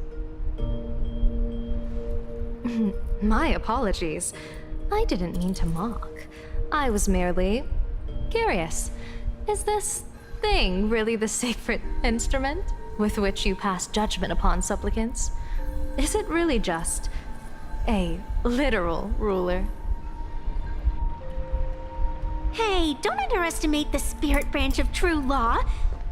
My apologies. I didn't mean to mock. I was merely curious. Is this thing really the sacred instrument with which you pass judgment upon supplicants? Is it really just a literal ruler?
Hey, don't underestimate the spirit branch of true law.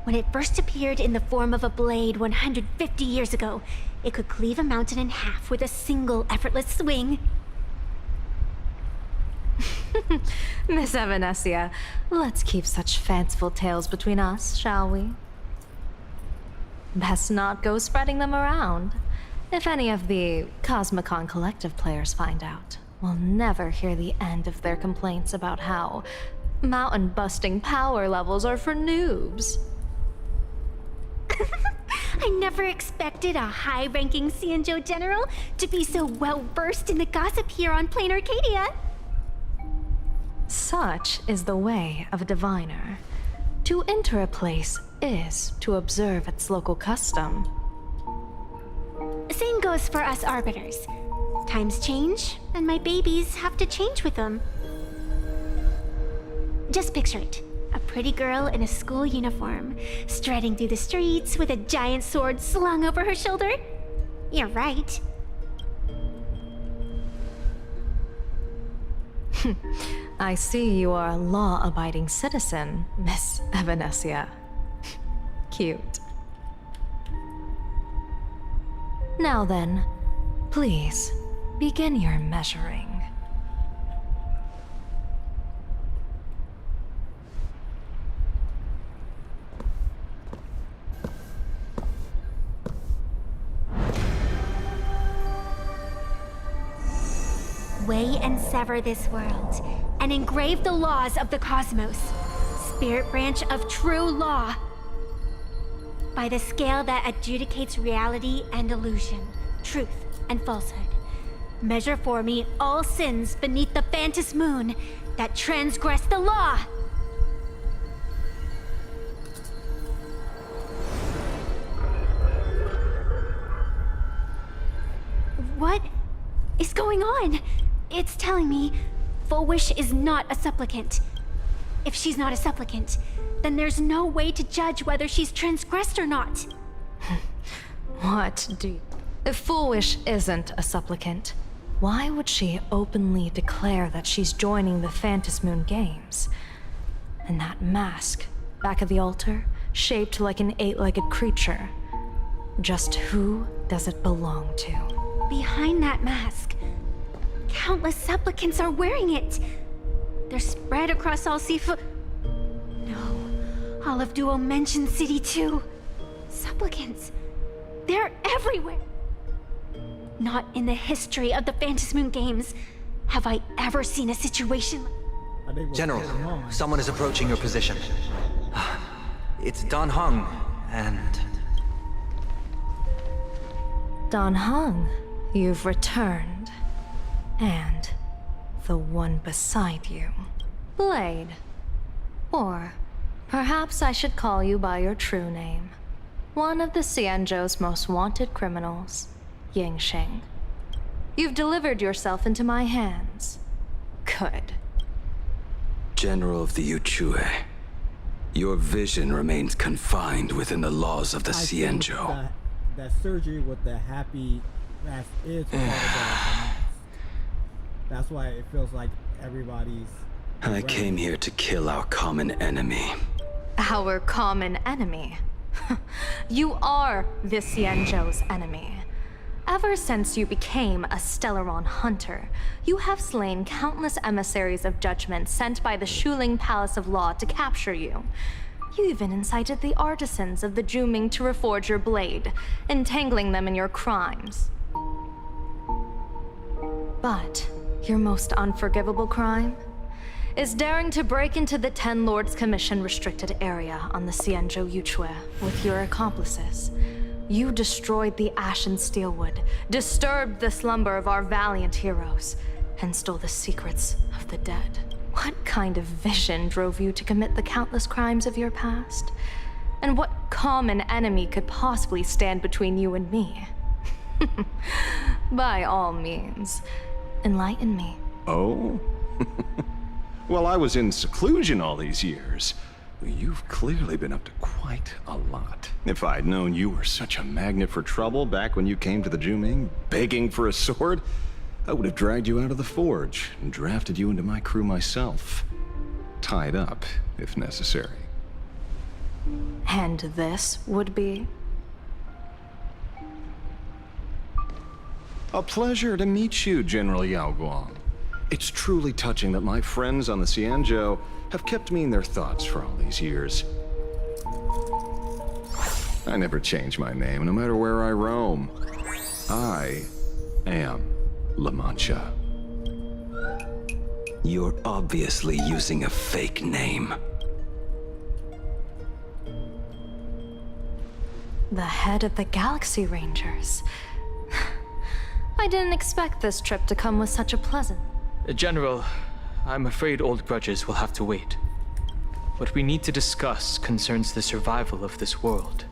When it first appeared in the form of a blade 150 years ago, it could cleave a mountain in half with a single effortless swing.
Miss Evanescia, let's keep such fanciful tales between us, shall we? Best not go spreading them around. If any of the Cosmicon Collective players find out, we'll never hear the end of their complaints about how Mountain-busting power levels are for noobs.
I never expected a high-ranking Cianjo general to be so well-versed in the gossip here on Plain Arcadia.
Such is the way of a diviner. To enter a place is to observe its local custom.
Same goes for us arbiters. Times change, and my babies have to change with them. Just picture it. A pretty girl in a school uniform, striding through the streets with a giant sword slung over her shoulder. You're right.
I see you are a law-abiding citizen, Miss Evanesia. Cute. Now then, please, begin your measuring.
Weigh and sever this world, and engrave the laws of the cosmos. Spirit branch of true law. By the scale that adjudicates reality and illusion, truth and falsehood. Measure for me all sins beneath the Phantom Moon that transgress the law. What is going on? It's telling me Full Wish is not a supplicant. If she's not a supplicant, then there's no way to judge whether she's transgressed or not.
What do you... If Full Wish isn't a supplicant, why would she openly declare that she's joining the Phantom Moon Games? And that mask, back of the altar, shaped like an 8-legged creature. Just who does it belong to?
Behind that mask, countless supplicants are wearing it. They're spread across all Sifu... No, all of Duo mentioned City too. Supplicants. They're everywhere. Not in the history of the Phantom Moon Games have I ever seen a situation...
General, someone is approaching your position. It's Dan Heng, and...
Dan Heng, you've returned. And the one beside you, Blade. Or perhaps I should call you by your true name. One of the Cianjo's most wanted criminals, Yingxing. You've delivered yourself into my hands. Good.
General of the Yuchue, your vision remains confined within the laws of the Cianjo.
That surgery with the happy mask is part of the mask. That's why it feels like everybody's...
I came here to kill our common enemy.
Our common enemy? You are the Cianjo's enemy. Ever since you became a Stellaron hunter, you have slain countless emissaries of judgment sent by the Shuling Palace of Law to capture you. You even incited the artisans of the Juming to reforge your blade, entangling them in your crimes. But your most unforgivable crime is daring to break into the Ten Lords Commission restricted area on the Cianjo Yuchue with your accomplices. You destroyed the Ashen Steelwood, disturbed the slumber of our valiant heroes, and stole the secrets of the dead. What kind of vision drove you to commit the countless crimes of your past? And what common enemy could possibly stand between you and me? By all means, enlighten me.
Oh? Well, I was in seclusion all these years. You've clearly been up to quite a lot. If I'd known you were such a magnet for trouble back when you came to the Juming, begging for a sword, I would have dragged you out of the forge and drafted you into my crew myself. Tied up, if necessary.
And this would be?
A pleasure to meet you, General Yao Guang. It's truly touching that my friends on the Cianjo have kept me in their thoughts for all these years. I never change my name, no matter where I roam. I am La Mancha.
You're obviously using a fake name.
The head of the Galaxy Rangers. I didn't expect this trip to come with such a pleasant.
General, I'm afraid old grudges will have to wait. What we need to discuss concerns the survival of this world,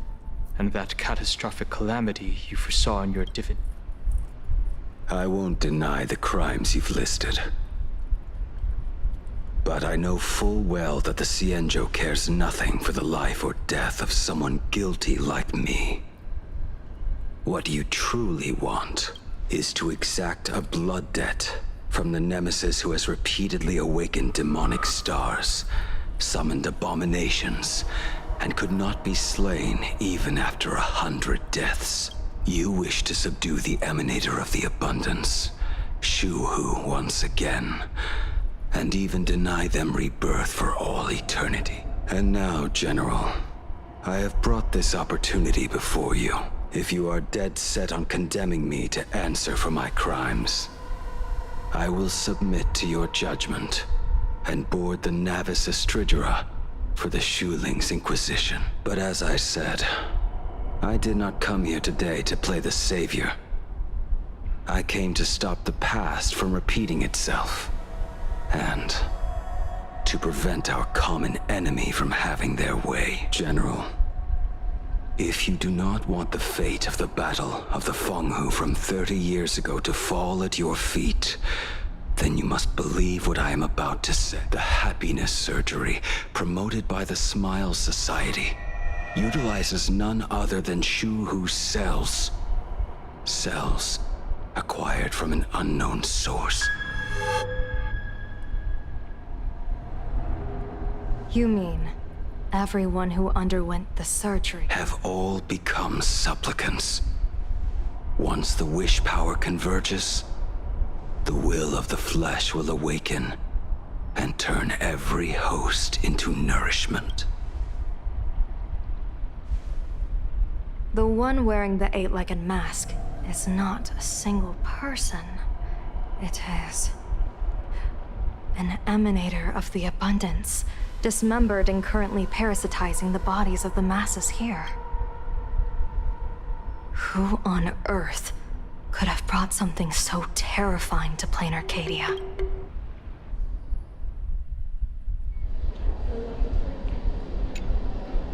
and that catastrophic calamity you foresaw in your divinity.
I won't deny the crimes you've listed. But I know full well that the Cienjo cares nothing for the life or death of someone guilty like me. What you truly want is to exact a blood debt from the nemesis who has repeatedly awakened demonic stars, summoned abominations, and could not be slain even after 100 deaths. You wish to subdue the emanator of the abundance, Shu-Hu, once again, and even deny them rebirth for all eternity. And now, General, I have brought this opportunity before you. If you are dead set on condemning me to answer for my crimes, I will submit to your judgment and board the Navis Astridura for the Shuling's Inquisition. But as I said, I did not come here today to play the savior. I came to stop the past from repeating itself, and to prevent our common enemy from having their way. General, if you do not want the fate of the Battle of the Fenghu from 30 years ago to fall at your feet, then you must believe what I am about to say. The happiness surgery, promoted by the Smile Society, utilizes none other than Shu-Hu's cells. Cells acquired from an unknown source.
You mean everyone who underwent the surgery
have all become supplicants. Once the wish power converges, the will of the flesh will awaken and turn every host into nourishment.
The one wearing the eight-legged mask is not a single person. It is an emanator of the abundance, dismembered and currently parasitizing the bodies of the masses here. Who on earth could have brought something so terrifying to plain Arcadia?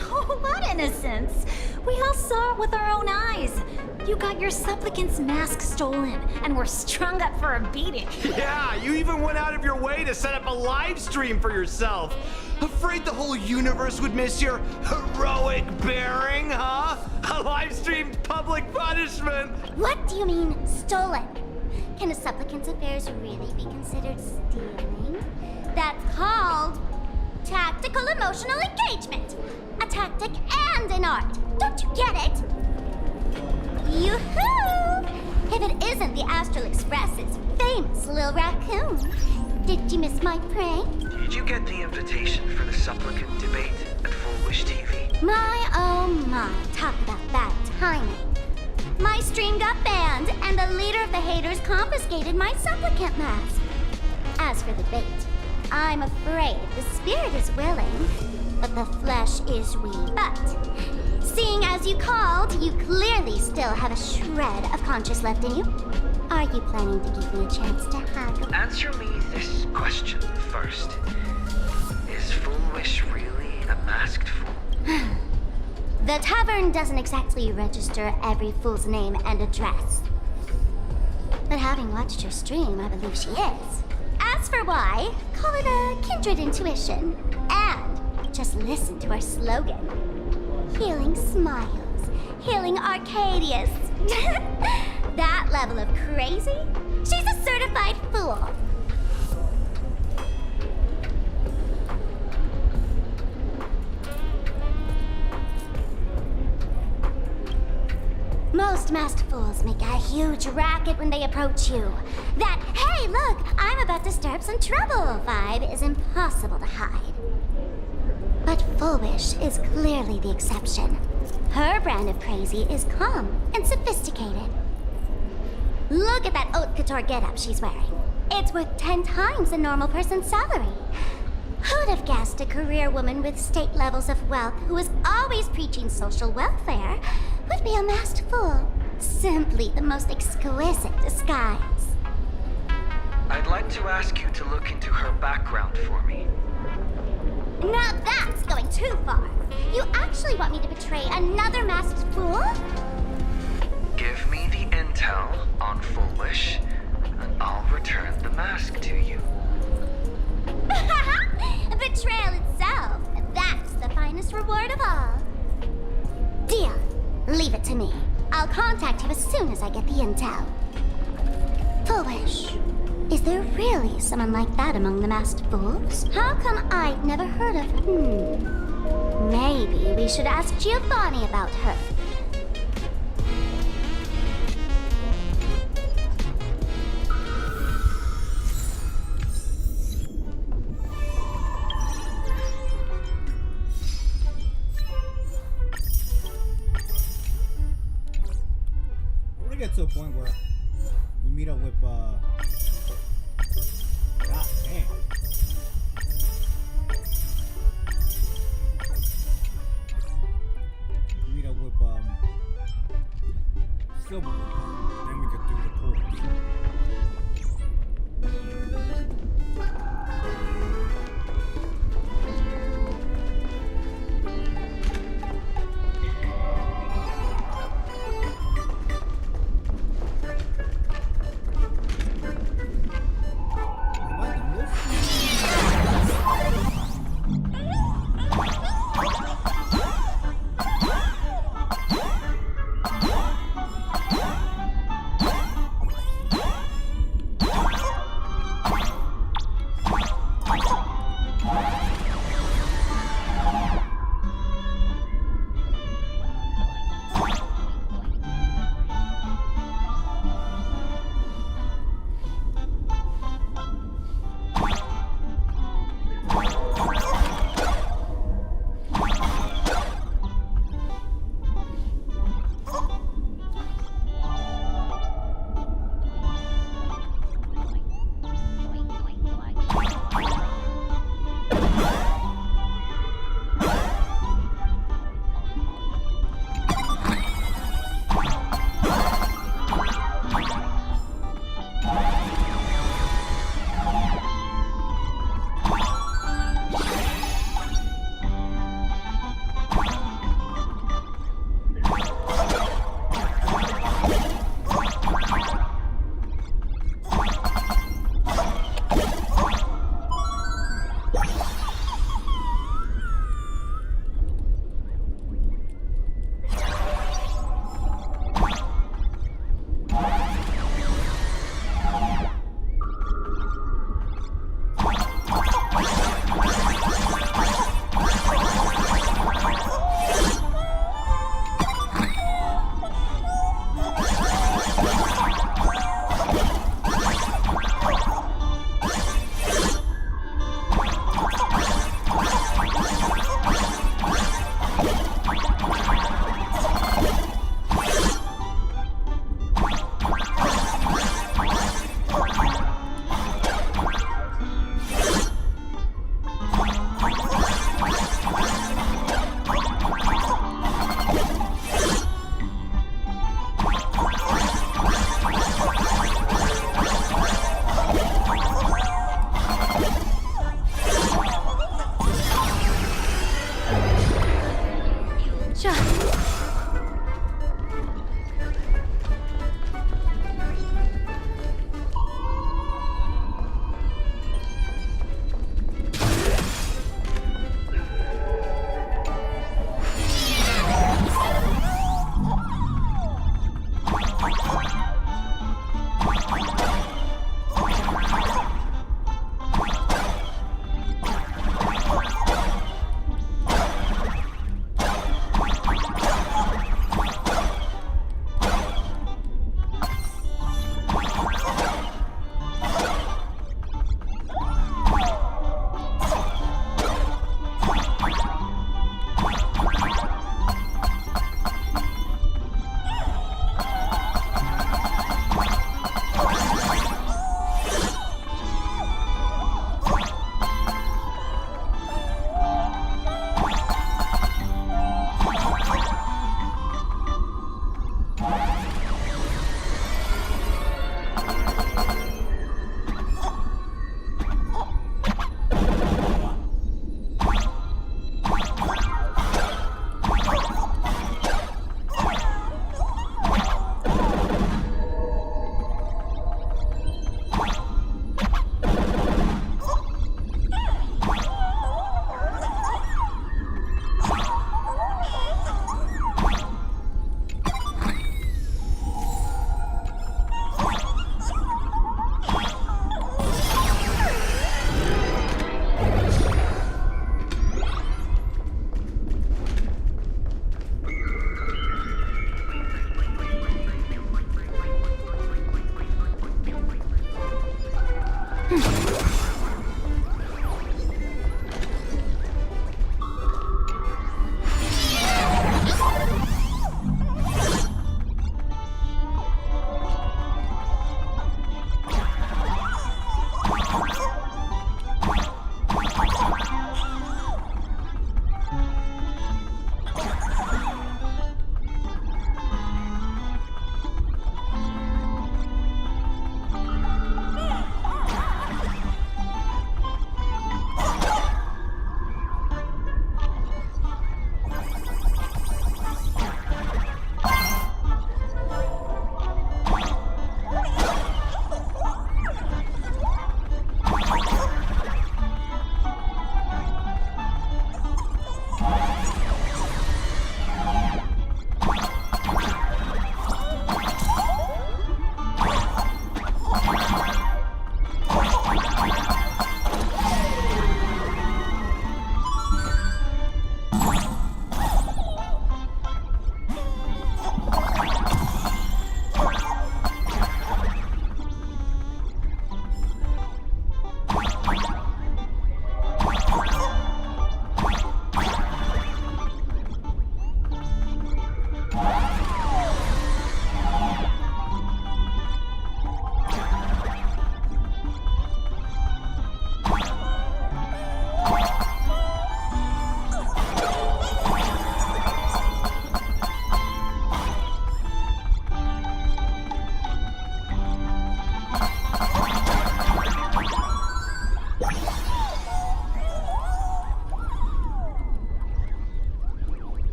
Oh, what innocence! We all saw it with our own eyes. You got your supplicant's mask stolen, and were strung up for a beating.
Yeah, you even went out of your way to set up a live stream for yourself. Afraid the whole universe would miss your heroic bearing, huh? A live-streamed public punishment!
What do you mean, stolen? Can a supplicant's affairs really be considered stealing? That's called tactical emotional engagement. A tactic and an art. Don't you get it? Yoo-hoo! If it isn't the Astral Express's famous little raccoon. Did you miss my prank?
Did you get the invitation for the supplicant debate at Full Wish TV?
My, oh my, talk about bad timing. My stream got banned, and the leader of the haters confiscated my supplicant mask. As for the debate, I'm afraid the spirit is willing, but the flesh is weak. But, seeing as you called, you clearly still have a shred of conscience left in you. Are you planning to give me a chance to haggle?
Answer me this question first. Is Full Wish really a masked fool?
The tavern doesn't exactly register every fool's name and address. But having watched her stream, I believe she is. As for why, call it a kindred intuition. And just listen to our slogan. Healing smiles. Healing Arcadius. That level of crazy? She's a certified fool. Most masked fools make a huge racket when they approach you. That, hey, look, I'm about to stir up some trouble vibe is impossible to hide. But Full Wish is clearly the exception. Her brand of crazy is calm and sophisticated. Look at that haute couture getup she's wearing. It's worth 10 times a normal person's salary. Who'd have guessed a career woman with state levels of wealth who was always preaching social welfare would be a masked fool? Simply the most exquisite disguise.
I'd like to ask you to look into her background for me.
Now that's going too far. You actually want me to betray another masked fool?
Give me the intel on Foolish, and I'll return the mask to you.
Betrayal itself. That's the finest reward of all. Deal. Leave it to me. I'll contact you as soon as I get the intel. Foolish. Is there really someone like that among the masked fools? How come I've never heard of her? Maybe we should ask Giovanni about her.
We're gonna get to a point where we meet up with God damn. We meet up with Silver. Then we could do the chorus.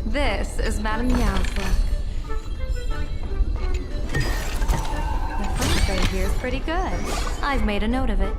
This is Madame Meow's look. The front tray here's pretty good. I've made a note of it.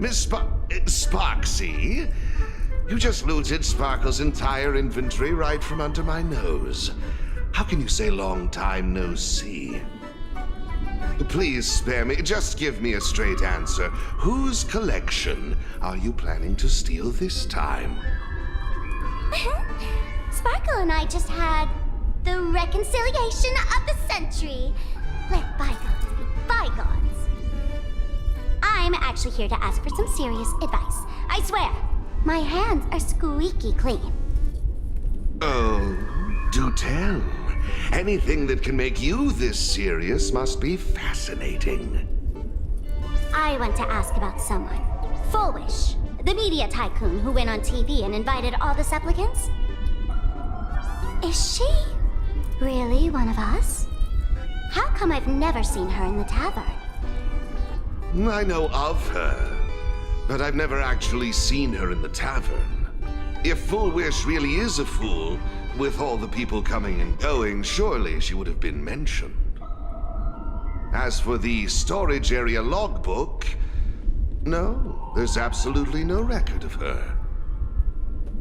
Miss Sparksy? You just looted Sparkle's entire inventory right from under my nose. How can you say long time no see? Please spare me. Just give me a straight answer. Whose collection are you planning to steal this time?
Sparkle and I just had the reconciliation of the century. Let bygones be bygones. I'm actually here to ask for some serious advice. I swear, my hands are squeaky clean.
Oh, do tell. Anything that can make you this serious must be fascinating.
I want to ask about someone. Foolish, the media tycoon who went on TV and invited all the supplicants. Is she really one of us? How come I've never seen her in the tavern?
I know of her, but I've never actually seen her in the tavern. If Full Wish really is a fool, with all the people coming and going, surely she would have been mentioned. As for the storage area logbook, no, there's absolutely no record of her.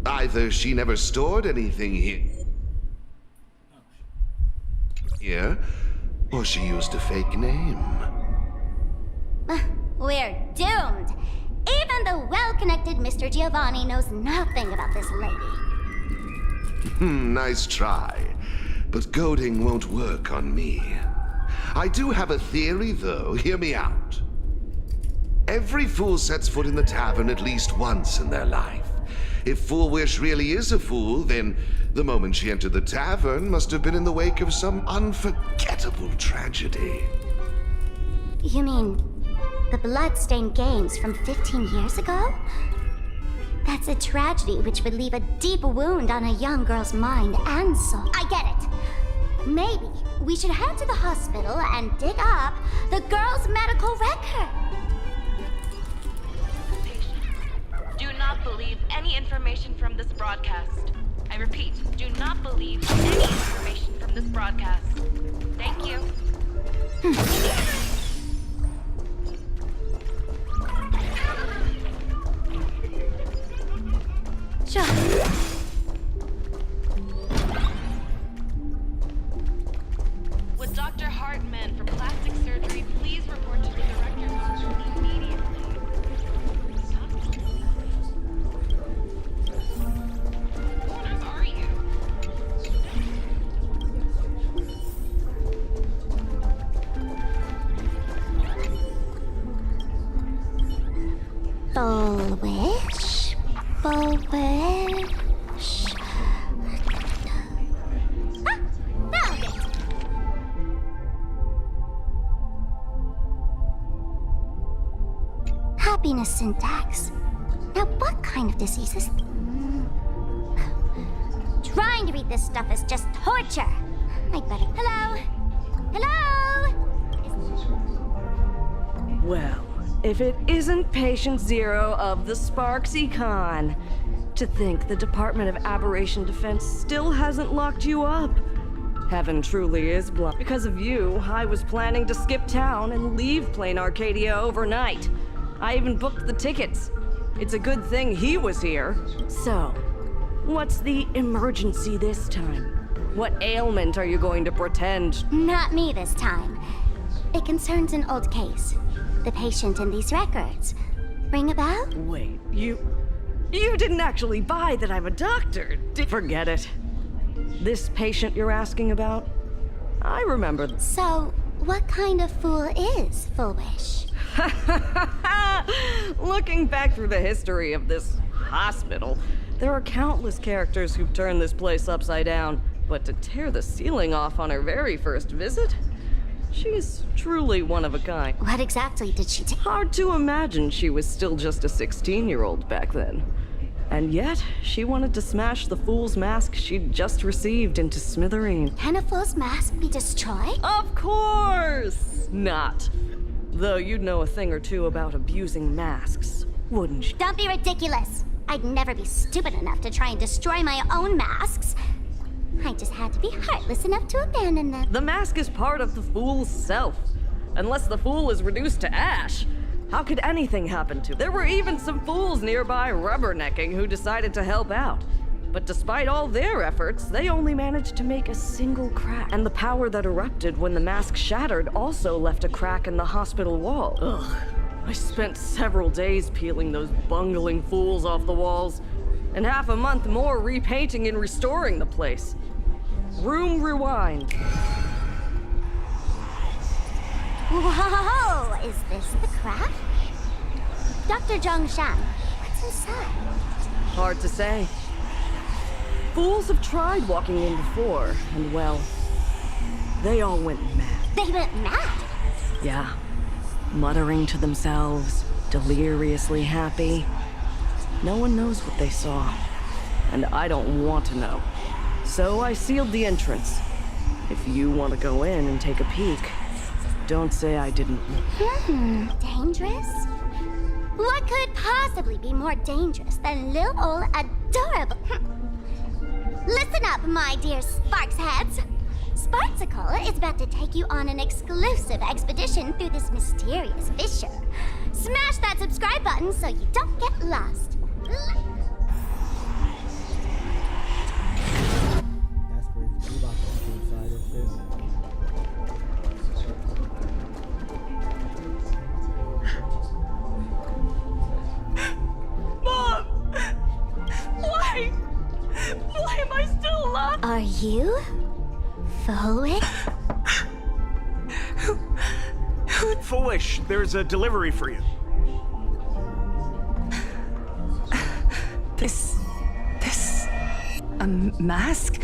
Either she never stored anything here, or she used a fake name.
We're doomed. Even the well-connected Mr. Giovanni knows nothing about this lady.
Nice try. But goading won't work on me. I do have a theory, though. Hear me out. Every fool sets foot in the tavern at least once in their life. If Full Wish really is a fool, then the moment she entered the tavern must have been in the wake of some unforgettable tragedy.
You mean the blood-stained games from 15 years ago? That's a tragedy which would leave a deep wound on a young girl's mind and soul. I get it. Maybe we should head to the hospital and dig up the girl's medical record.
Do not believe any information from this broadcast. I repeat, do not believe any information from this broadcast. Thank you.
Sure.
Would Dr. Hartman from plastic surgery please report to the director's office immediately? What on earth are you?
Full Wish? Full Wish? Ah! Found it! Happiness syntax. Now what kind of disease is... Trying to read this stuff is just torture. I'd better... Hello? Hello?
Well, if it isn't Patient Zero of the Sparksy Con. To think the Department of Aberration Defense still hasn't locked you up. Heaven truly is blind. Because of you, I was planning to skip town and leave Plain Arcadia overnight. I even booked the tickets. It's a good thing he was here. So, what's the emergency this time? What ailment are you going to pretend?
Not me this time. It concerns an old case. The patient in these records. Ring a bell?
Wait, you didn't actually buy that I'm a doctor. Forget it. This patient you're asking about? I remember.
So, what kind of fool is Full Wish?
Looking back through the history of this hospital, there are countless characters who've turned this place upside down. But to tear the ceiling off on her very first visit? She's truly one of a kind.
What exactly did she do?
Hard to imagine she was still just a 16-year-old back then. And yet, she wanted to smash the fool's mask she'd just received into smithereens.
Can a fool's mask be destroyed?
Of course not. Though you'd know a thing or two about abusing masks, wouldn't you?
Don't be ridiculous. I'd never be stupid enough to try and destroy my own masks. I just had to be heartless enough to abandon them.
The mask is part of the fool's self. Unless the fool is reduced to ash, How could anything happen to them? There were even some fools nearby rubbernecking who decided to help out. But despite all their efforts, they only managed to make a single crack. And the power that erupted when the mask shattered also left a crack in the hospital wall. Ugh. I spent several days peeling those bungling fools off the walls, and half a month more repainting and restoring the place. Room rewind.
Whoa! Is this the craft? Dr. Zhongshan, what's inside?
Hard to say. Fools have tried walking in before, and well, they all went mad.
They went mad?
Yeah. Muttering to themselves, deliriously happy. No one knows what they saw, and I don't want to know. So I sealed the entrance. If you want to go in and take a peek, don't say I didn't.
Dangerous? What could possibly be more dangerous than little old adorable... Listen up, my dear Sparks heads. Sparksicle is about to take you on an exclusive expedition through this mysterious fissure. Smash that subscribe button so you don't get lost.
That's crazy. We about to enter inside of this.
Mom! Why? Why am I still alive?
Are you? Foolish?
Foolish, there's a delivery for you.
This... a mask?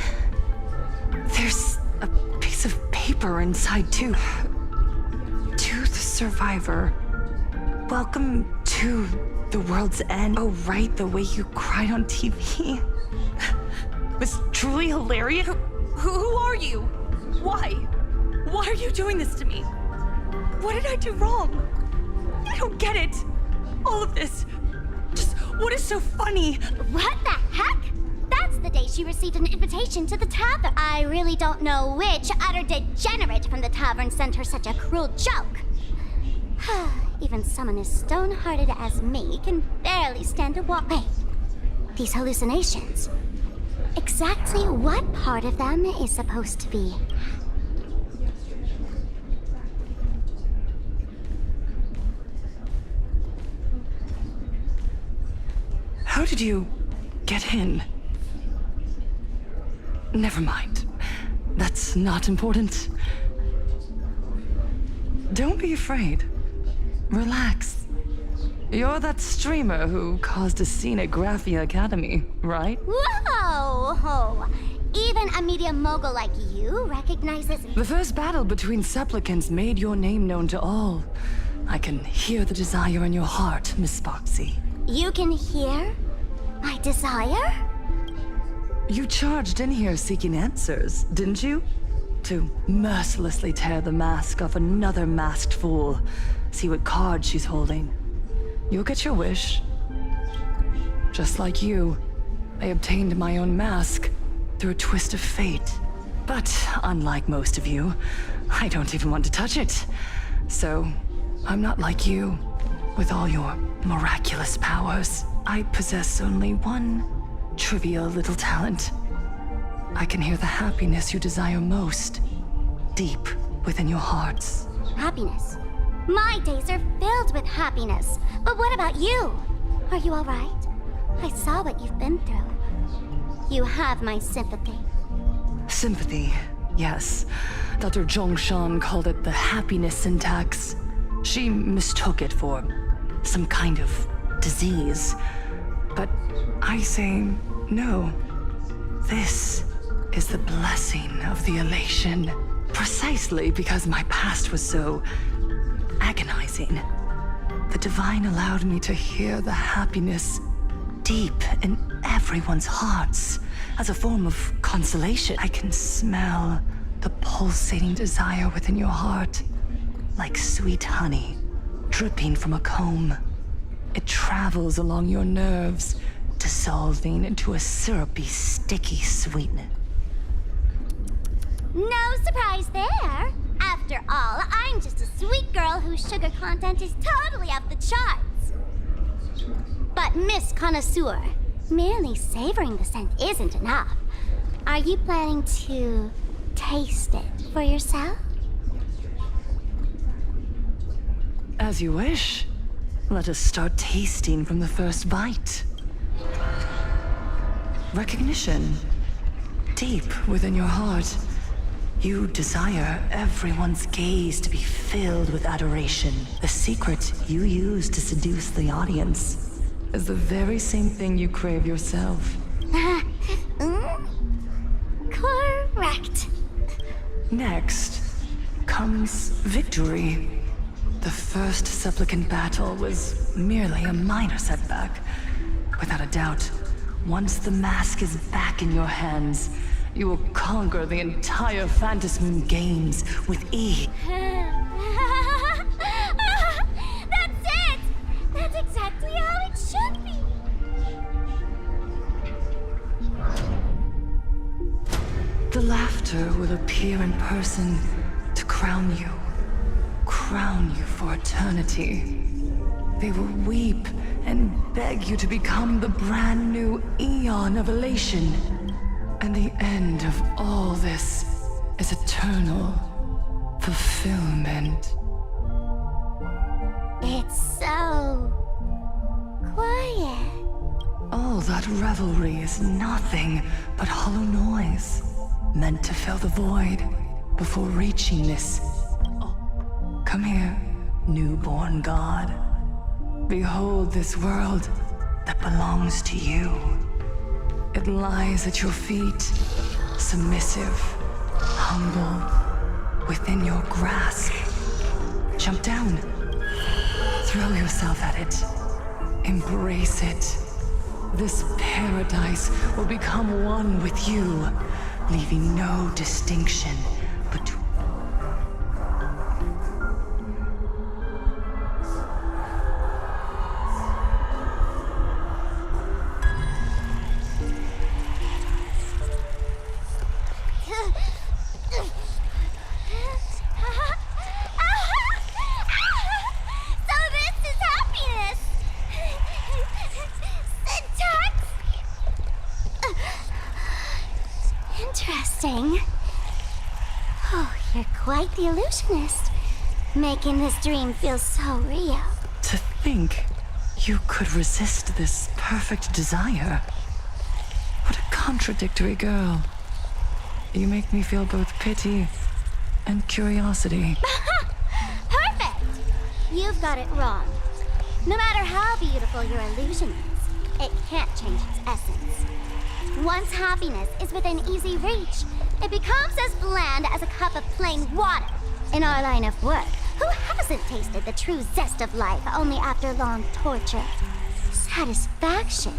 There's a piece of paper inside, too. To the survivor. Welcome to the world's end. Oh, right, the way you cried on TV. Was truly hilarious. Who are you? Why? Why are you doing this to me? What did I do wrong? I don't get it. All of this. Just what is so funny?
What the heck? That's the day she received an invitation to the tavern. I really don't know which utter degenerate from the tavern sent her such a cruel joke. Even someone as stone-hearted as me can barely stand to walk. Wait, these hallucinations. Exactly what part of them is supposed to be?
How did you get in? Never mind. That's not important. Don't be afraid. Relax. You're that streamer who caused a scene at Graphia Academy, right?
Whoa! Even a media mogul like you recognizes...
The first battle between supplicants made your name known to all. I can hear the desire in your heart, Miss Sparksy.
You can hear my desire?
You charged in here seeking answers, didn't you? To mercilessly tear the mask off another masked fool. See what card she's holding. You'll get your wish. Just like you, I obtained my own mask through a twist of fate. But unlike most of you, I don't even want to touch it. So, I'm not like you, with all your miraculous powers. I possess only one trivial little talent. I can hear the happiness you desire most, deep within your hearts.
Happiness? My days are filled with happiness. But what about you? Are you all right? I saw what you've been through. You have my sympathy.
Sympathy, yes. Dr. Zhongshan called it the happiness syntax. She mistook it for some kind of disease. But I say no. This is the blessing of the elation. Precisely because my past was so agonizing. The Divine allowed me to hear the happiness deep in everyone's hearts as a form of consolation. I can smell the pulsating desire within your heart, like sweet honey dripping from a comb. It travels along your nerves, dissolving into a syrupy, sticky sweetness.
No surprise there. After
After all, I'm just a sweet girl whose sugar content is totally off the charts. But Miss Connoisseur, merely savoring the scent isn't enough. Are you planning to taste it for yourself?
As you wish. Let us start tasting from the first bite. Recognition. Deep within your heart, you desire everyone's gaze to be filled with adoration. The secret you use to seduce the audience is the very same thing you crave yourself.
Correct.
Next comes victory. The first supplicant battle was merely a minor setback. Without a doubt, once the mask is back in your hands, you will conquer the entire Phantasmoon Games with ease.
That's it! That's exactly how it should be!
The laughter will appear in person to crown you for eternity. They will weep and beg you to become the brand new Eon of elation. And the end of all this is eternal fulfillment.
It's so quiet.
All that revelry is nothing but hollow noise, meant to fill the void before reaching this. Come here, newborn god. Behold this world that belongs to you. It lies at your feet, submissive, humble, within your grasp. Jump down. Throw yourself at it. Embrace it. This paradise will become one with you, leaving no distinction between.
Interesting. Oh, you're quite the illusionist, making this dream feel so real.
To think you could resist this perfect desire. What a contradictory girl. You make me feel both pity and curiosity.
Perfect! You've got it wrong. No matter how beautiful your illusion is, it can't change its essence. Once happiness is within easy reach, it becomes as bland as a cup of plain water. In our line of work, who hasn't tasted the true zest of life only after long torture? Satisfaction.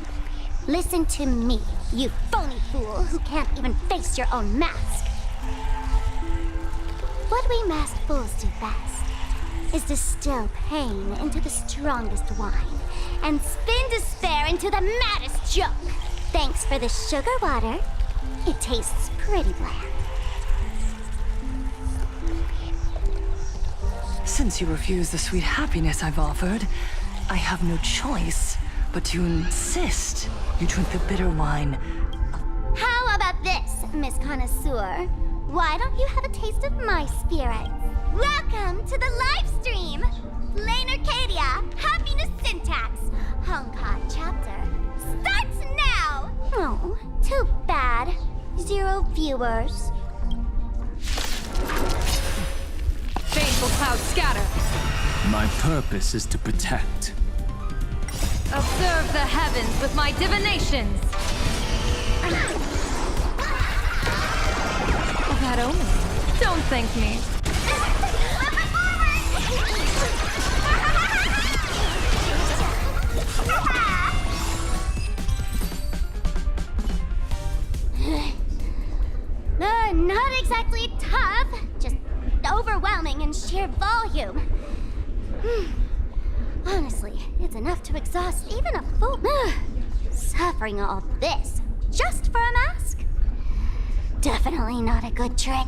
Listen to me, you phony fool who can't even face your own mask. What we masked fools do best is distill pain into the strongest wine and spin despair into the maddest joke. Thanks for the sugar water. It tastes pretty bland.
Since you refuse the sweet happiness I've offered, I have no choice but to insist you drink the bitter wine.
How about this, Miss Connoisseur? Why don't you have a taste of my spirit? Welcome to the Livestream! Lane Arcadia, Happiness Syntax, Honkai chapter, starts now! Oh, too bad. 0 viewers.
Baneful clouds scatter.
My purpose is to protect.
Observe the heavens with my divinations. That omen. Don't thank me.
Not exactly tough, just overwhelming in sheer volume. Honestly, it's enough to exhaust even a fool. Suffering all this just for a mask? Definitely not a good trick.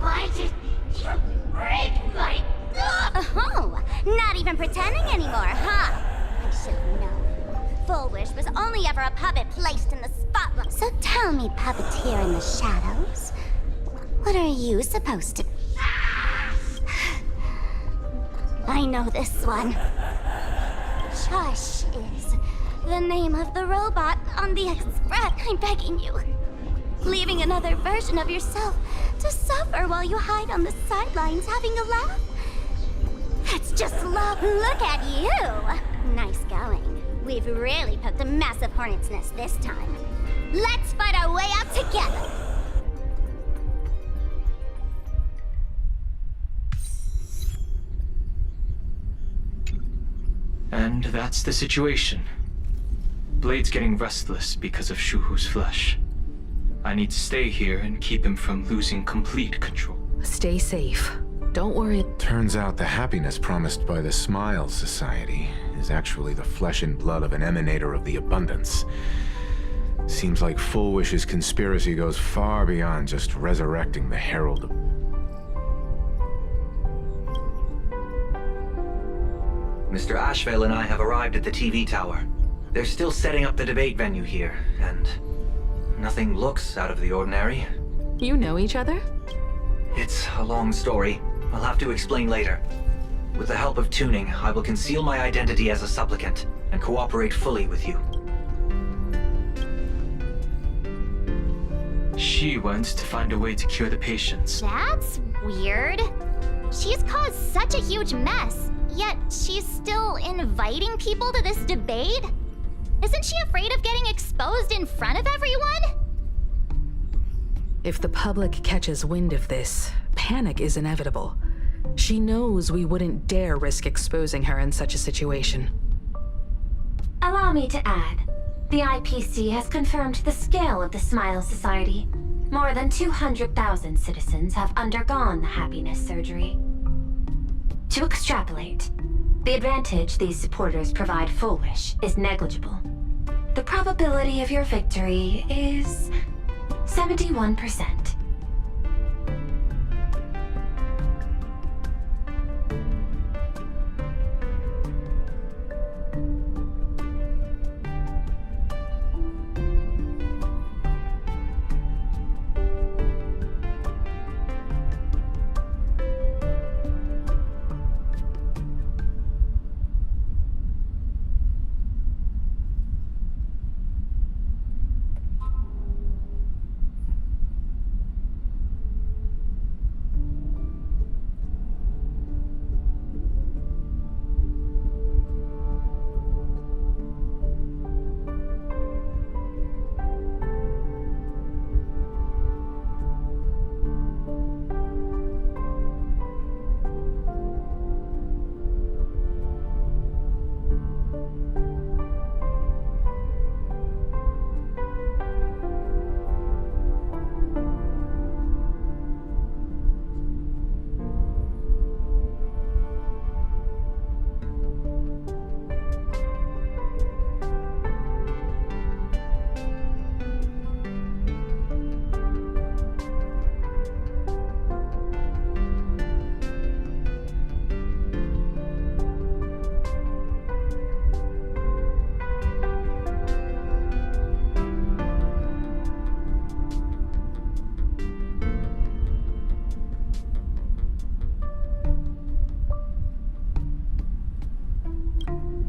Why did you break my... Oh, not even pretending anymore, huh? I should have known. Full Wish was only ever a puppet placed in the spotlight. So tell me, puppeteer in the shadows, what are you supposed to... I know this one. Shush is the name of the robot on the express. I'm begging you. Leaving another version of yourself to suffer while you hide on the sidelines having a laugh. That's just love. Look at you. Nice going. We've really poked a massive hornet's nest this time. Let's fight our way out together.
And that's the situation. Blade's getting restless because of Shuhu's flesh. I need to stay here and keep him from losing complete control.
Stay safe. Don't worry.
Turns out the happiness promised by the Smile Society is actually the flesh and blood of an emanator of the abundance. Seems like Full Wish's conspiracy goes far beyond just resurrecting the Herald of...
Mr. Ashvale and I have arrived at the TV tower. They're still setting up the debate venue here, and nothing looks out of the ordinary.
You know each other?
It's a long story. I'll have to explain later. With the help of tuning, I will conceal my identity as a supplicant and cooperate fully with you.
She wants to find a way to cure the patients.
That's weird. She's caused such a huge mess, yet she's still inviting people to this debate? Isn't she afraid of getting exposed in front of everyone?
If the public catches wind of this, panic is inevitable. She knows we wouldn't dare risk exposing her in such a situation.
Allow me to add, the IPC has confirmed the scale of the Smile Society. More than 200,000 citizens have undergone the happiness surgery. To extrapolate, the advantage these supporters provide Full Wish is negligible. The probability of your victory is 71%.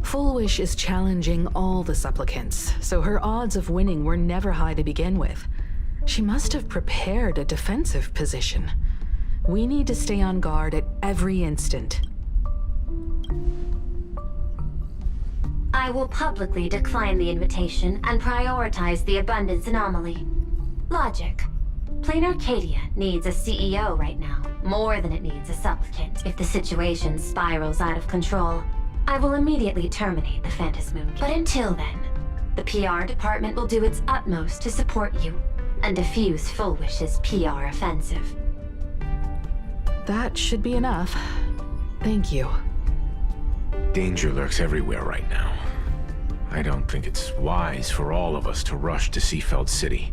Full Wish is challenging all the supplicants, so her odds of winning were never high to begin with. She must have prepared a defensive position. We need to stay on guard at every instant.
I will publicly decline the invitation and prioritize the abundance anomaly. Logic. Plain Arcadia needs a CEO right now, more than it needs a supplicant. If the situation spirals out of control, I will immediately terminate the Phantasmoon. But until then, the PR department will do its utmost to support you and defuse Full Wish's PR offensive.
That should be enough. Thank you.
Danger lurks everywhere right now. I don't think it's wise for all of us to rush to Seafeld City.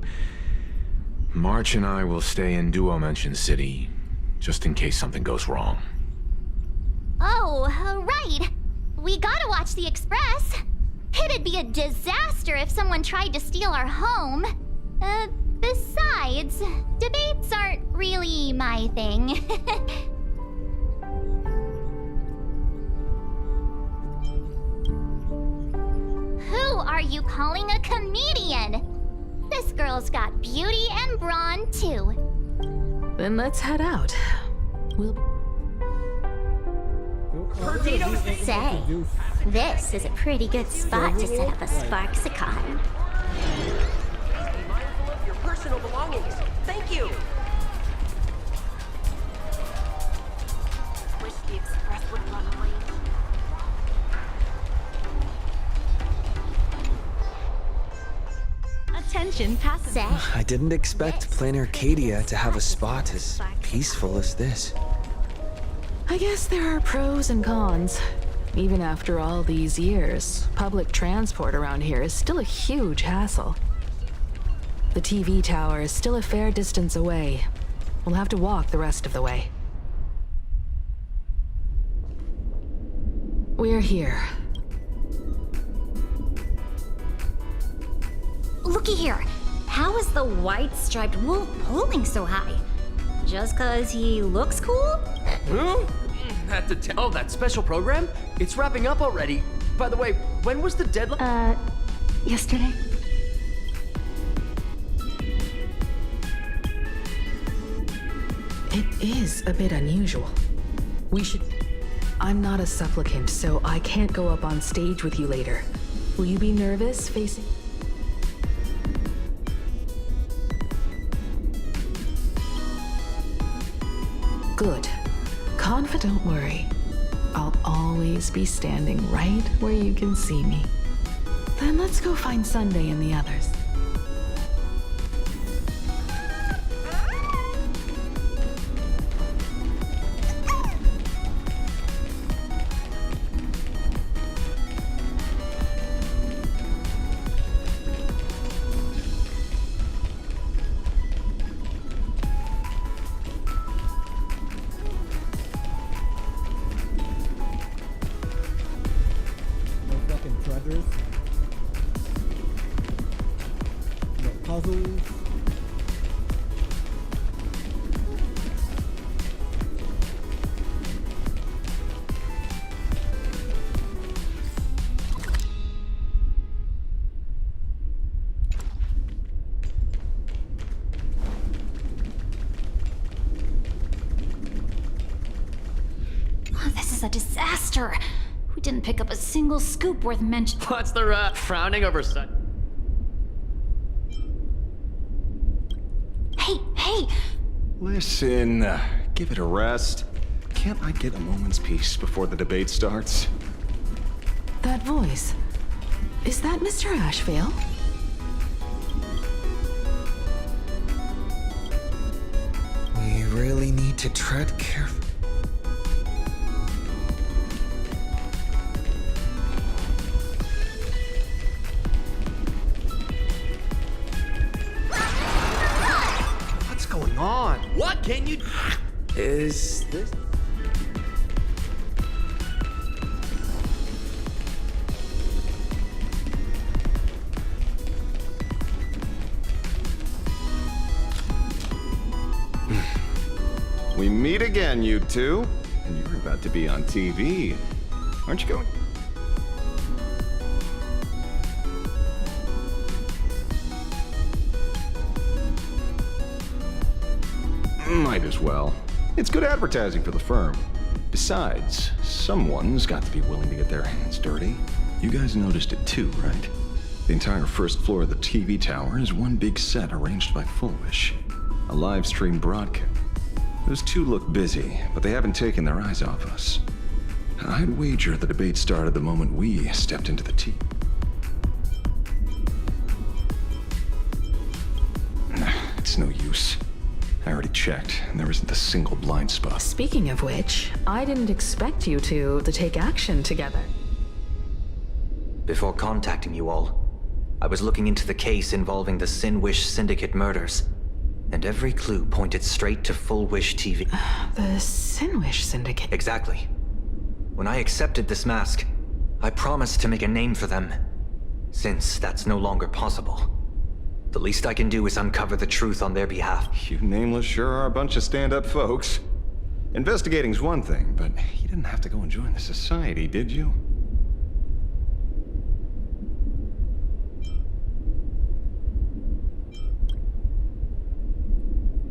March and I will stay in Duo Mansion City, just in case something goes wrong.
Oh, right. We gotta watch the Express. It'd be a disaster if someone tried to steal our home. Besides, debates aren't really my thing. Who are you calling a comedian? This girl's got beauty and brawn, too.
Then let's head out. We'll...
Say, this is a pretty good spot to set up a Sparksicon.
Be mindful of your personal belongings. Thank you. Wish the Express would run late.
Attention, passengers.
I didn't expect Plain Arcadia to have a spot as peaceful as this.
I guess there are pros and cons. Even after all these years, public transport around here is still a huge hassle. The TV tower is still a fair distance away. We'll have to walk the rest of the way. We're here.
Looky here. How is the white striped wolf pulling so high? Just 'cause he looks cool?
Had to tell that special program? It's wrapping up already. By the way, when was the deadline?
Yesterday.
It is a bit unusual. We should... I'm not a supplicant, so I can't go up on stage with you later. Will you be nervous facing... Good. Confident, don't worry. I'll always be standing right where you can see me. Then let's go find Sunday and the others.
Puzzles.
This is a disaster. We didn't pick up a single scoop worth mentioning.
What's the frowning over such?
Hey!
Listen, give it a rest. Can't I get a moment's peace before the debate starts?
That voice. Is that Mr. Ashvale?
We really need to tread carefully.
What's going on? What can you...
Is this...
We meet again, you two. And you're about to be on TV. Aren't you going? Might as well. It's good advertising for the firm. Besides, someone's got to be willing to get their hands dirty. You guys noticed it too, right? The entire first floor of the TV tower is one big set arranged by Foolish. A live stream broadcast. Those two look busy, but they haven't taken their eyes off us. I'd wager the debate started the moment we stepped into the TV. It's no use. I already checked, and there isn't a single blind spot.
Speaking of which, I didn't expect you to take action together.
Before contacting you all, I was looking into the case involving the Sinwish Syndicate murders. And every clue pointed straight to Full Wish TV.
The Sinwish Syndicate.
Exactly. When I accepted this mask, I promised to make a name for them. Since that's no longer possible, the least I can do is uncover the truth on their behalf.
You nameless sure are a bunch of stand-up folks. Investigating's one thing, but you didn't have to go and join the society, did you?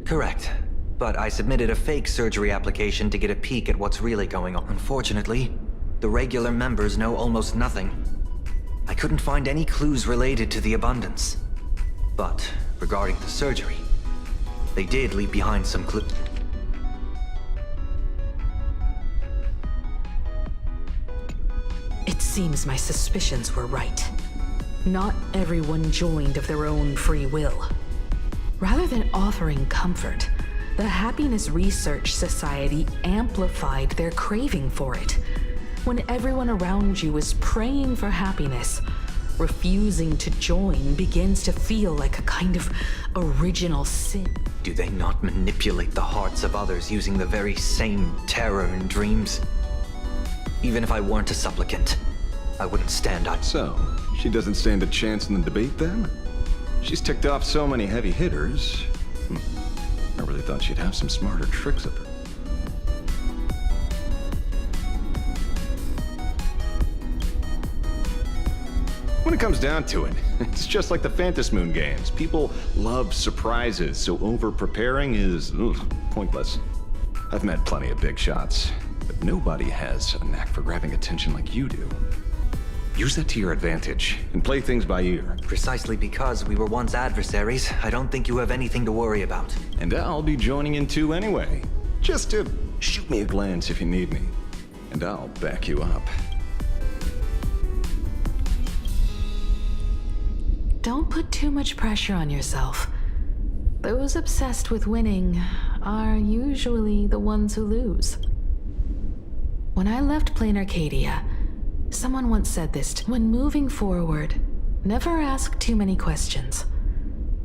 Correct. But I submitted a fake surgery application to get a peek at what's really going on. Unfortunately, the regular members know almost nothing. I couldn't find any clues related to the abundance. But regarding the surgery, they did leave behind some clues.
It seems my suspicions were right. Not everyone joined of their own free will. Rather than offering comfort, the Happiness Research Society amplified their craving for it. When everyone around you is praying for happiness, refusing to join begins to feel like a kind of original sin.
Do they not manipulate the hearts of others using the very same terror and dreams? Even if I weren't a supplicant, I wouldn't stand up.
So, she doesn't stand a chance in the debate then? She's ticked off so many heavy hitters. I really thought she'd have some smarter tricks up her. When it comes down to it, it's just like the Phantasmoon games. People love surprises, so over-preparing is pointless. I've met plenty of big shots, but nobody has a knack for grabbing attention like you do. Use that to your advantage, and play things by ear.
Precisely because we were once adversaries, I don't think you have anything to worry about.
And I'll be joining in too anyway. Just to shoot me a glance if you need me, and I'll back you up.
Don't put too much pressure on yourself. Those obsessed with winning are usually the ones who lose. When I left Plain Arcadia, someone once said this: when moving forward, never ask too many questions.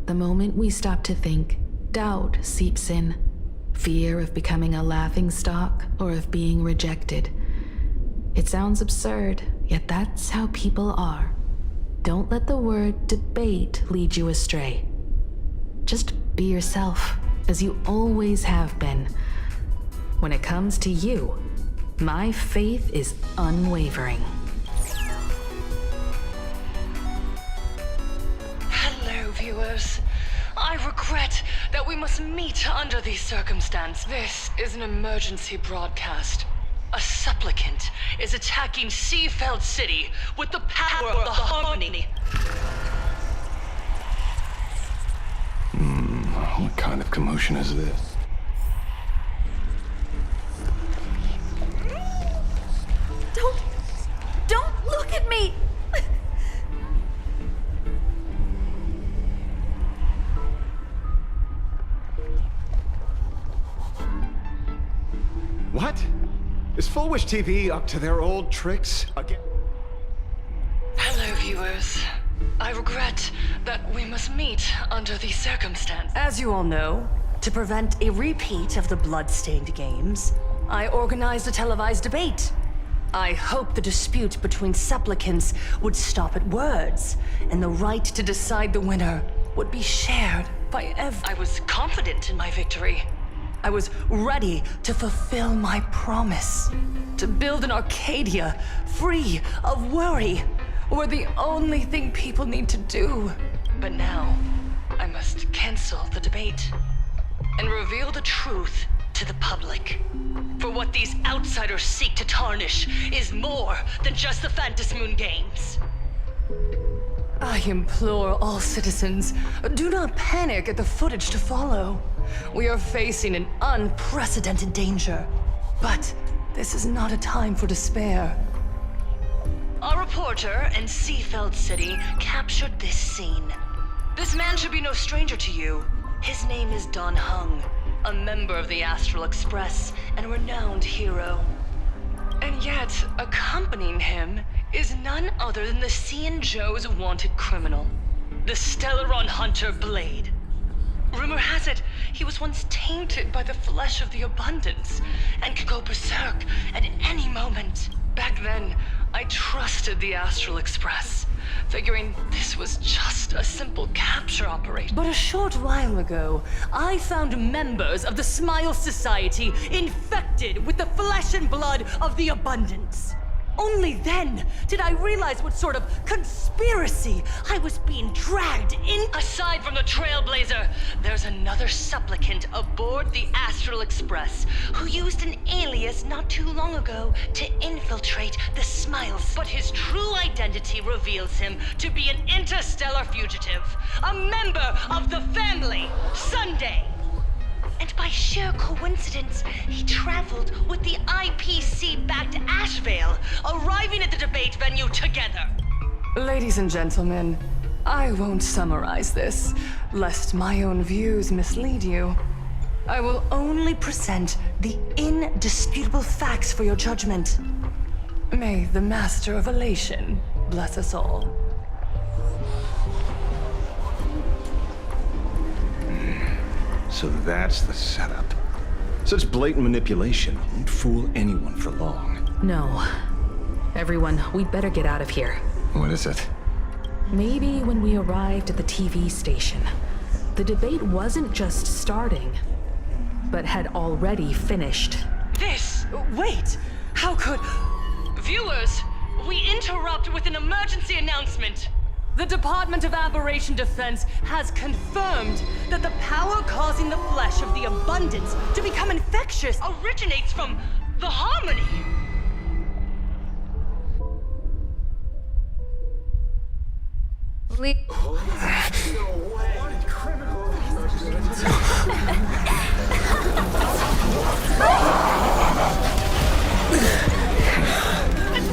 The moment we stop to think, doubt seeps in. Fear of becoming a laughingstock or of being rejected. It sounds absurd, yet that's how people are. Don't let the word debate lead you astray. Just be yourself, as you always have been. When it comes to you, my faith is unwavering.
Hello, viewers. I regret that we must meet under these circumstances. This is an emergency broadcast. A supplicant is attacking Seafeld City with the power of the harmony.
What kind of commotion is this?
Don't look at me!
What? Is Full Wish TV up to their old tricks again?
Hello, viewers. I regret that we must meet under these circumstances.
As you all know, to prevent a repeat of the blood-stained games, I organized a televised debate. I hoped the dispute between supplicants would stop at words, and the right to decide the winner would be shared by everyone.
I was confident in my victory.
I was ready to fulfill my promise. To build an Arcadia free of worry, where the only thing people need to do.
But now, I must cancel the debate and reveal the truth to the public. For what these outsiders seek to tarnish is more than just the Phantasmoon games.
I implore all citizens, do not panic at the footage to follow. We are facing an unprecedented danger. But this is not a time for despair.
A reporter in Seafeld City captured this scene. This man should be no stranger to you. His name is Don Hung, a member of the Astral Express and a renowned hero. And yet, accompanying him is none other than the C and Joe's wanted criminal, the Stellaron Hunter Blade. Rumor has it he was once tainted by the flesh of the abundance and could go berserk at any moment. Back then, I trusted the Astral Express, figuring this was just a simple capture operation. But a short while ago, I found members of the Smile Society infected with the flesh and blood of the abundance. Only then did I realize what sort of conspiracy I was being dragged in. Aside from the Trailblazer, there's another supplicant aboard the Astral Express who used an alias not too long ago to infiltrate the Smiles. But his true identity reveals him to be an interstellar fugitive, a member of the family, Sunday. And by sheer coincidence, he traveled with the IPC back to Ashvale, arriving at the debate venue together. Ladies and gentlemen, I won't summarize this, lest my own views mislead you. I will only present the indisputable facts for your judgment. May the Master of Elation bless us all.
So that's the setup. Such blatant manipulation won't fool anyone for long.
No. Everyone, we'd better get out of here.
What is it?
Maybe when we arrived at the TV station, the debate wasn't just starting, but had already finished.
Wait! How could... Viewers, we interrupt with an emergency announcement. The Department of Aberration Defense has confirmed that the power causing the flesh of the abundance to become infectious originates from the Harmony.
A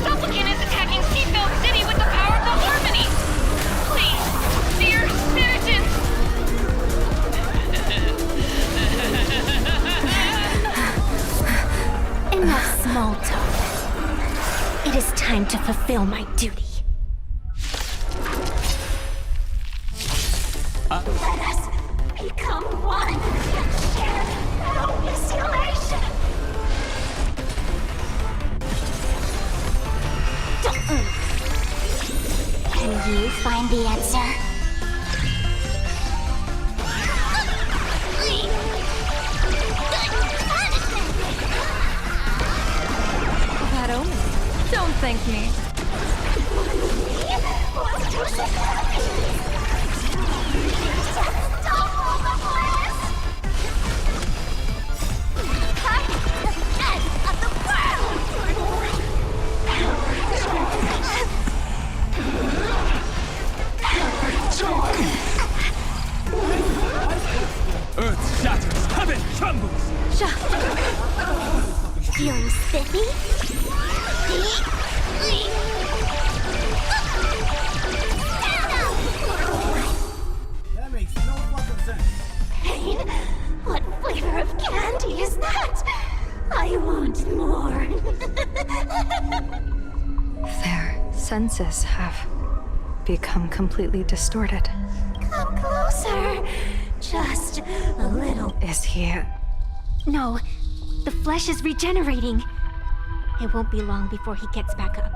supplicant is attacking Seafeld City with the power of the Harmony! Please, dear citizens!
Enough small talk. It is time to fulfill my duty. Let us become one and share boundless elation.
Can you find the answer?
Bad omen. Don't thank me.
Earth shatters, heaven trembles!
Feeling spiffy?
That makes no fucking sense.
Pain? What flavor of candy is that? I want more.
Their senses have become completely distorted.
Come closer. Just a little.
Is he...
No, the flesh is regenerating. It won't be long before he gets back up,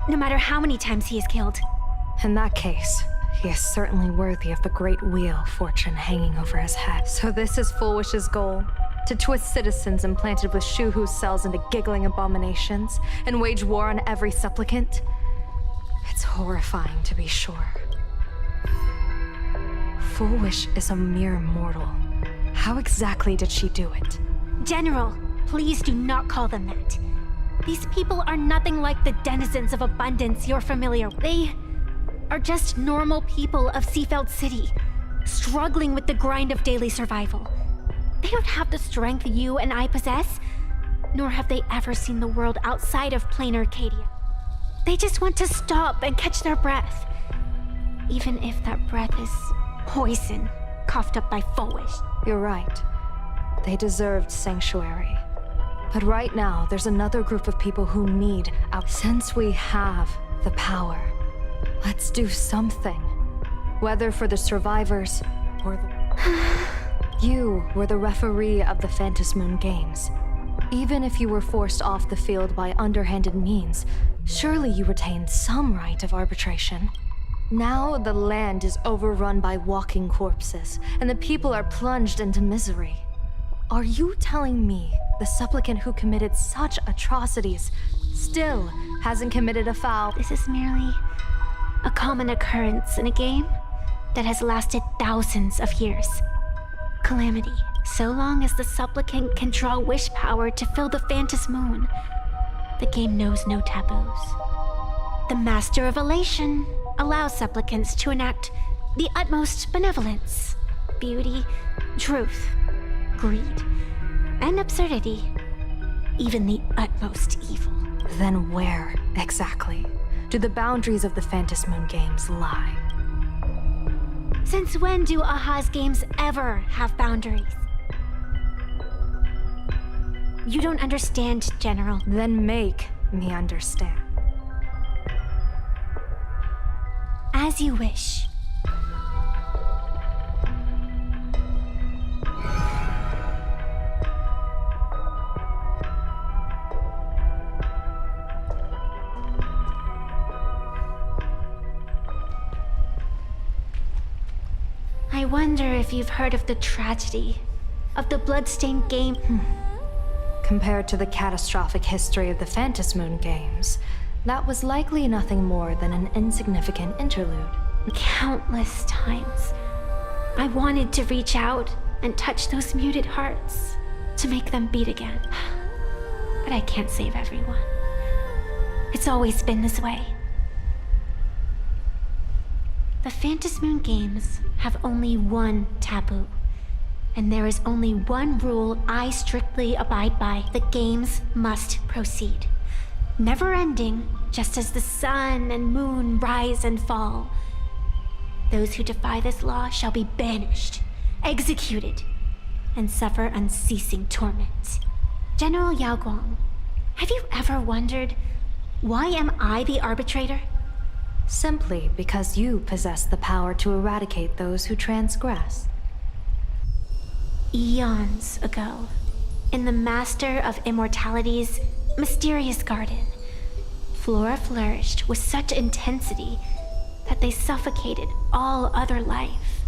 no matter how many times he is killed.
In that case, he is certainly worthy of the great wheel of fortune hanging over his head. So this is Fullwish's goal? To twist citizens implanted with Shuhu cells into giggling abominations and wage war on every supplicant? It's horrifying to be sure. Fullwish is a mere mortal. How exactly did she do it?
General, please do not call them that. These people are nothing like the denizens of abundance you're familiar with. They are just normal people of Seafeld City, struggling with the grind of daily survival. They don't have the strength you and I possess, nor have they ever seen the world outside of plain Arcadia. They just want to stop and catch their breath, even if that breath is poison coughed up by Fullwish.
You're right. They deserved sanctuary. But right now, there's another group of people who need our... Since we have the power, let's do something. Whether for the survivors or the... You were the referee of the Phantom Moon Games. Even if you were forced off the field by underhanded means, surely you retained some right of arbitration. Now the land is overrun by walking corpses, and the people are plunged into misery. Are you telling me the supplicant who committed such atrocities still hasn't committed a foul?
This is merely a common occurrence in a game that has lasted thousands of years. Calamity, so long as the supplicant can draw wish power to fill the Phantom Moon, the game knows no taboos. The Master of Elation allows supplicants to enact the utmost benevolence, beauty, truth, greed, and absurdity, even the utmost evil.
Then where, exactly, do the boundaries of the Phantom Moon Games lie?
Since when do Aha's games ever have boundaries? You don't understand, General.
Then make me understand.
As you wish. I wonder if you've heard of the tragedy of the bloodstained game.
Compared to the catastrophic history of the Phantom Moon Games, that was likely nothing more than an insignificant interlude.
Countless times, I wanted to reach out and touch those muted hearts to make them beat again. But I can't save everyone. It's always been this way. The Phantom Moon Games have only one taboo, and there is only one rule I strictly abide by. The games must proceed. Never ending, just as the sun and moon rise and fall. Those who defy this law shall be banished, executed, and suffer unceasing torment. General Yao Guang, have you ever wondered, why am I the arbitrator?
Simply because you possess the power to eradicate those who transgress.
Eons ago, in the Master of Immortality's mysterious garden, flora flourished with such intensity that they suffocated all other life.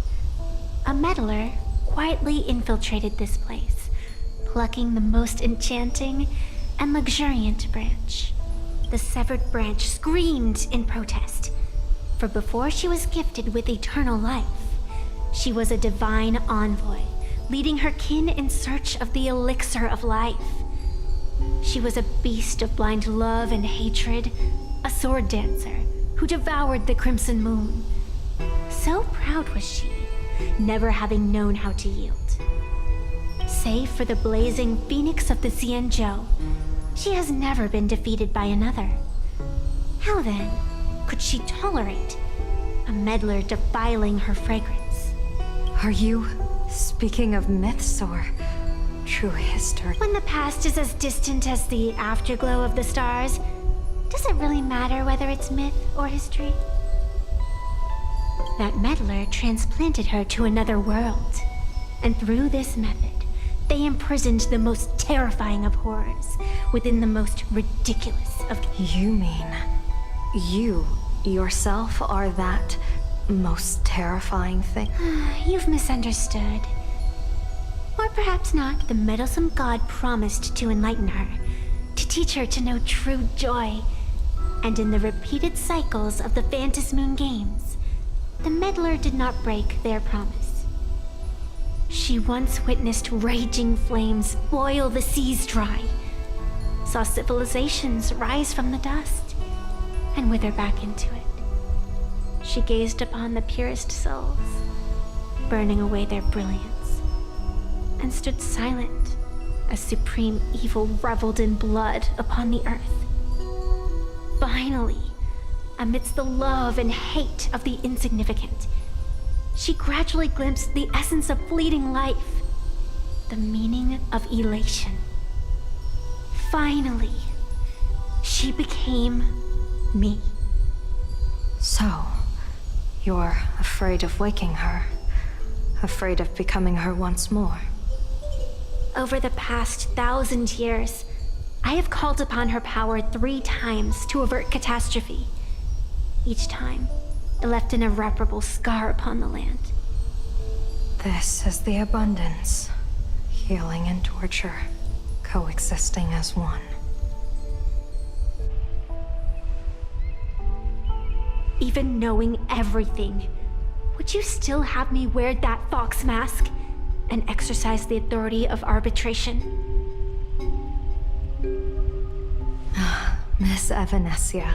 A meddler quietly infiltrated this place, plucking the most enchanting and luxuriant branch. The severed branch screamed in protest, for before she was gifted with eternal life, she was a divine envoy, leading her kin in search of the elixir of life. She was a beast of blind love and hatred, a sword dancer who devoured the crimson moon. So proud was she, never having known how to yield. Save for the blazing phoenix of the Xianzhou, she has never been defeated by another. How then could she tolerate a meddler defiling her fragrance?
Are you speaking of myths or true history?
When the past is as distant as the afterglow of the stars, does it really matter whether it's myth or history? That meddler transplanted her to another world, and through this method, they imprisoned the most terrifying of horrors within the most ridiculous of...
You mean you yourself are that most terrifying thing?
You've misunderstood. Or perhaps not. The meddlesome god promised to enlighten her, to teach her to know true joy. And in the repeated cycles of the Phantom Moon Games, the meddler did not break their promise. She once witnessed raging flames boil the seas dry, saw civilizations rise from the dust, and wither back into it. She gazed upon the purest souls, burning away their brilliance, and stood silent as supreme evil reveled in blood upon the earth. Finally, amidst the love and hate of the insignificant, she gradually glimpsed the essence of fleeting life, the meaning of elation. Finally, she became me.
So, you're afraid of waking her, afraid of becoming her once more.
Over the past 1,000 years, I have called upon her power 3 times to avert catastrophe. Each time, it left an irreparable scar upon the land.
This is the abundance. Healing and torture, coexisting as one.
Even knowing everything, would you still have me wear that fox mask and exercise the authority of arbitration?
Miss Evanesia,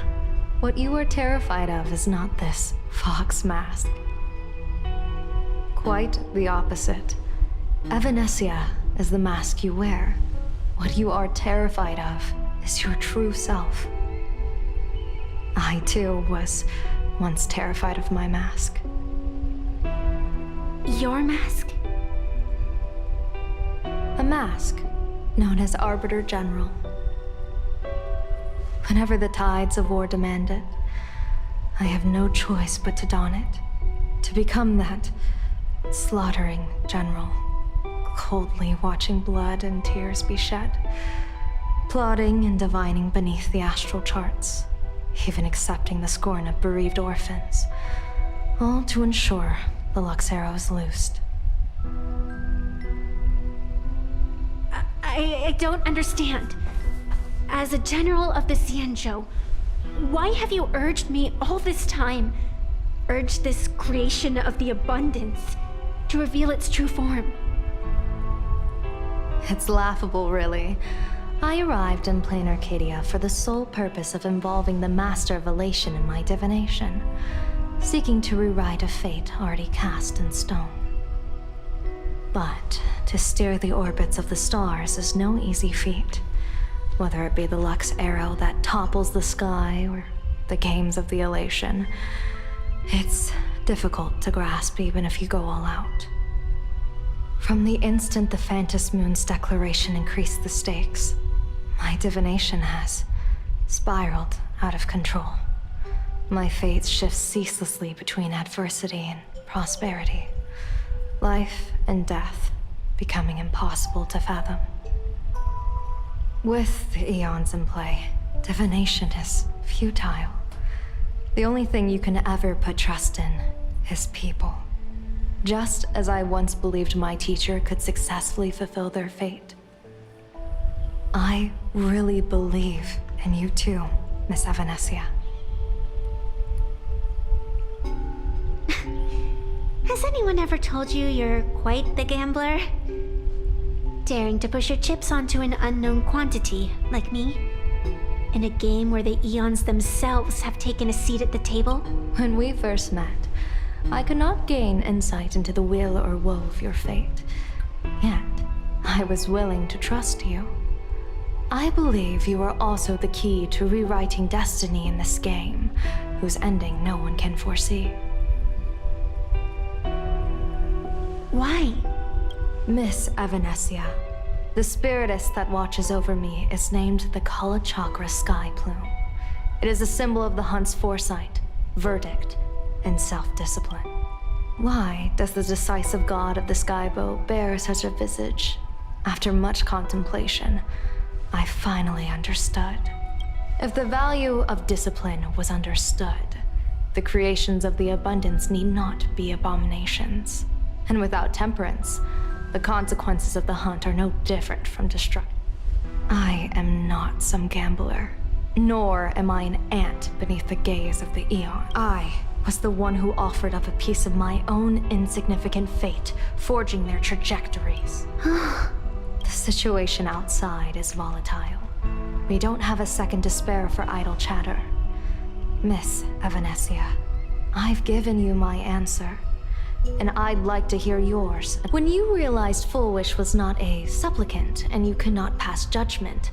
what you are terrified of is not this fox mask. Quite the opposite. Evanesia is the mask you wear. What you are terrified of is your true self. I too was once terrified of my mask.
Your mask?
A mask known as Arbiter General. Whenever the tides of war demand it, I have no choice but to don it, to become that slaughtering general, coldly watching blood and tears be shed, plotting and divining beneath the astral charts, even accepting the scorn of bereaved orphans, all to ensure the Luxero is loosed.
I don't understand. As a general of the Xianzhou, why have you urged me all this time, urged this creation of the abundance, to reveal its true form?
It's laughable, really. I arrived in plain Arcadia for the sole purpose of involving the Master of Elation in my divination, seeking to rewrite a fate already cast in stone. But to steer the orbits of the stars is no easy feat, whether it be the Lux arrow that topples the sky or the games of the Elation. It's difficult to grasp even if you go all out. From the instant the Phantom Moon's declaration increased the stakes, my divination has spiraled out of control. My fate shifts ceaselessly between adversity and prosperity, life and death becoming impossible to fathom. With the eons in play, divination is futile. The only thing you can ever put trust in is people. Just as I once believed my teacher could successfully fulfill their fate. I really believe in you too, Miss Evanesia.
Has anyone ever told you you're quite the gambler? Daring to push your chips onto an unknown quantity, like me? In a game where the eons themselves have taken a seat at the table?
When we first met, I could not gain insight into the will or woe of your fate. Yet, I was willing to trust you. I believe you are also the key to rewriting destiny in this game, whose ending no one can foresee.
Why?
Miss Evanesia, the spiritess that watches over me is named the Kala Chakra Sky Plume. It is a symbol of the hunt's foresight, verdict, and self-discipline. Why does the decisive god of the skybow bear such a visage? After much contemplation, I finally understood. If the value of discipline was understood, the creations of the abundance need not be abominations. And without temperance, the consequences of the hunt are no different from destruction. I am not some gambler, nor am I an ant beneath the gaze of the eon. I was the one who offered up a piece of my own insignificant fate, forging their trajectories. The situation outside is volatile. We don't have a second to spare for idle chatter. Miss Evanesia, I've given you my answer, and I'd like to hear yours. When you realized Full Wish was not a supplicant and you could not pass judgment,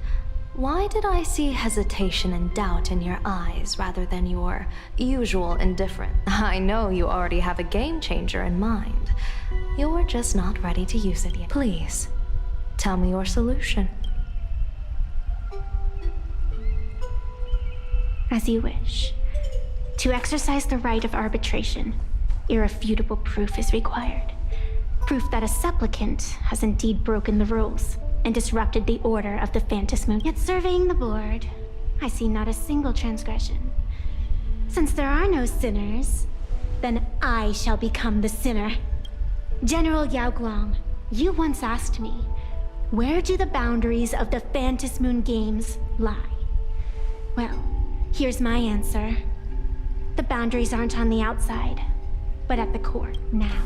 why did I see hesitation and doubt in your eyes rather than your usual indifference? I know you already have a game changer in mind. You're just not ready to use it yet. Please, tell me your solution.
As you wish. To exercise the right of arbitration, irrefutable proof is required. Proof that a supplicant has indeed broken the rules and disrupted the order of the Phantasmoon. Yet surveying the board, I see not a single transgression. Since there are no sinners, then I shall become the sinner. General Yao Guang, you once asked me, where do the boundaries of the Phantasmoon games lie? Well, here's my answer. The boundaries aren't on the outside, but at the core. Now,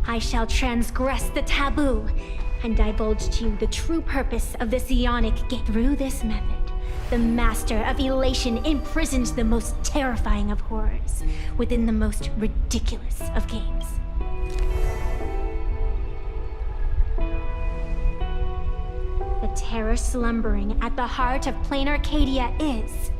I shall transgress the taboo and divulge to you the true purpose of this Ionic gate. Through this method, the Master of Elation imprisons the most terrifying of horrors within the most ridiculous of games. The terror slumbering at the heart of plain Arcadia is...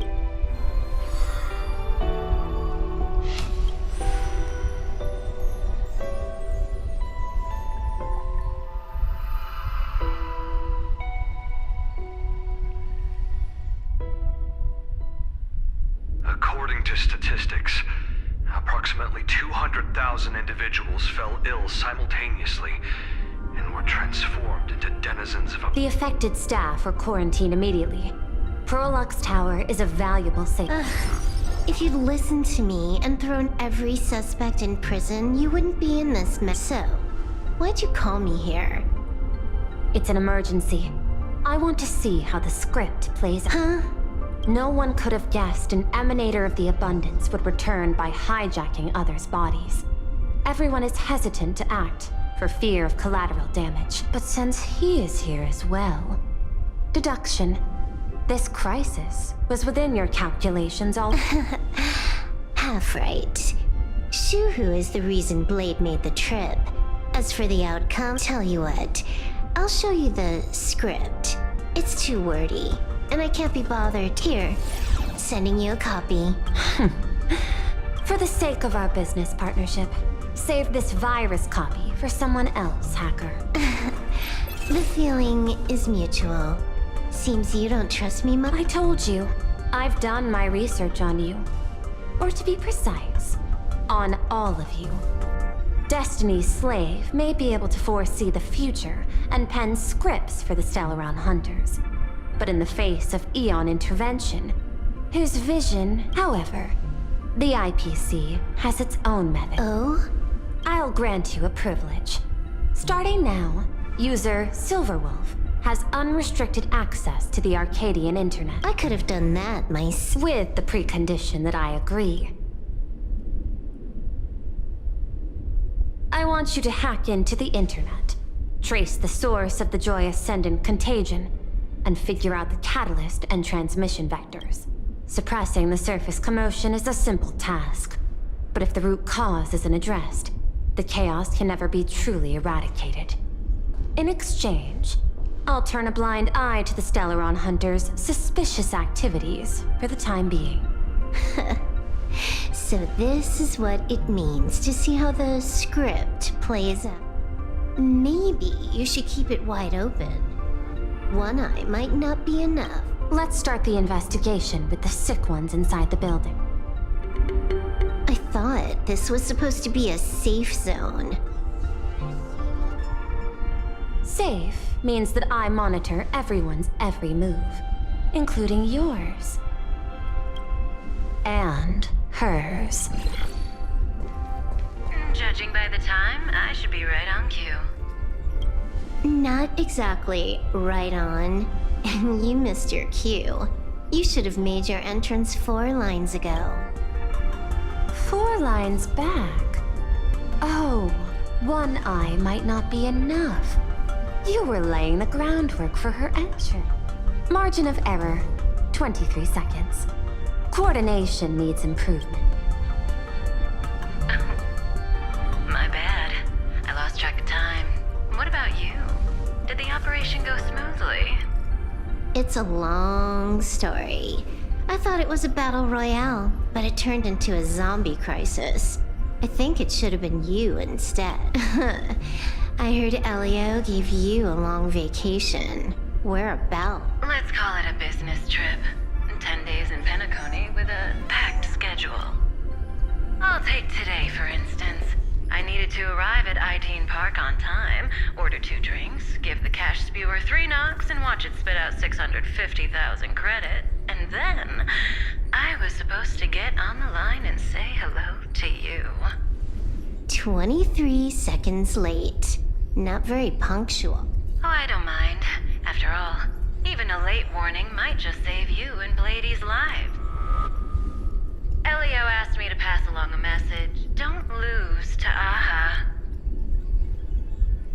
According to statistics, approximately 200,000 individuals fell ill simultaneously and were transformed into denizens of a...
The affected staff are quarantined immediately. Prolux Tower is a valuable safe.
If you'd listened to me and thrown every suspect in prison, you wouldn't be in this mess. So, why'd you call me here?
It's an emergency. I want to see how the script plays out.
Huh?
No one could have guessed an emanator of the abundance would return by hijacking others' bodies. Everyone is hesitant to act for fear of collateral damage. But since he is here as well... Deduction. This crisis was within your calculations all...
Half right. Shuhu is the reason Blade made the trip. As for the outcome, tell you what, I'll show you the script. It's too wordy, and I can't be bothered. Here, sending you a copy.
For the sake of our business partnership, save this virus copy for someone else, hacker.
The feeling is mutual. Seems you don't trust me much.
I told you, I've done my research on you. Or to be precise, on all of you. Destiny's slave may be able to foresee the future and pen scripts for the Stellaron hunters. But in the face of Eon intervention, his vision, however, the IPC has its own method.
Oh?
I'll grant you a privilege. Starting now, user Silverwolf has unrestricted access to the Arcadian internet.
I could have done that myself.
With the precondition that I agree. I want you to hack into the internet, trace the source of the Joy Ascendant contagion, and figure out the catalyst and transmission vectors. Suppressing the surface commotion is a simple task, but if the root cause isn't addressed, the chaos can never be truly eradicated. In exchange, I'll turn a blind eye to the Stellaron hunters' suspicious activities for the time being.
So this is what it means to see how the script plays out. Maybe you should keep it wide open. One eye might not be enough.
Let's start the investigation with the sick ones inside the building.
I thought this was supposed to be a safe zone.
Safe means that I monitor everyone's every move, including yours. And hers.
Judging by the time, I should be right on cue.
Not exactly right on. And you missed your cue. You should have made your entrance 4 lines ago.
4 lines back? Oh, 1 eye might not be enough. You were laying the groundwork for her entry. Margin of error, 23 seconds. Coordination needs improvement.
My bad. I lost track of time. What about you? Did the operation go smoothly?
It's a long story. I thought it was a battle royale, but it turned into a zombie crisis. I think it should have been you instead. I heard Elio gave you a long vacation. Whereabout?
Let's call it a business trip. 10 days in Penacony with a packed schedule. I'll take today, for instance. I needed To arrive at I-Teen Park on time, order 2 drinks, give the cash spewer 3 knocks, and watch it spit out 650,000 credit. And then, I was supposed to get on the line and say hello to you.
23 seconds late. Not very punctual.
Oh, I don't mind. After all, even a late warning might just save you and Blady's lives. Elio asked me to pass along a message. Don't lose to Aha.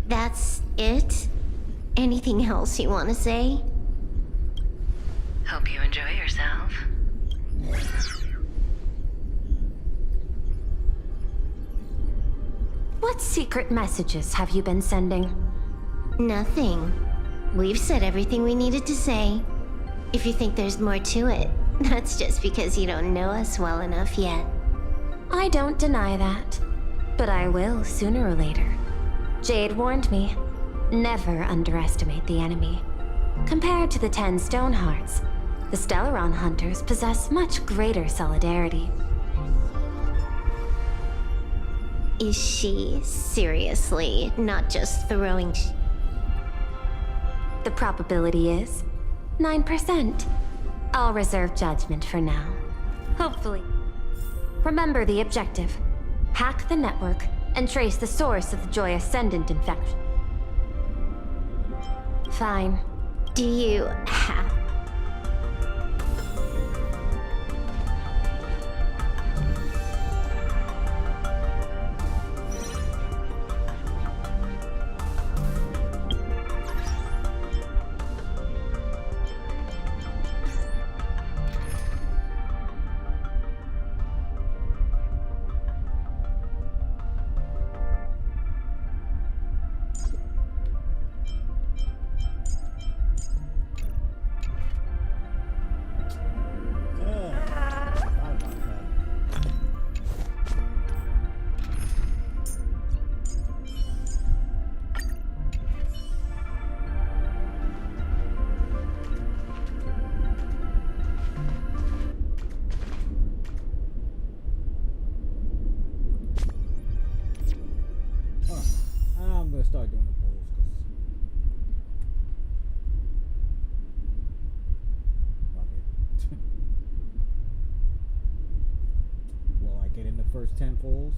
That's it? Anything else you want to say?
Hope you enjoy yourself.
What secret messages have you been sending?
Nothing. We've said everything we needed to say. If you think there's more to it, that's just because you don't know us well enough yet.
I don't deny that, but I will sooner or later. Jade warned me, never underestimate the enemy. Compared to the 10 Stonehearts, the Stellaron Hunters possess much greater solidarity.
Is she seriously not just throwing
The probability is 9%. I'll reserve judgment for now. Hopefully. Remember the objective. Hack the network and trace the source of the Joy Ascendant infection. Fine.
Do you have... I'm gonna start doing the polls because will I get in the first 10 polls?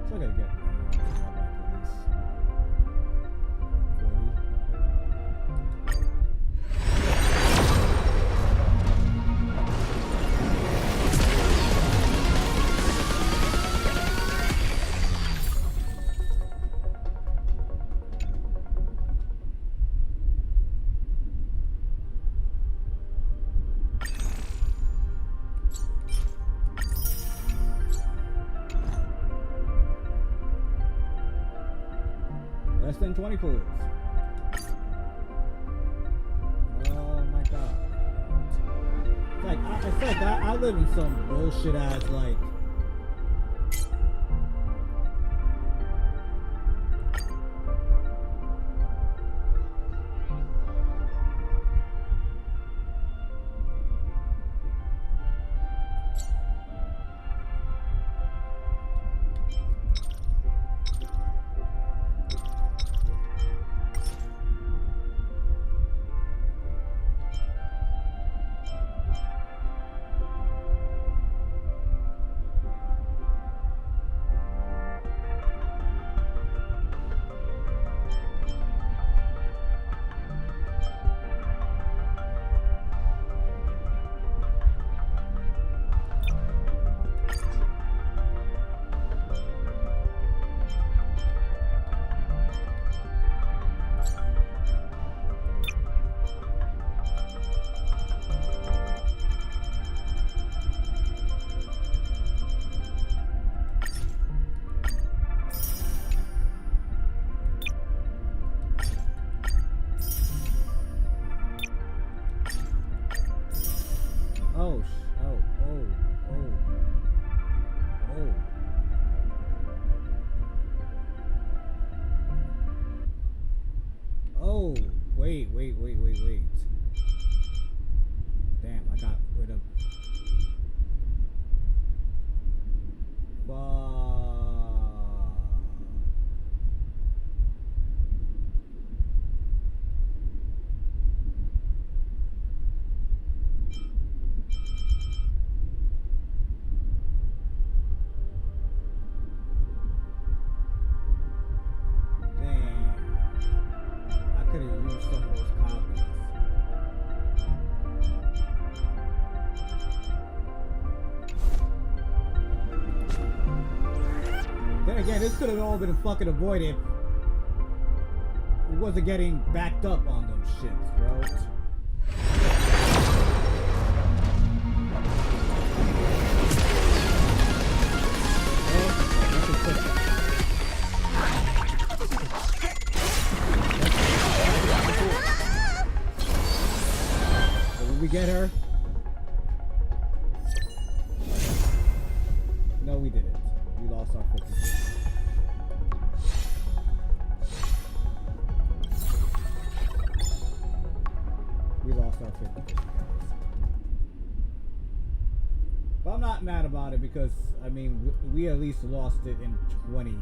So I gotta get less than 20 pools. Oh my god. Like, I feel like I live in some bullshit ass, like...
Oh, wait. Damn, I got rid of... Again, this could have all been fucking avoided. It wasn't getting backed up on them shits, bro. Did we get her? No, we didn't. We lost our 50. We lost our 50, guys. But I'm not mad about it because, I mean, we at least lost it in 20.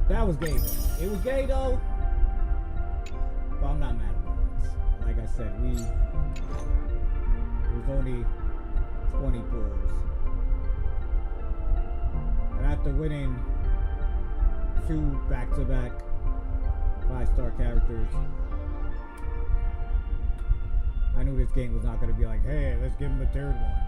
That was gay, though. It was gay, though. But I'm not mad about it. Like I said, it was only 20 pulls. And after winning 2 back-to-back 5-star characters, I knew this game was not going to be like, hey, let's give him a 3rd one.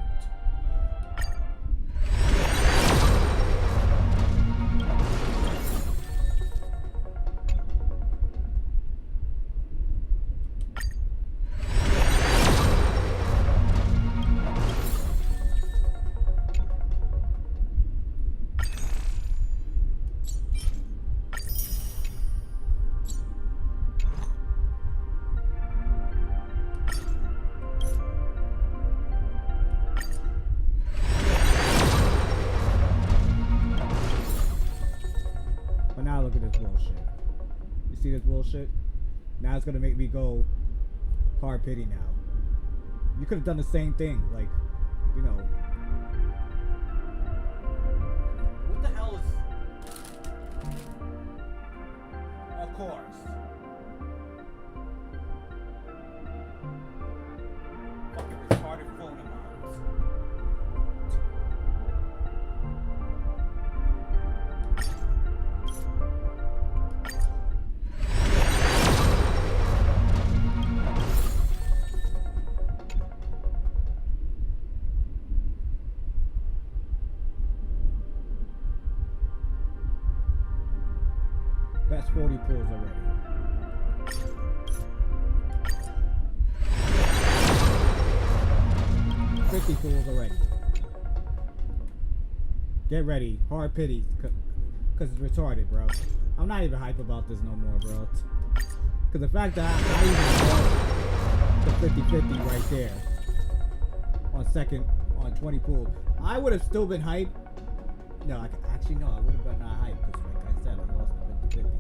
Bullshit. Now it's gonna make me go hard pity now. You could have done the same thing, like, you know. What the hell is... Of course. Fucking retarded phone of mine. That's 40 pulls already. $50 pulls already. Get ready. Hard pity. Because it's retarded, bro. I'm not even hype about this no more, bro. Because the fact that I even bought the 50-50 right there on 20 pulls, I would have still been hyped. No, I would have been not hyped because, like I said, I lost the 50-50.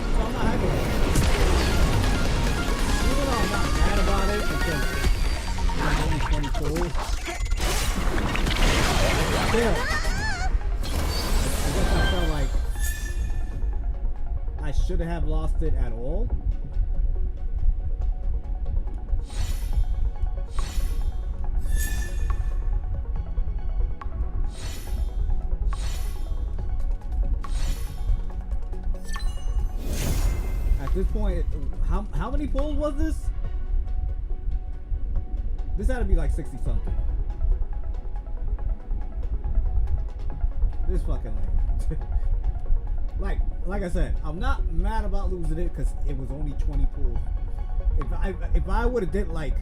So I'm not hyped about it. Even though I'm not mad about it because it's only 20 pulls. Still, I guess I felt like I shouldn't have lost it at all. At this point, how many pulls was this? This had to be like 60 something. This fucking lame. like I said, I'm not mad about losing it because it was only 20 pulls. If I would have did like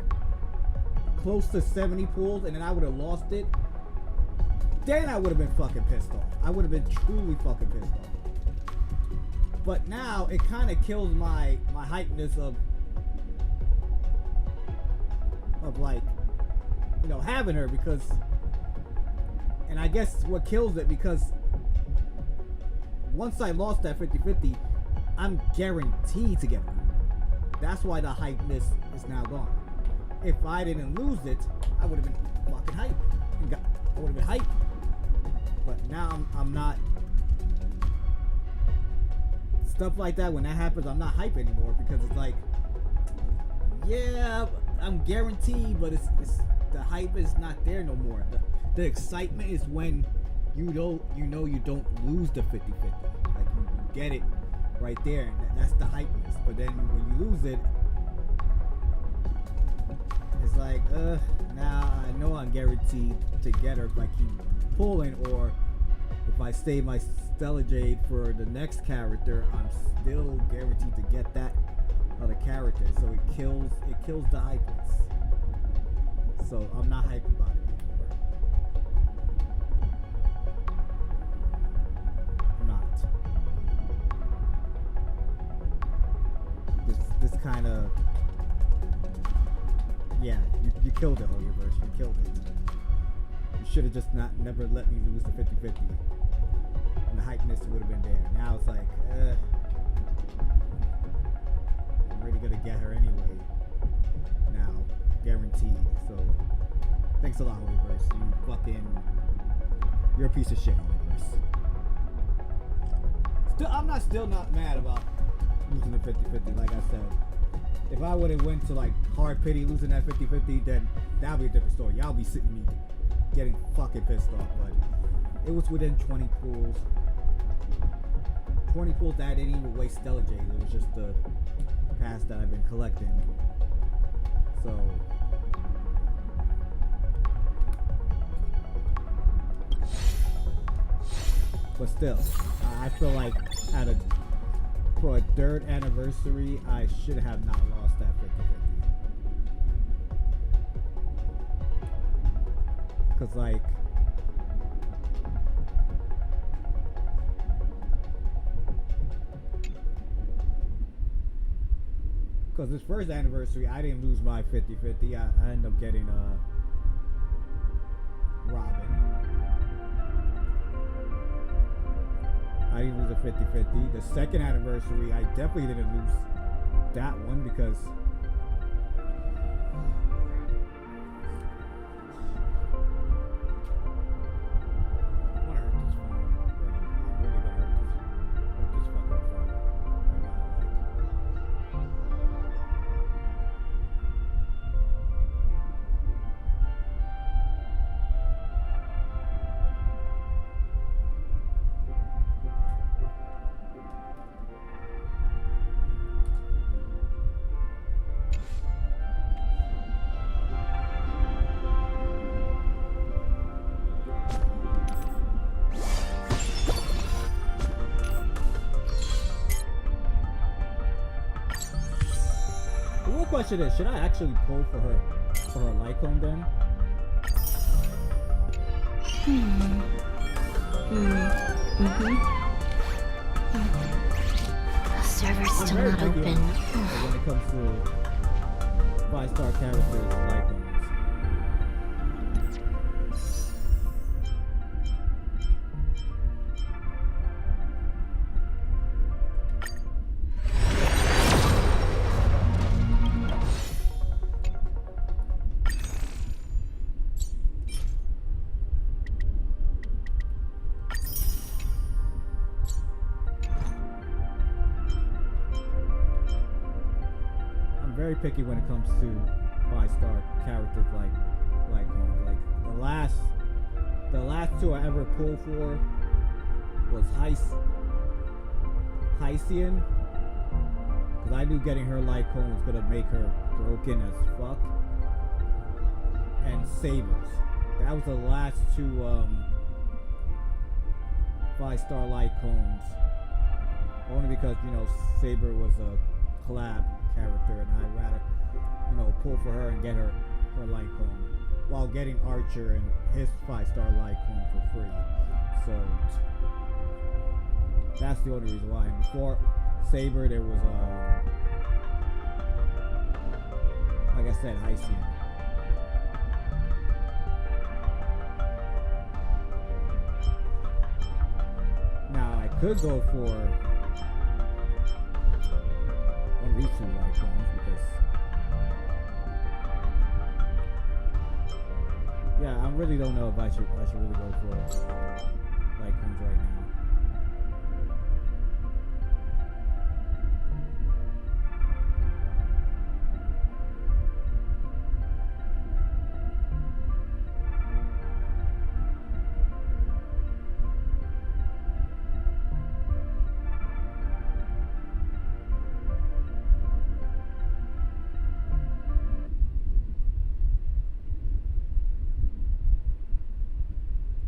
close to 70 pulls and then I would have lost it, then I would have been fucking pissed off. I would have been truly fucking pissed off. But now it kind of kills my hypeness of of like, you know, having her because, and I guess what kills it because once I lost that 50-50, I'm guaranteed to get her. That's why the hypeness is now gone. If I didn't lose it, I would have been fucking hype. I would have been hype. But now I'm not. Stuff like that, when that happens, I'm not hype anymore because it's like, yeah, I'm guaranteed, but it's the hype is not there no more. The excitement is when you know you don't lose the 50-50. Like you get it right there, and that's the hypeness. But then when you lose it, it's like, now I know I'm guaranteed to get her if I keep pulling, or if I save my Stella Jade for the next character, I'm still guaranteed to get that other character. So it kills the hypeness. So I'm not hyped about it anymore. I'm not. This kind of, yeah, you killed it, Holyverse. You killed it. You should have just never let me lose the 50-50. And the hypeness would have been there. Now it's like, I'm really gonna get her anyway. Now, guaranteed. So, thanks a lot, Holyverse. You're a piece of shit, Holyverse. I'm still not mad about losing the 50-50, like I said. If I would have went to like hard pity losing that 50-50, then that'll be a different story. Y'all be sitting me getting fucking pissed off, but it was within 20 pools. 20 pools that I didn't even waste Stella Jade. It was just the past that I've been collecting. So but still, I feel like for a third anniversary, I should have not lost that 50-50. Cause like, because this first anniversary, I didn't lose my 50-50. I ended up getting Robin. I didn't lose a 50-50. The second anniversary, I definitely didn't lose that one because question is, should I actually pull for her Lycone then?
The server's still not open.
When it comes to 5-star characters, Lycones. Very picky when it comes to 5-star characters like Lycone. Like the last two I ever pulled for was Hycian, because I knew getting her Lycone was gonna make her broken as fuck, and Sabers. That was the last two 5-star Lycones. Only because, you know, Saber was a collab character, and I'd rather, you know, pull for her and get her Lycone while getting Archer and his 5-star Lycone for free. So that's the only reason why. And before Saber, there was like I said, Hycian. could go for one of these two light cones because yeah, I really don't know if I should really go for light cones right now.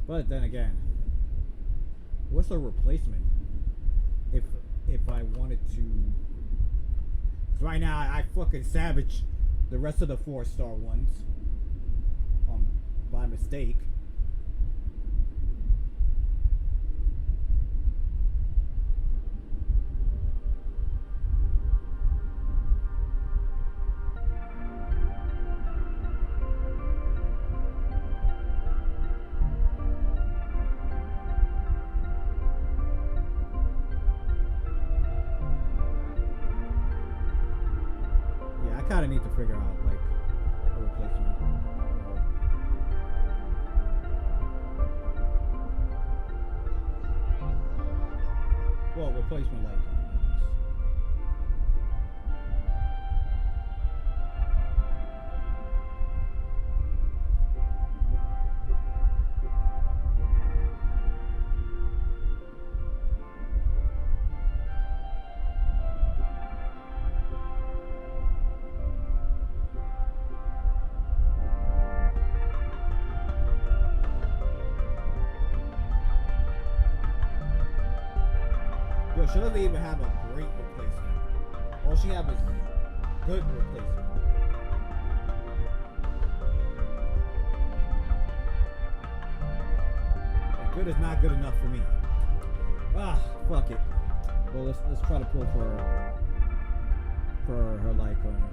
But then again, what's a replacement? If I wanted to, 'cause right now I fucking savage the rest of the 4-star ones, by mistake. I kind of need to figure out like a replacement. Well, replacement light cone, I guess. Yo, she doesn't even have a great replacement. All she have is good replacement. And good is not good enough for me. Ah, fuck it. Well, let's try to pull for her light cone.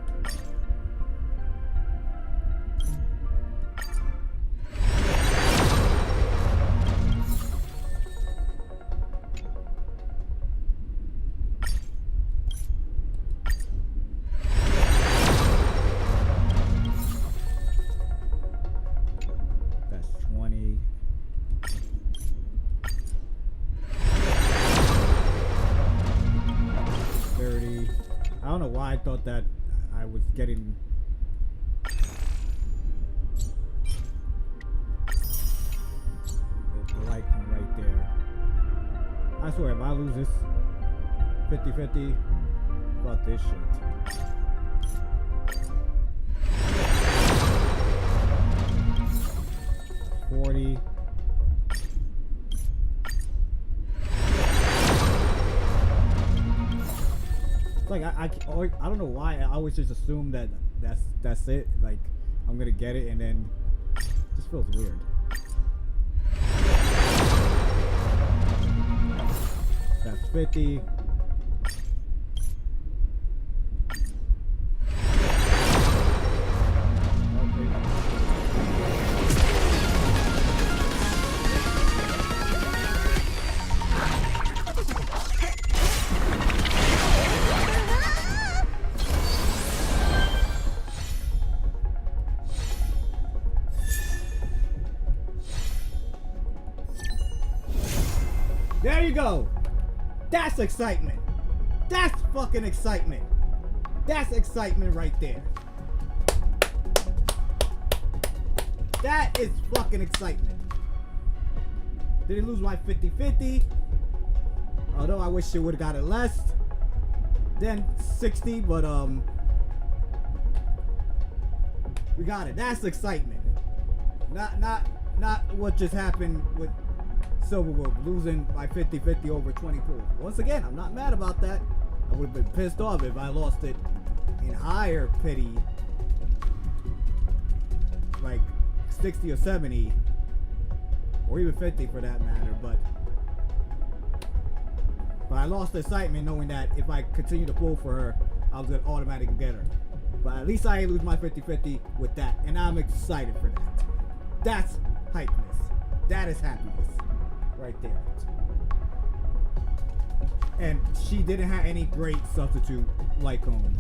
That's 20. I don't know why I thought that I was getting the light cone right there. I swear, if I lose this 50-50, fuck this shit. $40. Like I don't know why I always just assume that that's it. Like I'm gonna get it and then it just feels weird. That's 50. There you go. That's excitement. That's fucking excitement. That's excitement right there. That is fucking excitement. Didn't lose my 50-50. Although I wish it would have got it less than 60, but we got it. That's excitement. Not what just happened with Silverwood losing by 50-50 over 20 pools. Once again, I'm not mad about that. I would have been pissed off if I lost it in higher pity, like 60 or 70, or even 50 for that matter. But I lost the excitement knowing that if I continue to pull for her, I was gonna automatically get her. But at least I ain't lose my 50-50 with that, and I'm excited for that. That's hypeness. That is happiness. Right there. And she didn't have any great substitute light cone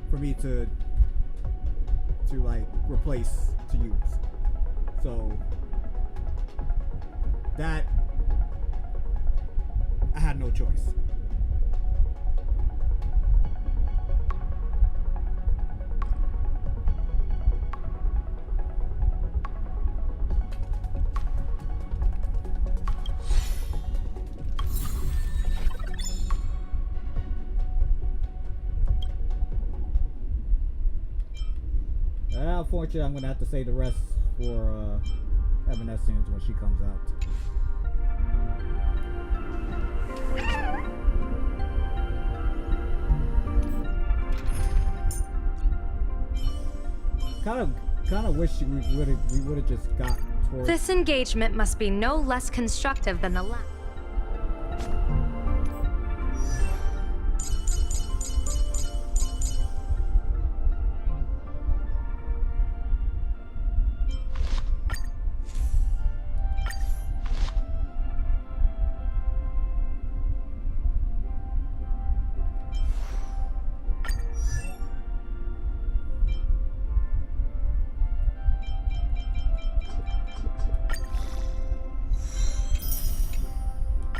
for me to like replace to use. So that I had no choice. Unfortunately, I'm gonna have to say the rest for Evanescence when she comes out. Kind of wish we would have just got towards.
This engagement must be no less constructive than the last.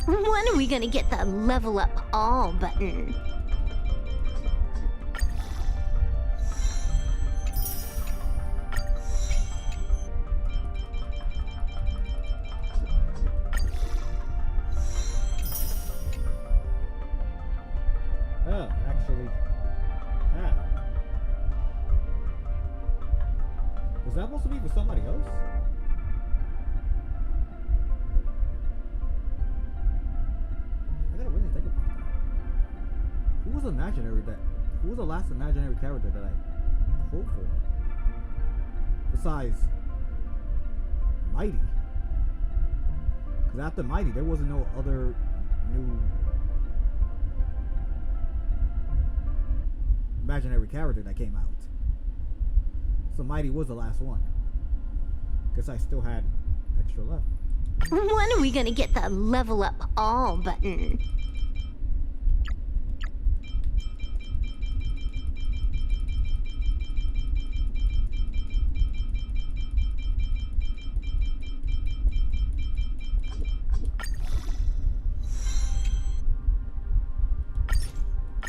When are we gonna get the level up all button?
Oh, actually, was that supposed to be for somebody else? Who was the last imaginary character that I pulled for? Besides Mighty. Because after Mighty, there wasn't no other new imaginary character that came out. So Mighty was the last one. Guess I still had extra left.
When are we gonna get the level up all button?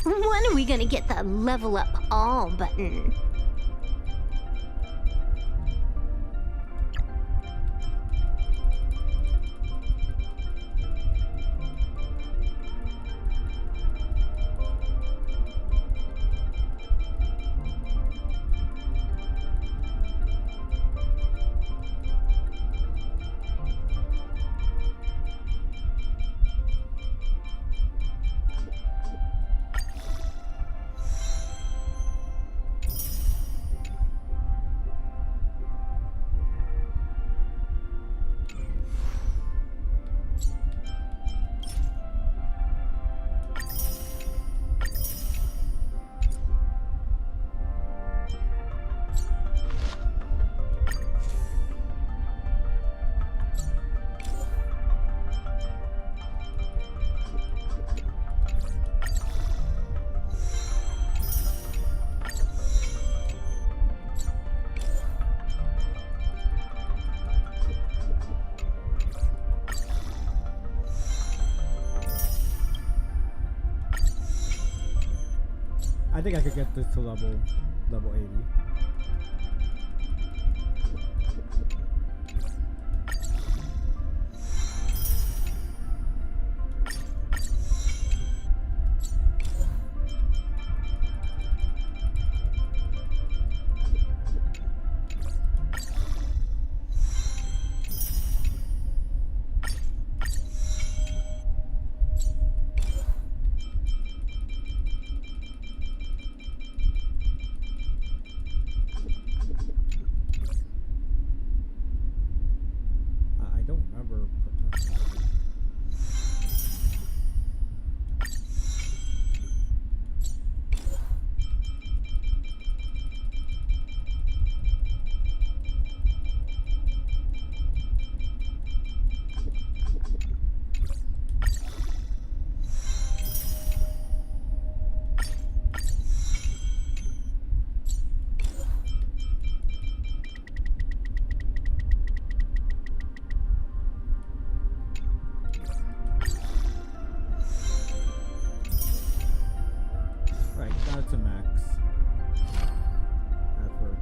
When are we gonna get the level up all button?
I think I could get this to level 80.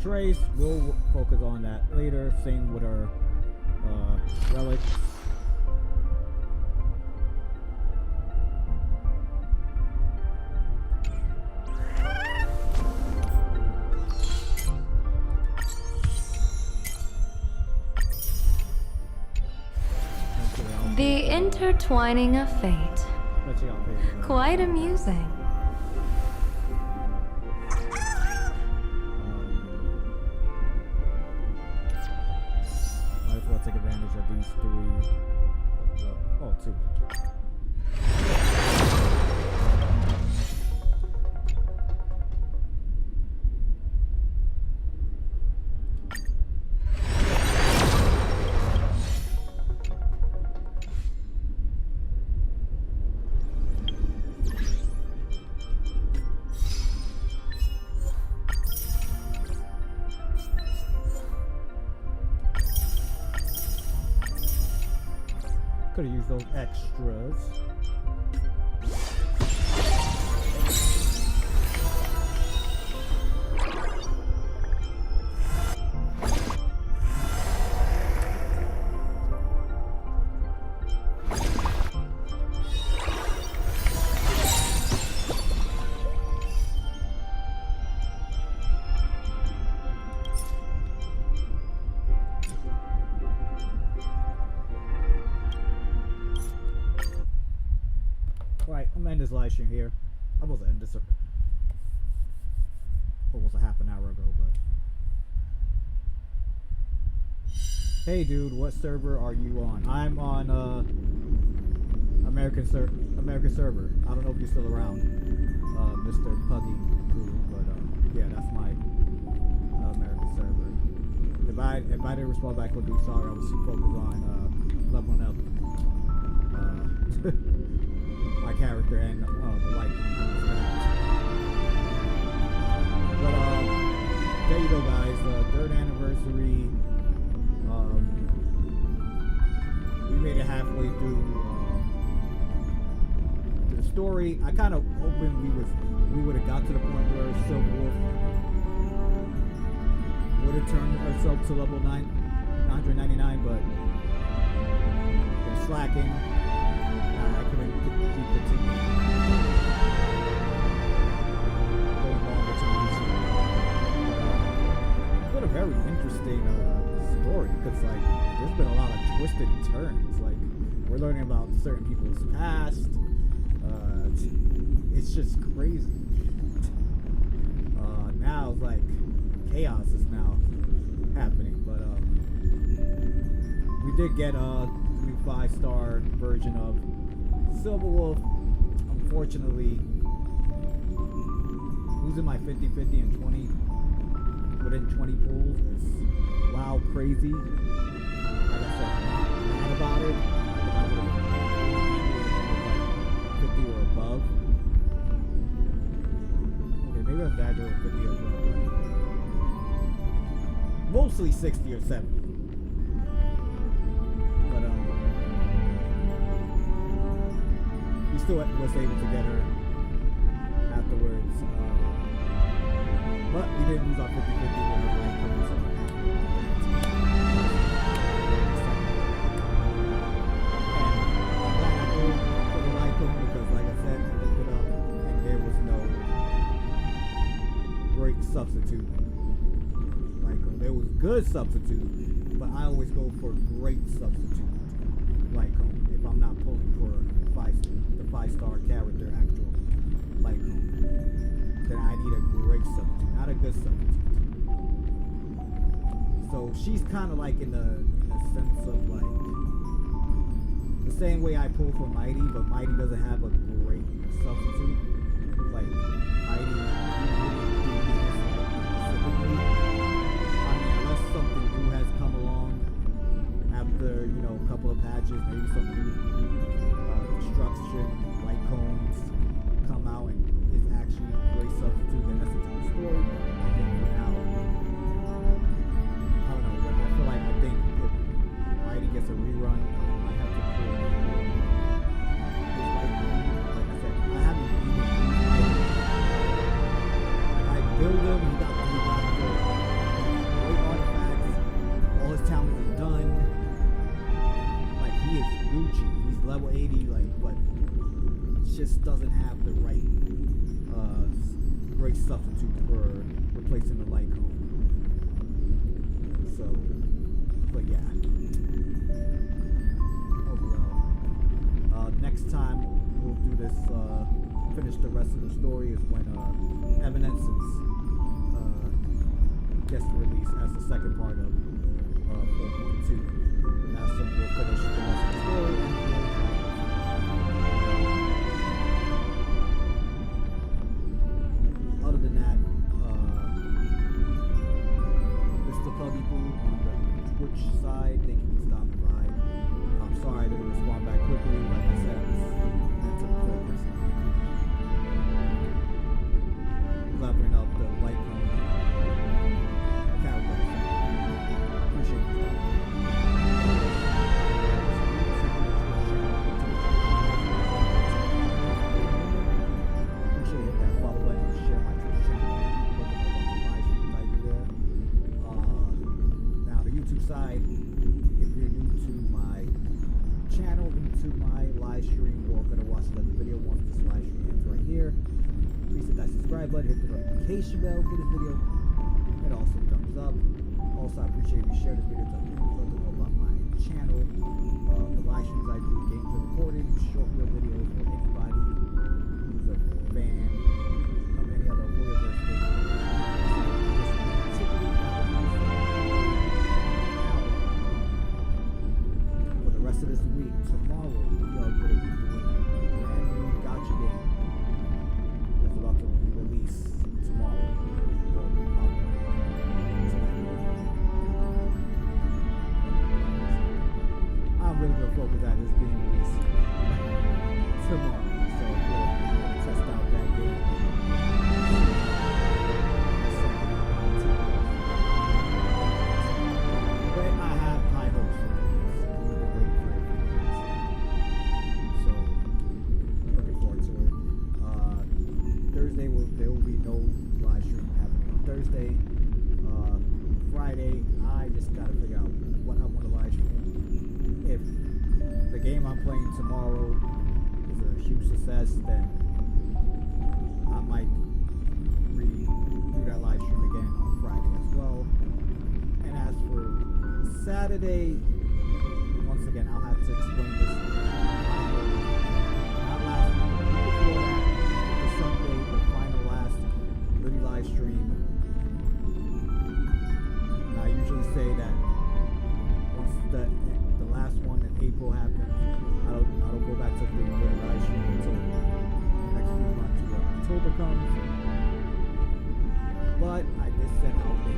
Trace, we'll focus on that later. Same with our relics.
The intertwining of fate. Quite amusing.
Might as well take advantage of these three. Oh, two. Could have used those extras. Right, I'm gonna end this live stream here. I was gonna end this almost a half an hour ago, but hey dude, what server are you on? I'm on American server. I don't know if you're still around, Mr. Puggy Poo, but yeah, that's my American server. If I didn't respond back, I'll do sorry. I was too focused on leveling up my character and the light. But there you go, guys. Third anniversary. We made it halfway through the story. I kind of hoping we would have got to the point where Silver Wolf would have turned herself to level 999, but they're slacking. I couldn't keep the team going longer times. It's been a very interesting story because like there's been a lot of twisted turns. Like we're learning about certain people's past. It's just crazy. Now it's like chaos is now happening, but we did get a new 5-star version of Silver Wolf. Unfortunately, losing my 50-50 and 20 within 20 pools is wow crazy. Like I said, I'm mad about it. I would have like 50 or above. Okay, maybe I'm exaggerating 50 or above, but mostly 60 or 70. But we still was able to get her afterwards. But we didn't lose our 50-50 with her light cone, so I'm happy about that. And I'm glad I go for the light cone because, like I said, I looked it up and there was no great substitute light cone. There was good substitute, but I always go for great substitute light cone if I'm not pulling for the 5-star character actual light cone. Then I need a great substitute, not a good substitute. So she's kind of like in the sense of like the same way I pull for Mighty, but Mighty doesn't have a great substitute. Like Mighty really do need specifically. I mean, unless something new has come along after a couple of patches, maybe some new destruction, light cones come out and is actually a great substitute, then that's a different story. But I think for now, I don't know, but I think if Mighty gets a rerun, I might have to pull his light cone. Like I said, I haven't even used Mighty just doesn't have the right great substitute for replacing the light cone. So, but yeah. Overall, next time we'll do this. Finish the rest of the story is when Evanescence gets released as the second part of 4.2. That's when we'll finish the rest of the story. Other than that, Mr. Puggy Poo on the Twitch side, thank you for stopping by. I'm sorry I didn't respond back quickly. Like I said, I was meant to focus. Leveling up the light cone. Character. Appreciate it. Appreciate that follow button and share my Twitch channel. Looking over the live streams I do there. Now the YouTube side, if you're new to my channel, new to my live stream, or gonna watch another video once this live stream ends right here, please hit that subscribe button, hit the notification bell, get this video, and also thumbs up. Also, I appreciate if you share this video to other people to know about my channel, the live streams I do, gameplay recording, short reel videos, or anybody who's a fan of any other Horrorverse game. For the rest of this week, tomorrow we are going to be doing a brand new gacha game that's about to be released tomorrow. I'm really going to focus on this being released tomorrow. So we're going to test out that game. But I have high hopes for this. We've been waiting for it for years. So looking forward to it. Thursday there will be no live stream happening on Thursday. Friday, I just gotta figure out what I want to live stream. If the game I'm playing tomorrow is a huge success, then I might do that live stream again on Friday as well. And as for Saturday, once again, I'll have to explain this. Not last week, but before that, the Sunday, the final last Liddy live stream. And I usually say that once the last one in April happens, I don't go back to doing Liddy live stream until the next few months where October comes. But I did set out a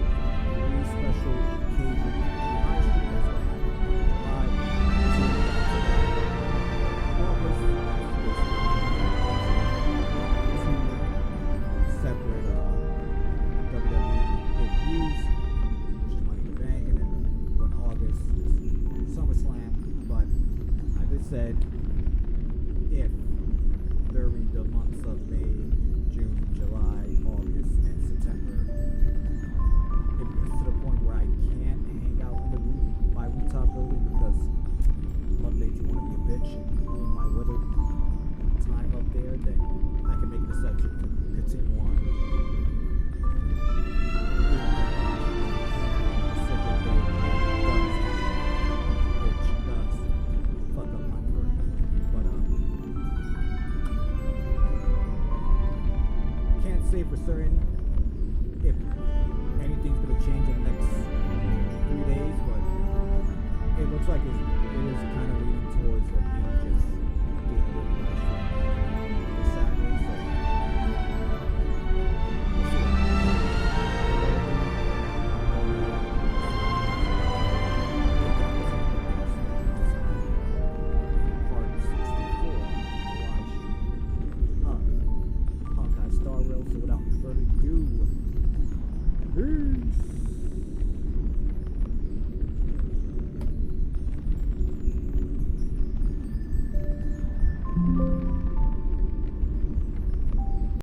really special occasion live stream that's going to happen in July. August, two separate WWE pay-per-views, which is Money in the Bank, and then one August is SummerSlam. But I just said if during the months of May, June, July, August, and September, if it's to the point where I can't hang out in the my rooftop building because Monday you want to be a bitch and ruin my weather time up there, then I can make an exception to continue on. Fuck up my brain. But can't say for certain if anything's gonna change in the next 3 days, but it looks like it is kind of leaning towards me just doing a little live stream this Saturday. So we'll see. Part 64 live stream of Honkai Star Rail. So without further ado, peace.